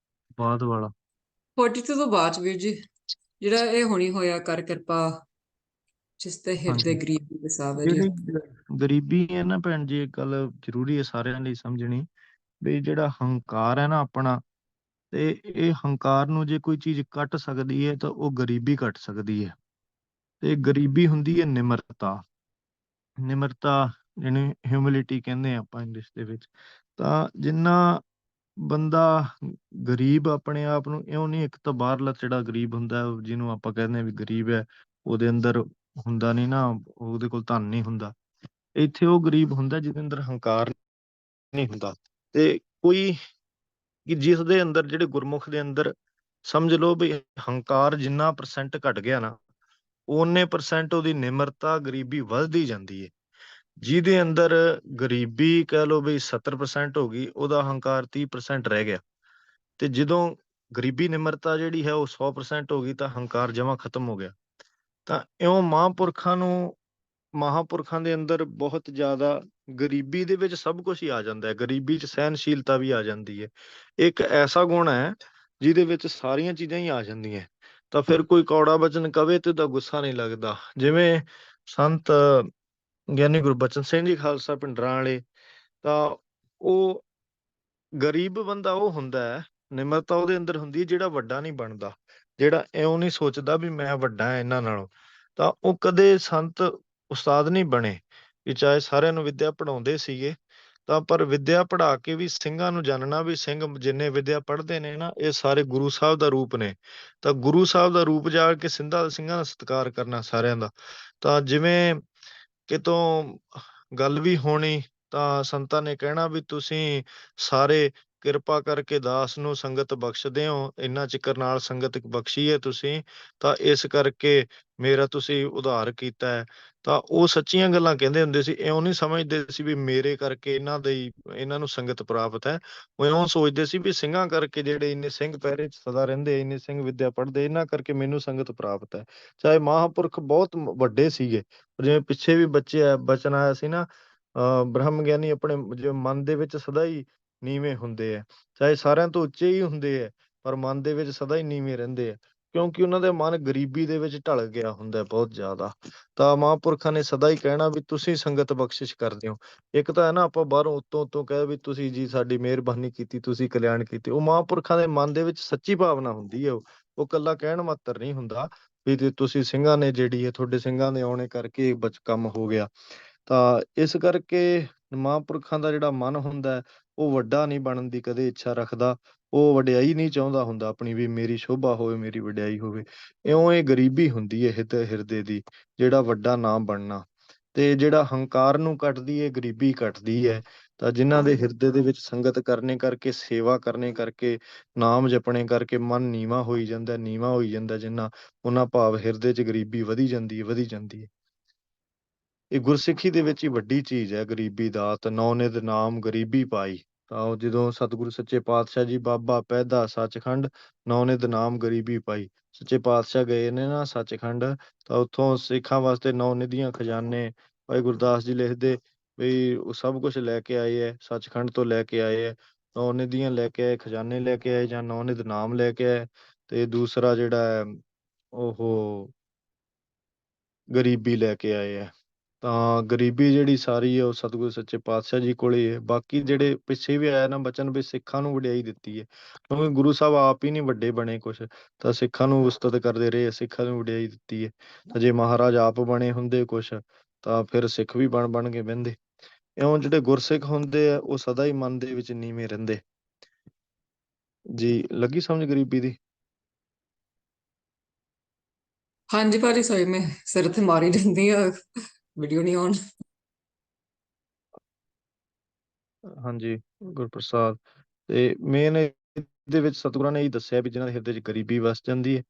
ਬਾਅਦ ਵਾਲਾ? 42 ਤੋਂ ਬਾਅਦ 'ਚ ਵੀਰ ਜੀ, ਜਿਹੜਾ ਇਹ ਹੁਣੀ ਹੋਇਆ ਕਰ ਕਿਰਪਾ ਜਿਸ ਤੇ ਹਿਰਦੇ ਹਾਂਜੀ। ਗਰੀਬੀ ਵਸਾਵੈ ਜੀ। ਜਿਹੜੀ ਗਰੀਬੀ ਹੈ ਨਾ ਭੈਣ ਜੀ, ਇੱਕ ਗੱਲ ਜ਼ਰੂਰੀ ਹੈ ਸਾਰਿਆਂ ਲਈ ਸਮਝਣੀ, ਵੀ ਜਿਹੜਾ ਹੰਕਾਰ ਹੈ ਨਾ ਆਪਣਾ, ਤੇ ਇਹ ਹੰਕਾਰ ਨੂੰ ਜੇ ਕੋਈ ਚੀਜ਼ ਕੱਟ ਸਕਦੀ ਹੈ ਤਾਂ ਉਹ ਗਰੀਬੀ ਕੱਟ ਸਕਦੀ ਹੈ। ਤੇ ਗਰੀਬੀ ਹੁੰਦੀ ਹੈ ਨਿਮਰਤਾ, ਜਿਹਨੂੰ ਹਿਊਮਿਲਿਟੀ ਕਹਿੰਦੇ ਆ ਆਪਾਂ ਇੰਗਲਿਸ਼ ਦੇ ਵਿੱਚ। ਤਾਂ ਜਿੰਨਾ ਬੰਦਾ ਗਰੀਬ ਆਪਣੇ ਆਪ ਨੂੰ, ਇਉਂ ਨਹੀਂ ਇੱਕ ਤਾਂ ਬਾਹਰਲਾ ਜਿਹੜਾ ਗਰੀਬ ਹੁੰਦਾ ਜਿਹਨੂੰ ਆਪਾਂ ਕਹਿੰਦੇ ਹਾਂ ਵੀ ਗਰੀਬ ਹੈ, ਉਹਦੇ ਅੰਦਰ ਹੁੰਦਾ ਨਹੀਂ ਨਾ, ਉਹਦੇ ਕੋਲ ਧਨ ਨਹੀਂ ਹੁੰਦਾ। ਇੱਥੇ ਉਹ ਗਰੀਬ ਹੁੰਦਾ ਜਿਹਦੇ ਅੰਦਰ ਹੰਕਾਰ ਨਹੀਂ ਹੁੰਦਾ। ਤੇ ਕੋਈ ਕਿ ਜਿਸ ਦੇ ਅੰਦਰ, ਜਿਹੜੇ ਗੁਰਮੁਖ ਦੇ ਅੰਦਰ ਸਮਝ ਲਓ ਵੀ ਹੰਕਾਰ ਜਿੰਨਾ % ਘਟ ਗਿਆ ਨਾ, ਓਨੇ % ਉਹਦੀ ਨਿਮਰਤਾ ਗਰੀਬੀ ਵੱਧਦੀ ਜਾਂਦੀ ਹੈ। ਜਿਹਦੇ ਅੰਦਰ ਗਰੀਬੀ ਕਹਿ ਲਓ ਵੀ 70% ਹੋ ਗਈ, ਉਹਦਾ ਹੰਕਾਰ 30% ਰਹਿ ਗਿਆ। ਤੇ ਜਦੋਂ ਗਰੀਬੀ ਨਿਮਰਤਾ ਜਿਹੜੀ ਹੈ ਉਹ 100% ਹੋ ਗਈ ਤਾਂ ਹੰਕਾਰ ਜਮਾਂ ਖਤਮ ਹੋ ਗਿਆ। ਤਾਂ ਇਉਂ ਮਹਾਂਪੁਰਖਾਂ ਦੇ ਅੰਦਰ ਬਹੁਤ ਜ਼ਿਆਦਾ ਗਰੀਬੀ ਦੇ ਵਿੱਚ ਸਭ ਕੁਝ ਹੀ ਆ ਜਾਂਦਾ ਹੈ। ਗਰੀਬੀ 'ਚ ਸਹਿਨਸ਼ੀਲਤਾ ਵੀ ਆ ਜਾਂਦੀ ਹੈ। ਇੱਕ ਐਸਾ ਗੁਣ ਹੈ ਜਿਹਦੇ ਵਿੱਚ ਸਾਰੀਆਂ ਚੀਜ਼ਾਂ ਹੀ ਆ ਜਾਂਦੀਆਂ। ਤਾਂ ਫਿਰ ਕੋਈ ਕੌੜਾ ਬਚਨ ਕਵੇ ਤੇ ਉਹਦਾ ਗੁੱਸਾ ਨਹੀਂ ਲੱਗਦਾ। ਜਿਵੇਂ ਸੰਤ ਗਿਆਨੀ ਗੁਰਬਚਨ ਸਿੰਘ ਜੀ ਖਾਲਸਾ ਪਿੰਡਰਾਂ ਵਾਲੇ, ਤਾਂ ਉਹ ਗਰੀਬ ਬੰਦਾ ਉਹ ਹੁੰਦਾ ਹੈ, ਨਿਮਰਤਾ ਉਹਦੇ ਅੰਦਰ ਹੁੰਦੀ ਹੈ, ਜਿਹੜਾ ਵੱਡਾ ਨਹੀਂ ਬਣਦਾ, ਜਿਹੜਾ ਇਉਂ ਨਹੀਂ ਸੋਚਦਾ ਵੀ ਮੈਂ ਵੱਡਾ ਹਾਂ ਇਹਨਾਂ ਨਾਲੋਂ। ਤਾਂ ਉਹ ਕਦੇ ਸੰਤ ਉਸਤਾਦ ਨਹੀਂ ਬਣੇ, ਕਿ ਚਾਹੇ ਸਾਰਿਆਂ ਨੂੰ ਵਿੱਦਿਆ ਪੜ੍ਹਾਉਂਦੇ ਸੀਗੇ, ਤਾਂ ਪਰ ਵਿੱਦਿਆ ਪੜ੍ਹਾ ਕੇ ਵੀ ਸਿੰਘਾਂ ਨੂੰ ਜਾਣਨਾ ਵੀ ਸਿੰਘ ਜਿੰਨੇ ਵਿੱਦਿਆ ਪੜ੍ਹਦੇ ਨੇ ਨਾ, ਇਹ ਸਾਰੇ ਗੁਰੂ ਸਾਹਿਬ ਦਾ ਰੂਪ ਨੇ। ਤਾਂ ਗੁਰੂ ਸਾਹਿਬ ਦਾ ਰੂਪ ਜਾ ਕੇ ਸਿੰਘਾਂ ਦਾ ਸਤਿਕਾਰ ਕਰਨਾ ਸਾਰਿਆਂ ਦਾ। ਤਾਂ ਜਿਵੇਂ ਕਿਤੋਂ ਗੱਲ ਵੀ ਹੋਣੀ ਤਾਂ ਸੰਤਾਂ ਨੇ ਕਹਿਣਾ ਵੀ ਤੁਸੀਂ ਸਾਰੇ ਕਿਰਪਾ ਕਰਕੇ ਦਾਸ ਨੂੰ ਸੰਗਤ ਬਖਸ਼ਦੇ ਹੋ, ਇੰਨਾ ਚਿਕਰ ਨਾਲ ਸੰਗਤ ਬਖਸ਼ੀ ਹੈ ਤੁਸੀਂ, ਤਾਂ ਇਸ ਕਰਕੇ ਮੇਰਾ ਤੁਸੀਂ ਉਧਾਰ ਕੀਤਾ ਹੈ। ਤਾਂ ਉਹ ਸੱਚੀਆਂ ਗੱਲਾਂ ਕਹਿੰਦੇ ਹੁੰਦੇ ਸੀ। ਇਉਂ ਨਹੀਂ ਸਮਝਦੇ ਸੀ ਵੀ ਮੇਰੇ ਕਰਕੇ ਇਹਨਾਂ ਨੂੰ ਸੰਗਤ ਪ੍ਰਾਪਤ ਹੈ। ਉਹ ਇਉਂ ਸੋਚਦੇ ਸੀ ਵੀ ਸਿੰਘਾਂ ਕਰਕੇ, ਜਿਹੜੇ ਇੰਨੇ ਸਿੰਘ ਪਹਿਰੇ 'ਚ ਸਦਾ ਰਹਿੰਦੇ, ਇੰਨੇ ਸਿੰਘ ਵਿੱਦਿਆ ਪੜ੍ਹਦੇ, ਇਹਨਾਂ ਕਰਕੇ ਮੈਨੂੰ ਸੰਗਤ ਪ੍ਰਾਪਤ ਹੈ। ਚਾਹੇ ਮਹਾਂਪੁਰਖ ਬਹੁਤ ਵੱਡੇ ਸੀਗੇ, ਜਿਵੇਂ ਪਿੱਛੇ ਵੀ ਬਚਨ ਆਇਆ ਸੀ ਨਾ, ਬ੍ਰਹਮ ਗਿਆਨੀ ਆਪਣੇ ਜਿਵੇਂ ਮਨ ਦੇ ਵਿੱਚ ਸਦਾ ਹੀ ਨੀਵੇਂ ਹੁੰਦੇ ਆ, ਚਾਹੇ ਸਾਰਿਆਂ ਤੋਂ ਉੱਚੇ ਹੀ ਹੁੰਦੇ ਆ, ਪਰ ਮਨ ਦੇ ਵਿੱਚ ਸਦਾ ਹੀ ਨੀਵੇਂ ਰਹਿੰਦੇ ਆ। ਕਿਉਂਕਿ ਉਹਨਾਂ ਦਾ ਮਨ ਗਰੀਬੀ ਦੇ ਵਿੱਚ ਢਲ ਗਿਆ ਹੁੰਦਾ ਬਹੁਤ ਜ਼ਿਆਦਾ। ਤਾਂ ਮਹਾਂਪੁਰਖਾਂ ਨੇ ਸਦਾ ਹੀ ਕਹਿਣਾ ਵੀ ਤੁਸੀਂ ਸੰਗਤ ਬਖਸ਼ਿਸ਼ ਕਰਦੇ ਹੋ। ਇੱਕ ਤਾਂ ਹੈ ਨਾ ਆਪਾਂ ਬਾਹਰੋਂ ਉੱਤੋਂ ਕਹਿ ਵੀ ਤੁਸੀਂ ਜੀ ਸਾਡੀ ਮਿਹਰਬਾਨੀ ਕੀਤੀ, ਤੁਸੀਂ ਕਲਿਆਣ ਕੀਤੇ। ਉਹ ਮਹਾਂਪੁਰਖਾਂ ਦੇ ਮਨ ਦੇ ਵਿੱਚ ਸੱਚੀ ਭਾਵਨਾ ਹੁੰਦੀ ਹੈ। ਉਹ ਇਕੱਲਾ ਕਹਿਣ ਮਾਤਰ ਨਹੀਂ ਹੁੰਦਾ ਵੀ ਤੁਸੀਂ ਸਿੰਘਾਂ ਨੇ ਜਿਹੜੀ ਹੈ ਤੁਹਾਡੇ ਸਿੰਘਾਂ ਦੇ ਆਉਣੇ ਕਰਕੇ ਕੰਮ ਹੋ ਗਿਆ। ਤਾਂ ਇਸ ਕਰਕੇ ਮਹਾਂਪੁਰਖਾਂ ਦਾ ਜਿਹੜਾ ਮਨ ਹੁੰਦਾ ਹੈ, ਉਹ ਵੱਡਾ ਨਹੀਂ ਬਣਨ ਦੀ ਕਦੇ ਇੱਛਾ ਰੱਖਦਾ। ਉਹ ਵਡਿਆਈ ਨਹੀਂ ਚਾਹੁੰਦਾ ਹੁੰਦਾ ਆਪਣੀ ਵੀ ਮੇਰੀ ਸ਼ੋਭਾ ਹੋਵੇ, ਮੇਰੀ ਵਡਿਆਈ ਹੋਵੇ। ਇਉਂ ਇਹ ਗਰੀਬੀ ਹੁੰਦੀ ਹੈ ਹਿਰਦੇ ਦੀ, ਜਿਹੜਾ ਵੱਡਾ ਨਾ ਬਣਨਾ। ਤੇ ਜਿਹੜਾ ਹੰਕਾਰ ਨੂੰ ਕੱਟਦੀ ਹੈ, ਗਰੀਬੀ ਕੱਟਦੀ ਹੈ। ਤਾਂ ਜਿਨ੍ਹਾਂ ਦੇ ਹਿਰਦੇ ਦੇ ਵਿੱਚ ਸੰਗਤ ਕਰਨੇ ਕਰਕੇ, ਸੇਵਾ ਕਰਨੇ ਕਰਕੇ, ਨਾਮ ਜਪਣੇ ਕਰਕੇ ਮਨ ਨੀਵਾਂ ਹੋਈ ਜਾਂਦਾ, ਨੀਵਾਂ ਹੋਈ ਜਾਂਦਾ ਜਿੰਨਾ, ਉਹਨਾਂ ਭਾਵ ਹਿਰਦੇ 'ਚ ਗਰੀਬੀ ਵਧੀ ਜਾਂਦੀ ਹੈ, ਵਧੀ ਜਾਂਦੀ ਹੈ। ਇਹ ਗੁਰਸਿੱਖੀ ਦੇ ਵਿੱਚ ਹੀ ਵੱਡੀ ਚੀਜ਼ ਹੈ ਗਰੀਬੀ ਦਾਤ, ਨੌ ਨਿਧ ਨਾਮ ਗਰੀਬੀ ਪਾਈ। ਤਾਂ ਉਹ ਜਦੋਂ ਸਤਿਗੁਰੂ ਸੱਚੇ ਪਾਤਸ਼ਾਹ ਜੀ ਬਾਬਾ ਪੈਦਾ ਸੱਚਖੰਡ, ਨੌ ਨਿਧ ਨਾਮ ਗਰੀਬੀ ਪਾਈ। ਸੱਚੇ ਪਾਤਸ਼ਾਹ ਗਏ ਨੇ ਨਾ ਸੱਚਖੰਡ, ਤਾਂ ਉੱਥੋਂ ਸਿੱਖਾਂ ਵਾਸਤੇ ਨੌ ਨਿਧੀਆਂ ਖਜ਼ਾਨੇ ਭਾਈ ਗੁਰਦਾਸ ਜੀ ਲਿਖਦੇ ਵੀ ਉਹ ਸਭ ਕੁਝ ਲੈ ਕੇ ਆਏ ਹੈ, ਸੱਚਖੰਡ ਤੋਂ ਲੈ ਕੇ ਆਏ ਹੈ। ਨੌ ਨਿਧੀਆਂ ਲੈ ਕੇ ਆਏ, ਖਜ਼ਾਨੇ ਲੈ ਕੇ ਆਏ, ਜਾਂ ਨੌ ਨਿਧ ਨਾਮ ਲੈ ਕੇ ਆਏ। ਤੇ ਦੂਸਰਾ ਜਿਹੜਾ ਹੈ ਉਹ ਗਰੀਬੀ ਲੈ ਕੇ ਆਏ ਹੈ। ਤਾਂ ਗਰੀਬੀ ਜਿਹੜੀ ਸਾਰੀ ਹੈ ਉਹ ਸਤਿਗੁਰੂ ਸੱਚੇ ਪਾਤਸ਼ਾਹ ਜੀ ਕੋਲ ਹੀ ਹੈ। ਬਾਕੀ ਜਿਹੜੇ ਪਿੱਛੇ ਵੀ ਆਇਆ ਨਾ ਬਚਨ ਵੀ ਸਿੱਖਾਂ ਨੂੰ ਵਡਿਆਈ ਦਿੱਤੀ ਹੈ, ਕਿਉਂਕਿ ਗੁਰੂ ਸਾਹਿਬ ਆਪ ਹੀ ਨਹੀਂ ਵੱਡੇ ਬਣੇ ਕੁਛ, ਤਾਂ ਸਿੱਖਾਂ ਨੂੰ ਉਸਤਤ ਕਰਦੇ ਰਹੇ, ਸਿੱਖਾਂ ਨੂੰ ਵਡਿਆਈ ਦਿੱਤੀ ਹੈ। ਤਾਂ ਜੇ ਮਹਾਰਾਜ ਆਪ ਬਣੇ ਹੁੰਦੇ ਕੁਛ, ਤਾਂ ਫਿਰ ਸਿੱਖ ਵੀ ਬਣ ਕੇ ਬਹਿੰਦੇ। ਇਉਂ ਜਿਹੜੇ ਗੁਰਸਿੱਖ ਹੁੰਦੇ ਆ ਉਹ ਸਦਾ ਹੀ ਮਨ ਦੇ ਵਿੱਚ ਨੀਵੇਂ ਰਹਿੰਦੇ। ਜੀ ਲੱਗੀ ਸਮਝ ਗਰੀਬੀ ਦੀ? ਹਾਂਜੀ ਭਾਜੀ, ਸਹੀ ਮੈਂ ਸਿਰ ਤੇ ਮਾਰੀ ਜਾਂਦੀ ਆ, ਵੀਡੀਓ ਨਹੀਂ ਆਉਣ। ਹਾਂਜੀ ਗੁਰਪ੍ਰਸਾਦ। ਤੇ ਮੇਨ ਇਹਦੇ ਵਿੱਚ ਸਤਿਗੁਰਾਂ ਨੇ ਇਹ ਦੱਸਿਆ ਵੀ ਜਿਹਨਾਂ ਦੇ ਹਿਰਦੇ 'ਚ ਗਰੀਬੀ ਵਸ ਜਾਂਦੀ ਹੈ,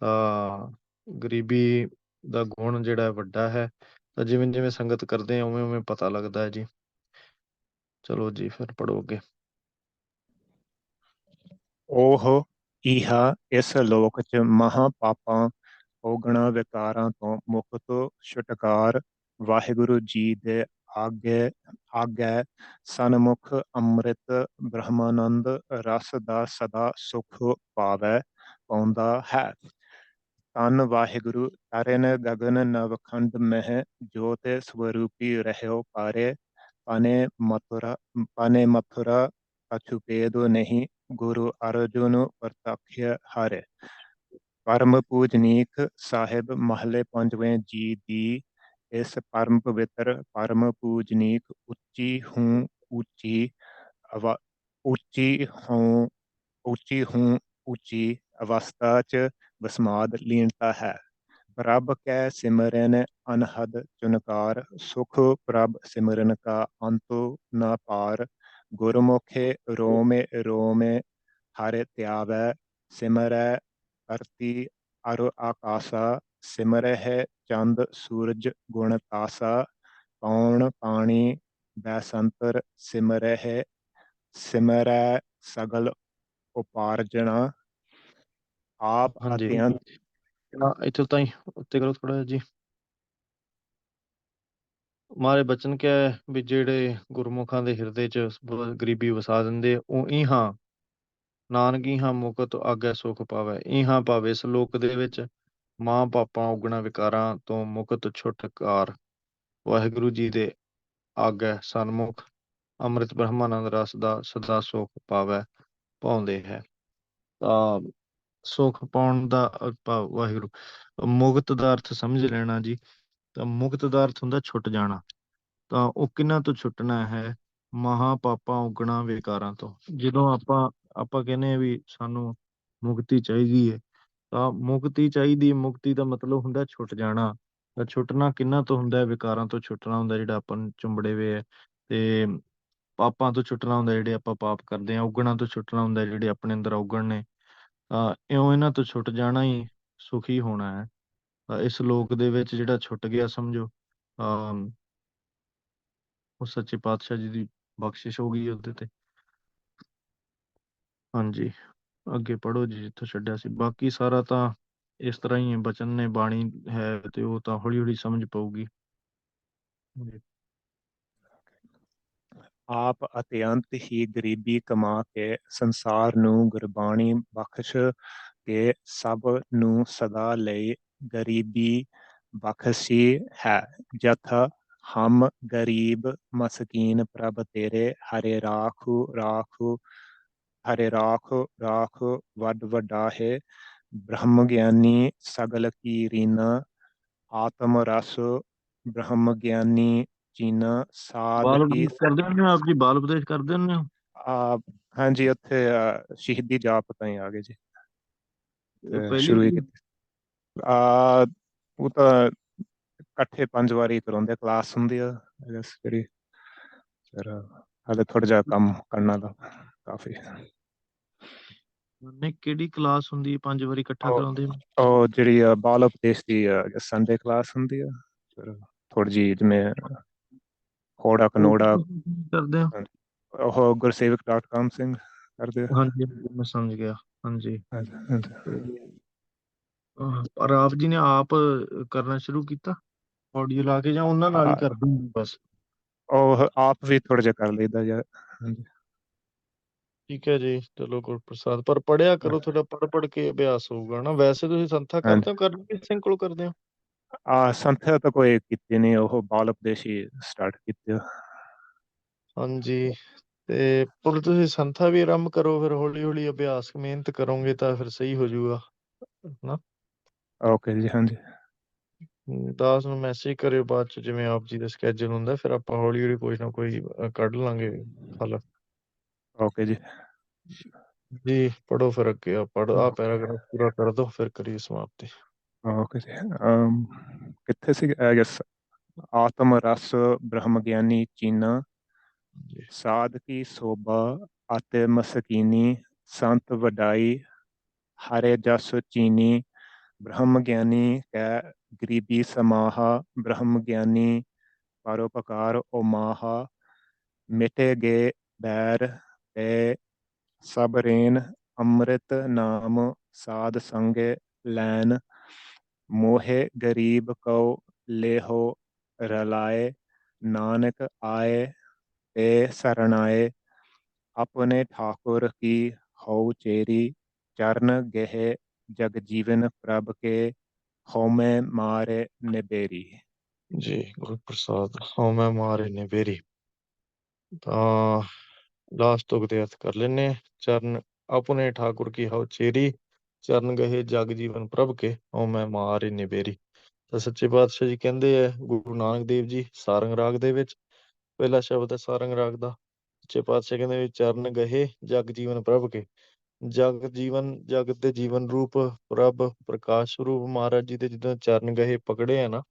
ਤਾਂ ਗਰੀਬੀ ਦਾ ਗੁਣ ਜਿਹੜਾ ਵੱਡਾ ਹੈ। ਤਾਂ ਜਿਵੇਂ ਜਿਵੇਂ ਸੰਗਤ ਕਰਦੇ ਆ ਉਵੇਂ ਉਵੇਂ ਪਤਾ ਲੱਗਦਾ ਹੈ ਜੀ। ਚਲੋ ਜੀ ਫਿਰ ਪੜ੍ਹੋ ਅੱਗੇ। ਉਹ ਇਹਾ ਇਸ ਲੋਕ 'ਚ ਮਹਾਂ ਪਾਪਾਂ ਔਗਣਾਂ ਵਿਕਾਰਾਂ ਤੋਂ ਮੁਕਤ ਛੁਟਕਾਰ ਵਾਹਿਗੁਰੂ ਜੀ ਦੇ ਆਗੇ ਸਨਮੁਖ ਅੰਮ੍ਰਿਤ ਬ੍ਰਹਮਾਨੰਦ ਰਸ ਦਾ ਸਦਾ ਸੁਖ ਪਾਉਂਦਾ ਹੈ। ਧੰਨ ਵਾਹਿਗੁਰੂ ਤਰਿਨ ਗਗਨ ਨਵਖੰਡ ਮਹਿ ਜੋਤ ਸਵਰੂਪੀ ਰਹਿਓ ਪਾਰੇ ਪਾਨੇ ਮਥੁਰਾ ਅਛੁਪੇਦ ਨਹੀਂ ਗੁਰੂ ਅਰਜੁਨ ਪ੍ਰਤੱਖ ਹਰਿ। ਪਰਮ ਪੂਜਨੀਕ ਸਾਹਿਬ ਮਹੱਲੇ ਪੰਜਵੇਂ ਜੀ ਦੀ ਇਸ ਪਰਮ ਪਵਿੱਤਰ ਪਰਮ ਪੂਜਨੀਕ ਉੱਚੀ ਅਵਸਥਾ 'ਚ ਵਸਮਾਦ ਲੀਨਤਾ ਹੈ। ਪ੍ਰਭ ਕੈ ਸਿਮਰਨ ਅਨਹਦ ਚੁਨਕਾਰ ਸੁਖ ਪ੍ਰਭ ਸਿਮਰਨ ਕਾ ਅੰਤੁ ਨ ਪਾਰ। ਗੁਰਮੁਖੇ ਰੋਮੇ ਰੋਮੇ ਹਰਿ ਧਿਆਵੈ ਸਿਮਰੈ ਧਰਤੀ ਅਰ ਆਕਾਸਾ। ਸਿਮਰਹਿ ਚੰਦ ਸੂਰਜ ਗੁਣ ਤਾਸਾ ਪੌਣ ਪਾਣੀ ਬੈਸੰਤਰ ਸਿਮਰੈ ਸਗਲ ਉਪਾਰਜਣਾ। ਆਪ ਹਾਂਜੀ ਅਤਿਅੰਤ ਇੱਥੋਂ ਤਾਈਂ ਉੱਤੇ ਕਰੋ ਥੋੜਾ ਜਿਹਾ ਜੀ। ਮਾਰੇ ਬਚਨ ਕਿਆ ਹੈ ਵੀ ਜਿਹੜੇ ਗੁਰਮੁਖਾਂ ਦੇ ਹਿਰਦੇ 'ਚ ਗਰੀਬੀ ਵਸਾ ਦਿੰਦੇ ਉਹ ਇਹਾਂ ਨਾਨਕ ਇਹਾਂ ਮੁਕਤ ਆਗੈ ਸੁਖ ਪਾਵੈ। ਇਹਾਂ ਭਾਵੇਂ ਇਸ ਲੋਕ ਦੇ ਵਿੱਚ ਮਾਂ ਪਾਪਾਂ ਔਗਣਾਂ ਵਿਕਾਰਾਂ ਤੋਂ ਮੁਕਤ ਛੁਟਕਾਰ ਵਾਹਿਗੁਰੂ ਜੀ ਦੇ ਆਗੈ ਸਨਮੁਖ ਅੰਮ੍ਰਿਤ ਬ੍ਰਹਮਾਨੰਦ ਰਸ ਦਾ ਸਦਾ ਸੁਖ ਪਾਉਂਦੇ ਹੈ। ਤਾਂ ਸੁਖ ਪਾਉਣ ਦਾ ਭਾਵ ਵਾਹਿਗੁਰੂ ਮੁਕਤ ਦਾ ਅਰਥ ਸਮਝ ਲੈਣਾ ਜੀ। ਤਾਂ ਮੁਕਤ ਦਾ ਅਰਥ ਹੁੰਦਾ ਛੁੱਟ ਜਾਣਾ। ਤਾਂ ਉਹ ਕਿਹਨਾਂ ਤੋਂ ਛੁੱਟਣਾ ਹੈ? ਮਹਾਂ ਪਾਪਾਂ ਔਗਣਾਂ ਵਿਕਾਰਾਂ ਤੋਂ। ਜਦੋਂ ਆਪਾਂ ਕਹਿੰਦੇ ਹਾਂ ਵੀ ਸਾਨੂੰ ਮੁਕਤੀ ਚਾਹੀਦੀ ਹੈ, ਤਾਂ ਮੁਕਤੀ ਚਾਹੀਦੀ, ਮੁਕਤੀ ਦਾ ਮਤਲਬ ਹੁੰਦਾ ਛੁੱਟ ਜਾਣਾ। ਤਾਂ ਛੁੱਟਣਾ ਕਿਹਨਾਂ ਤੋਂ ਹੁੰਦਾ? ਵਿਕਾਰਾਂ ਤੋਂ ਛੁੱਟਣਾ ਹੁੰਦਾ ਜਿਹੜਾ ਆਪਾਂ ਨੂੰ ਚੁੰਬੜੇ ਹੋਏ ਹੈ, ਤੇ ਪਾਪਾਂ ਤੋਂ ਛੁੱਟਣਾ ਹੁੰਦਾ ਜਿਹੜੇ ਆਪਾਂ ਪਾਪ ਕਰਦੇ ਹਾਂ, ਔਗਣਾਂ ਤੋਂ ਛੁੱਟਣਾ ਹੁੰਦਾ ਜਿਹੜੇ ਆਪਣੇ ਅੰਦਰ ਔਗਣ ਨੇ। ਤਾਂ ਇਉਂ ਇਹਨਾਂ ਤੋਂ ਛੁੱਟ ਜਾਣਾ ਹੀ ਸੁਖੀ ਹੋਣਾ ਹੈ। ਤਾਂ ਇਸ ਲੋਕ ਦੇ ਵਿੱਚ ਜਿਹੜਾ ਛੁੱਟ ਗਿਆ ਸਮਝੋ ਉਹ ਸੱਚੇ ਪਾਤਸ਼ਾਹ ਜੀ ਦੀ ਬਖਸ਼ਿਸ਼ ਹੋ ਗਈ ਉਹਦੇ ਤੇ। ਹਾਂਜੀ ਅੱਗੇ ਪੜ੍ਹੋ ਜੀ ਜਿੱਥੋਂ ਛੱਡਿਆ ਸੀ। ਬਾਕੀ ਸਾਰਾ ਤਾਂ ਇਸ ਤਰ੍ਹਾਂ ਹੀ ਹੈ, ਬਚਨ ਨੇ ਬਾਣੀ ਹੈ ਤੇ ਉਹ ਤਾਂ ਹੌਲੀ ਹੌਲੀ ਸਮਝ ਪਊਗੀ। ਆਪ ਅਤਿਅੰਤ ਹੀ ਗਰੀਬੀ ਕਮਾ ਕੇ ਸੰਸਾਰ ਨੂੰ ਗੁਰਬਾਣੀ ਬਖਸ਼ ਕੇ ਸਭ ਨੂੰ ਸਦਾ ਲਈ ਗਰੀਬੀ ਬਖਸ਼ੀ ਹੈ। ਜਥਾ ਹਮ ਗਰੀਬ ਮਸਕੀਨ ਪ੍ਰਭ ਤੇਰੇ, ਹਰੇ ਰਾਖੂ ਰਾਖੂ ਹਰੇ ਰਾਖੋ ਰਾਖੋ ਵੱਡ ਵਡਾਹੇ। ਬ੍ਰਹਮ ਗਿਆਨੀ ਸਗਲ ਕੀ ਰੀਨਾ, ਆਤਮ ਰਸ ਬ੍ਰਹਮ ਗਿਆਨੀ ਚੀਨਾ। ਸਾਧ ਬਾਲ ਕੀ ਉਪਦੇਸ਼ ਕਰਦੇ ਹੁੰਦੇ ਹੋ ਆਪ ਜੀ? ਬਾਲ ਉਪਦੇਸ਼ ਕਰਦੇ ਹੁੰਦੇ ਹੋ? ਹਾਂਜੀ, ਉੱਥੇ ਸ਼ਹੀਦੀ ਜਾਪ ਤਾਈਂ ਆ ਗਏ ਜੀ, ਇਹ ਪਹਿਲੀ ਸ਼ੁਰੂ ਹੀ ਵਾਰੀ? ਕੀਤੀ। ਉਹ ਤਾਂ ਇਕੱਠੇ 5 ਵਾਰੀ ਕਰਾਉਂਦੇ, ਕਲਾਸ ਹੁੰਦੀ ਆ ਜਿਹੜੀ, ਫਿਰ ਹਾਲੇ ਥੋੜਾ ਜਿਹਾ ਕੰਮ ਕਰਨਾ ਦਾ ਕਾਫੀ। ਨਹੀਂ, ਕਿਹੜੀ ਕਲਾਸ ਹੁੰਦੀ ਹੈ 5 ਵਾਰੀ ਇਕੱਠਾ ਕਰਾਉਂਦੇ ਨੇ? ਉਹ ਜਿਹੜੀ ਬਾਲ ਉਪਦੇਸ਼ ਦੀ ਸੰਡੇ ਕਲਾਸ ਹੁੰਦੀ ਆ, ਫਿਰ ਥੋੜੀ ਜਿਹੀ ਜਿਵੇਂ ਹੋੜਾ ਉਹ ਕਨੋੜਾ। ਕਰਦੇ ਹੋ? ਉਹ ਗੁਰਸੇਵਕ ਡਾਕਟਰ ਕਾਮ ਸਿੰਘ ਕਰਦੇ ਆ। ਹਾਂਜੀ ਹਾਂਜੀ, ਮੈਂ ਸਮਝ ਗਿਆ। ਹਾਂਜੀ। ਹਾਂਜੀ। ਪਰ ਆਪ ਜੀ ਨੇ ਆਪ ਕਰਨਾ ਸ਼ੁਰੂ ਕੀਤਾ ਆਡੀਓ ਲਾ ਕੇ, ਜਾਂ ਉਹਨਾਂ ਨਾਲ ਹੀ ਕਰਦੇ ਹੁੰਦੇ ਬਸ? ਉਹ ਆਪ ਵੀ ਥੋੜਾ ਜਿਹਾ ਕਰ ਲਈਦਾ ਯਾਰ। ਹਾਂਜੀ। ਠੀਕ ਹੈ ਜੀ, ਚਲੋ ਗੁਰਪ੍ਰਸਾਦ। ਪਰ ਪੜ੍ਹਿਆ ਕਰੋ, ਤੁਹਾਡਾ ਪੜ੍ਹ ਕੇ ਅਭਿਆਸ ਹੋਊਗਾ ਨਾ। ਵੈਸੇ ਤੁਸੀਂ ਸੰਥਾ ਕਰਦੇ ਹੋ, ਕਰਨਵੀਰ ਸਿੰਘ ਕੋਲ ਕਰਦੇ ਹੋ? ਸੰਥਿਆ ਤਾਂ ਕੋਈ ਕੀਤੀ ਨਹੀਂ, ਉਹ ਬਾਲ ਉਪਦੇਸ਼ ਹੀ ਸਟਾਰਟ ਕੀਤੀ। ਹਾਂਜੀ, ਤੇ ਪਰ ਤੁਸੀਂ ਸੰਥਾ ਵੀ ਆਰੰਭ ਕਰੋ, ਫਿਰ ਹੌਲੀ ਹੌਲੀ ਅਭਿਆਸ ਮਿਹਨਤ ਕਰੋਗੇ ਤਾਂ ਫਿਰ ਸਹੀ ਹੋ ਜਾਊਗਾ ਨਾ। ਓਕੇ ਜੀ। ਹਾਂਜੀ। ਦਾਸ ਨੂੰ ਮੈਸੇਜ ਕਰਿਓ ਬਾਅਦ ਚ, ਜਿਵੇਂ ਆਪ ਜੀ ਦਾ ਸਕੈਜੂਲ ਹੁੰਦਾ, ਫਿਰ ਆਪਾਂ ਹੌਲੀ ਹੌਲੀ ਕੋਈ ਨਾ ਕੋਈ ਕੱਢ ਲਾਂਗੇ ਹੱਲ। ਓਕੇ ਜੀ। ਜੀ ਪੜ੍ਹੋ ਫਿਰ ਅੱਗੇ, ਆ ਪੈਰਾਗ੍ਰਾਫ ਪੂਰਾ ਕਰ ਦੋ, ਫਿਰ ਕਰੀਏ ਸਮਾਪਤੀ। ਓਕੇ ਜੀ। ਕਿੱਥੇ ਸੀ? ਆਤਮ ਰਸ ਬ੍ਰਹਮ ਗਿਆਨੀ ਚੀਨਾ, ਸਾਧ ਕੀ ਸੋਭਾ ਅਤੇ ਮਸਕੀਨੀ, ਸੰਤ ਵਡਾਈ ਹਰੇ ਜਸ ਚੀਨੀ। ਬ੍ਰਹਮ ਗਿਆਨੀ ਕੈ ਗਰੀਬੀ ਸਮਾਹਾ, ਬ੍ਰਹਮ ਗਿਆਨੀ ਪਰਉਪਕਾਰ ਉਮਾਹਾ। ਮਿਟੇ ਗੇ ਬੈਰ ਤੇ ਸਭ ਰੇਨ, ਅੰਮ੍ਰਿਤ ਨਾਮ ਸਾਧ ਸੰਗੇ ਲੈਨ। ਮੋਹੇ ਗਰੀਬ ਕਉ ਲੇਹੋ ਰਲਾਏ, ਨਾਨਕ ਆਏ ਤੇ ਸਰਣਾਏ। ਆਪਣੇ ਠਾकुर ਕੀ ਹਉ ਚੇਰੀ, ਚਰਨ ਗਹਿ ਜਗ ਜੀਵਨ ਪ੍ਰਭ ਕੇ, ਹਉਮੈ ਮਾਰੇ ਨਿਬੇਰੀ। ਜੀ ਗੁਰਪ੍ਰਸਾਦ। ਹਉਮੈ ਮਾਰੇ ਨਿਬੇਰੀ, ਤਾਂ ਲਾਸਟ ਤੁਕ ਦੇ ਅਰਥ ਕਰ ਲੈਨੇ। ਚਰਨ ਆਪਣੇ ਠਾकुर ਕੀ ਹਉ ਚੇਰੀ, ਚਰਨ ਗਹੇ ਜਗ ਜੀਵਨ ਪ੍ਰਭ ਕੇ, ਹਉਮੈ ਮਾਰੇ ਨਿਬੇਰੀ। ਤਾਂ ਸੱਚੇ ਪਾਤਸ਼ਾਹ ਜੀ ਕਹਿੰਦੇ ਹੈ, ਗੁਰੂ ਨਾਨਕ ਦੇਵ ਜੀ ਸਾਰੰਗ ਰਾਗ ਦੇ ਵਿੱਚ, ਪਹਿਲਾ ਸ਼ਬਦ ਹੈ ਸਾਰੰਗ ਰਾਗ ਦਾ। ਸੱਚੇ ਪਾਤਸ਼ਾਹ ਕਹਿੰਦੇ ਵੀ ਚਰਨ ਗਹੇ ਜਗ ਜੀਵਨ ਪ੍ਰਭ ਕੇ। ਜਗਤ ਦੇ ਜੀਵਨ ਰੂਪ ਪ੍ਰਭ ਪ੍ਰਕਾਸ਼ ਸਰੂਪ ਮਹਾਰਾਜ ਜੀ ਦੇ ਜਦੋਂ ਚਰਨ ਗਹੇ ਪਕੜੇ ਆ ਨਾ,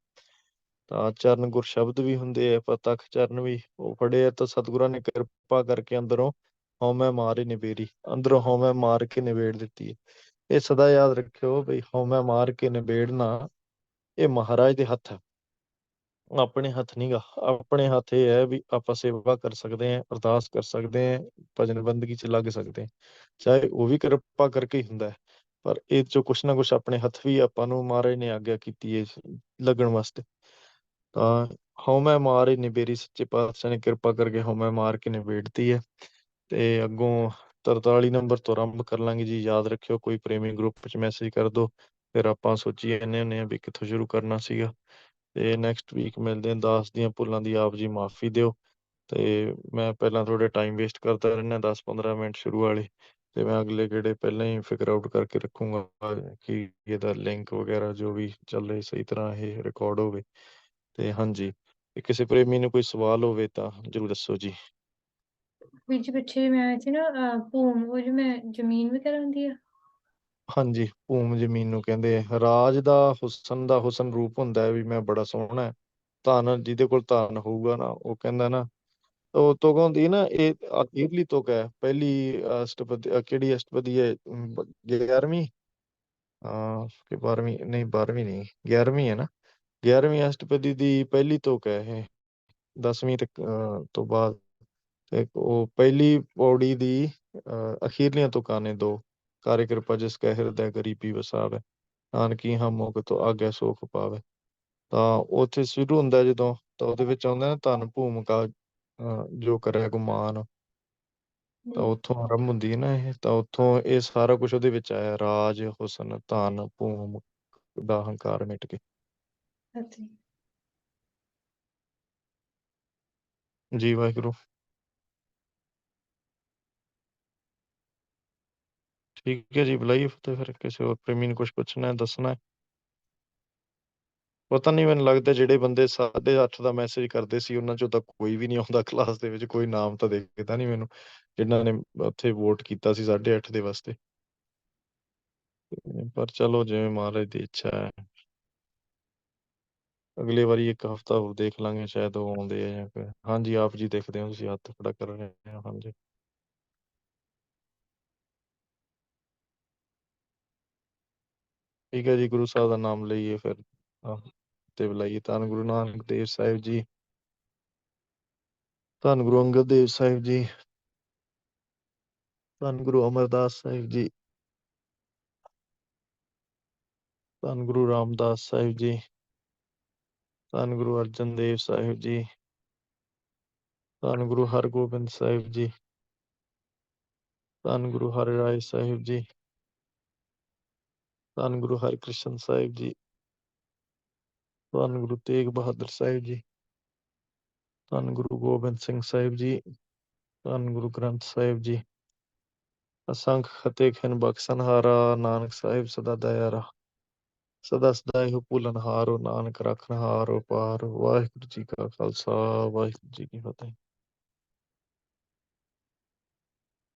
ਤਾਂ ਚਰਨ ਗੁਰ ਸ਼ਬਦ ਵੀ ਹੁੰਦੇ ਆ, ਪ੍ਰਤੱਖ ਚਰਨ ਵੀ ਉਹ ਫੜੇ ਆ, ਤਾਂ ਸਤਿਗੁਰਾਂ ਨੇ ਕਿਰਪਾ ਕਰਕੇ ਅੰਦਰੋਂ ਹਉਮੈ ਮਾਰੇ ਨਿਬੇਰੀ, ਅੰਦਰੋਂ ਹਉਮੈ ਮਾਰ ਕੇ ਨਿਬੇੜ ਦਿੱਤੀ ਹੈ। ਇਹ ਸਦਾ ਯਾਦ ਰੱਖਿਓ ਬਈ ਹਉਮੈ ਮਾਰ ਕੇ ਨਿਬੇੜਨਾ ਇਹ ਮਹਾਰਾਜ ਦੇ ਹੱਥ ਹੈ, ਆਪਣੇ ਹੱਥ ਨੀ ਗਾ। ਆਪਣੇ ਹੱਥ ਇਹ ਹੈ ਵੀ ਆਪਾਂ ਸੇਵਾ ਕਰ ਸਕਦੇ ਹਾਂ, ਅਰਦਾਸ ਕਰ ਸਕਦੇ ਹਾਂ, ਭਜਨ ਬੰਦਗੀ ਚ ਲੱਗ ਸਕਦੇ ਹਾਂ, ਚਾਹੇ ਉਹ ਵੀ ਕਿਰਪਾ ਕਰਕੇ ਹੀ ਹੁੰਦਾ ਹੈ। ਪਰ ਇਹ ਚੋਂ ਕੁਛ ਨਾ ਕੁਛ ਆਪਣੇ ਹੱਥ ਵੀ ਆਪਾਂ ਨੂੰ ਮਹਾਰਾਜ ਨੇ ਆਗਿਆ ਕੀਤੀ ਹੈ ਲੱਗਣ ਵਾਸਤੇ। ਤਾਂ ਹਉਮੈ ਮਾਰੇ ਨਿਬੇਰੀ, ਸੱਚੇ ਪਾਤਸ਼ਾਹ ਨੇ ਕਿਰਪਾ ਕਰਕੇ ਹਉਮੈ ਮਾਰ ਕੇ ਨਿਬੇੜਤੀ ਹੈ। ਤੇ ਅੱਗੋਂ 43 ਨੰਬਰ ਤੋਂ ਆਰੰਭ ਕਰ ਲਾਂਗੇ ਜੀ। ਯਾਦ ਰੱਖਿਓ, ਕੋਈ ਪ੍ਰੇਮੀ ਗਰੁੱਪ 'ਚ ਮੈਸੇਜ ਕਰ ਦਿਓ, ਫਿਰ ਆਪਾਂ ਸੋਚੀ ਜਾਂਦੇ ਹੁੰਦੇ ਹਾਂ ਵੀ ਕਿੱਥੋਂ ਸ਼ੁਰੂ ਕਰਨਾ ਸੀਗਾ। ਤੇ ਨੈਕਸਟ ਵੀਕ ਮਿਲਦੇ ਹਾਂ। ਦਾਸ ਦੀਆਂ ਭੁੱਲਾਂ ਦੀ ਆਪ ਜੀ ਮਾਫੀ ਦਿਓ। ਤੇ ਮੈਂ ਪਹਿਲਾਂ ਥੋੜੇ ਟਾਈਮ ਵੇਸਟ ਕਰਦਾ ਰਹਿੰਦਾ 10-15 ਮਿੰਟ ਸ਼ੁਰੂ ਵਾਲੇ, ਤੇ ਮੈਂ ਅਗਲੇ ਗੇੜੇ ਪਹਿਲਾਂ ਹੀ ਫਿਗਰ ਆਊਟ ਕਰਕੇ ਰੱਖੂੰਗਾ ਕਿ ਇਹਦਾ ਲਿੰਕ ਵਗੈਰਾ ਜੋ ਵੀ ਚੱਲੇ ਸਹੀ ਤਰ੍ਹਾਂ ਇਹ ਰਿਕਾਰਡ ਹੋਵੇ। ਤੇ ਹਾਂਜੀ, ਕਿਸੇ ਪ੍ਰੇਮੀ ਨੂੰ ਕੋਈ ਸਵਾਲ ਹੋਵੇ ਤਾਂ ਜ਼ਰੂਰ ਦੱਸੋ ਜੀ। ਵਿੱਚ ਪਿੱਛੇ ਮੈਂ ਸੀ ਨਾ ਭੂਮ, ਉਹ ਜਿਵੇਂ ਜ਼ਮੀਨ ਵਗੈਰਾ ਹੁੰਦੀ ਆ। ਹਾਂਜੀ, ਭੂਮ ਜ਼ਮੀਨ ਨੂੰ ਕਹਿੰਦੇ ਆ। ਰਾਜ ਦਾ ਹੁਸਨ ਰੂਪ ਹੁੰਦਾ ਹੈ ਵੀ ਮੈਂ ਬੜਾ ਸੋਹਣਾ ਹੈ। ਧਨ ਜਿਹਦੇ ਕੋਲ ਧਨ ਹੋਊਗਾ ਨਾ, ਉਹ ਕਹਿੰਦਾ ਨਾ, ਉਹ ਤੁਕ ਹੁੰਦੀ ਨਾ, ਇਹ ਅਖੀਰਲੀ ਤੁਕ ਹੈ। ਪਹਿਲੀ ਅਸ਼ਟਪਦੀ ਕਿਹੜੀ ਅਸ਼ਟਪਦੀ ਹੈ? 11ਵੀਂ ਕਿ 12ਵੀਂ? ਨਹੀਂ 12ਵੀਂ ਨਹੀਂ, 11ਵੀਂ ਹੈ ਨਾ। 11ਵੀਂ ਅਸ਼ਟਪਦੀ ਦੀ ਪਹਿਲੀ ਤੁਕ ਹੈ ਇਹ, 10ਵੀਂ ਤੱਕ ਤੋਂ ਬਾਅਦ। ਤੇ ਉਹ ਪਹਿਲੀ ਪੌੜੀ ਦੀ ਅਖੀਰਲੀਆਂ ਤੁਕਾਂ ਨੇ ਦੋ। ਕਾਰੇ ਕਿਰਪਾ ਜਿਸ ਕੈ ਹਿਰਦੈ ਗਰੀਬੀ ਵਸਾਵੇ, ਨਾਨਕੀ ਹਮ ਮੁਖ ਤੋਂ ਆਗਿਆ ਸੋਖ ਪਾਵੇ। ਤਾਂ ਉੱਥੇ ਸ਼ੁਰੂ ਹੁੰਦਾ ਜਦੋਂ, ਤਾਂ ਉਹਦੇ ਵਿੱਚ ਆਉਂਦਾ ਨਾ, ਧਨ ਭੂਮਿਕਾ ਜੋ ਕਰਿਆ ਗੁਮਾਨ, ਤਾਂ ਉੱਥੋਂ ਆਰੰਭ ਹੁੰਦੀ ਹੈ ਨਾ ਇਹ, ਤਾਂ ਉੱਥੋਂ ਇਹ ਸਾਰਾ ਕੁਝ ਉਹਦੇ ਵਿੱਚ ਆਇਆ, ਰਾਜ, ਹੁਸਨ, ਧਨ, ਭੂਮ ਦਾ ਹੰਕਾਰ ਮਿਟ ਕੇ। ਅਤੇ ਜੀ ਵਾਹਿਗੁਰੂ। ਠੀਕ ਹੈ ਜੀ, ਬੁਲਾਈਏ ਫਤਿਹ ਫਿਰ। ਕਿਸੇ ਹੋਰ ਪ੍ਰੇਮੀ ਨੂੰ ਕੁਝ ਪੁੱਛਣਾ ਹੈ, ਦੱਸਣਾ ਹੈ? ਪਤਾ ਨਹੀਂ, ਮੈਨੂੰ ਲੱਗਦਾ ਜਿਹੜੇ ਬੰਦੇ 8:30 ਦਾ ਮੈਸੇਜ ਕਰਦੇ ਸੀ ਉਹਨਾਂ ਚੋਂ ਤਾਂ ਕੋਈ ਵੀ ਨਹੀਂ ਆਉਂਦਾ ਕਲਾਸ ਦੇ ਵਿੱਚ। ਕੋਈ ਨਾਮ ਤਾਂ ਦੇਖਦਾ ਨਹੀਂ ਮੈਨੂੰ ਜਿਨ੍ਹਾਂ ਨੇ ਉੱਥੇ ਵੋਟ ਕੀਤਾ ਸੀ 8:30 ਦੇ ਵਾਸਤੇ। ਪਰ ਚਲੋ, ਜਿਵੇਂ ਮਹਾਰਾਜ ਦੀ ਇੱਛਾ ਹੈ। ਅਗਲੇ ਵਾਰੀ ਇੱਕ ਹਫ਼ਤਾ ਹੋਰ ਦੇਖ ਲਾਂਗੇ, ਸ਼ਾਇਦ ਉਹ ਆਉਂਦੇ ਆ ਜਾਂ ਫਿਰ। ਹਾਂਜੀ, ਆਪ ਜੀ ਦੇਖਦੇ ਹੋ, ਤੁਸੀਂ ਹੱਥ ਖੜਾ ਕਰ ਰਹੇ ਹੋ। ਹਾਂਜੀ ਠੀਕ ਹੈ ਜੀ, ਗੁਰੂ ਸਾਹਿਬ ਦਾ ਨਾਮ ਲਈਏ ਫਿਰ ਤੇ ਬੁਲਾਈਏ। ਧੰਨ ਗੁਰੂ ਨਾਨਕ ਦੇਵ ਸਾਹਿਬ ਜੀ, ਧੰਨ ਗੁਰੂ ਅੰਗਦ ਦੇਵ ਸਾਹਿਬ ਜੀ, ਧੰਨ ਗੁਰੂ ਅਮਰਦਾਸ ਸਾਹਿਬ ਜੀ, ਧੰਨ ਗੁਰੂ ਰਾਮਦਾਸ ਸਾਹਿਬ ਜੀ, ਧੰਨ ਗੁਰੂ ਅਰਜਨ ਦੇਵ ਸਾਹਿਬ ਜੀ, ਧੰਨ ਗੁਰੂ ਹਰਗੋਬਿੰਦ ਸਾਹਿਬ ਜੀ, ਧੰਨ ਗੁਰੂ ਹਰਿਰਾਏ ਸਾਹਿਬ ਜੀ, ਧੰਨ ਗੁਰੂ ਹਰਿਕ੍ਰਿਸ਼ਨ ਸਾਹਿਬ ਜੀ, ਧੰਨ ਗੁਰੂ ਤੇਗ ਬਹਾਦਰ ਸਾਹਿਬ ਜੀ, ਧੰਨ ਗੁਰੂ ਗੋਬਿੰਦ ਸਿੰਘ ਸਾਹਿਬ ਜੀ, ਧੰਨ ਗੁਰੂ ਗ੍ਰੰਥ ਸਾਹਿਬ ਜੀ। ਅਸੰਖ ਖਤੇ ਖਿਨ ਬਖਸ਼ਨਹਾਰਾ, ਨਾਨਕ ਸਾਹਿਬ ਸਦਾ ਦਇਆਰਾ। ਸਦਾ ਸਦਾ ਇਹੋ ਭੁੱਲਣਹਾਰੋ, ਨਾਨਕ ਰੱਖਣਹਾਰੋ ਪਾਰ। ਵਾਹਿਗੁਰੂ ਜੀ ਕਾ ਖਾਲਸਾ, ਵਾਹਿਗੁਰੂ ਜੀ ਕੀ ਫਤਿਹ।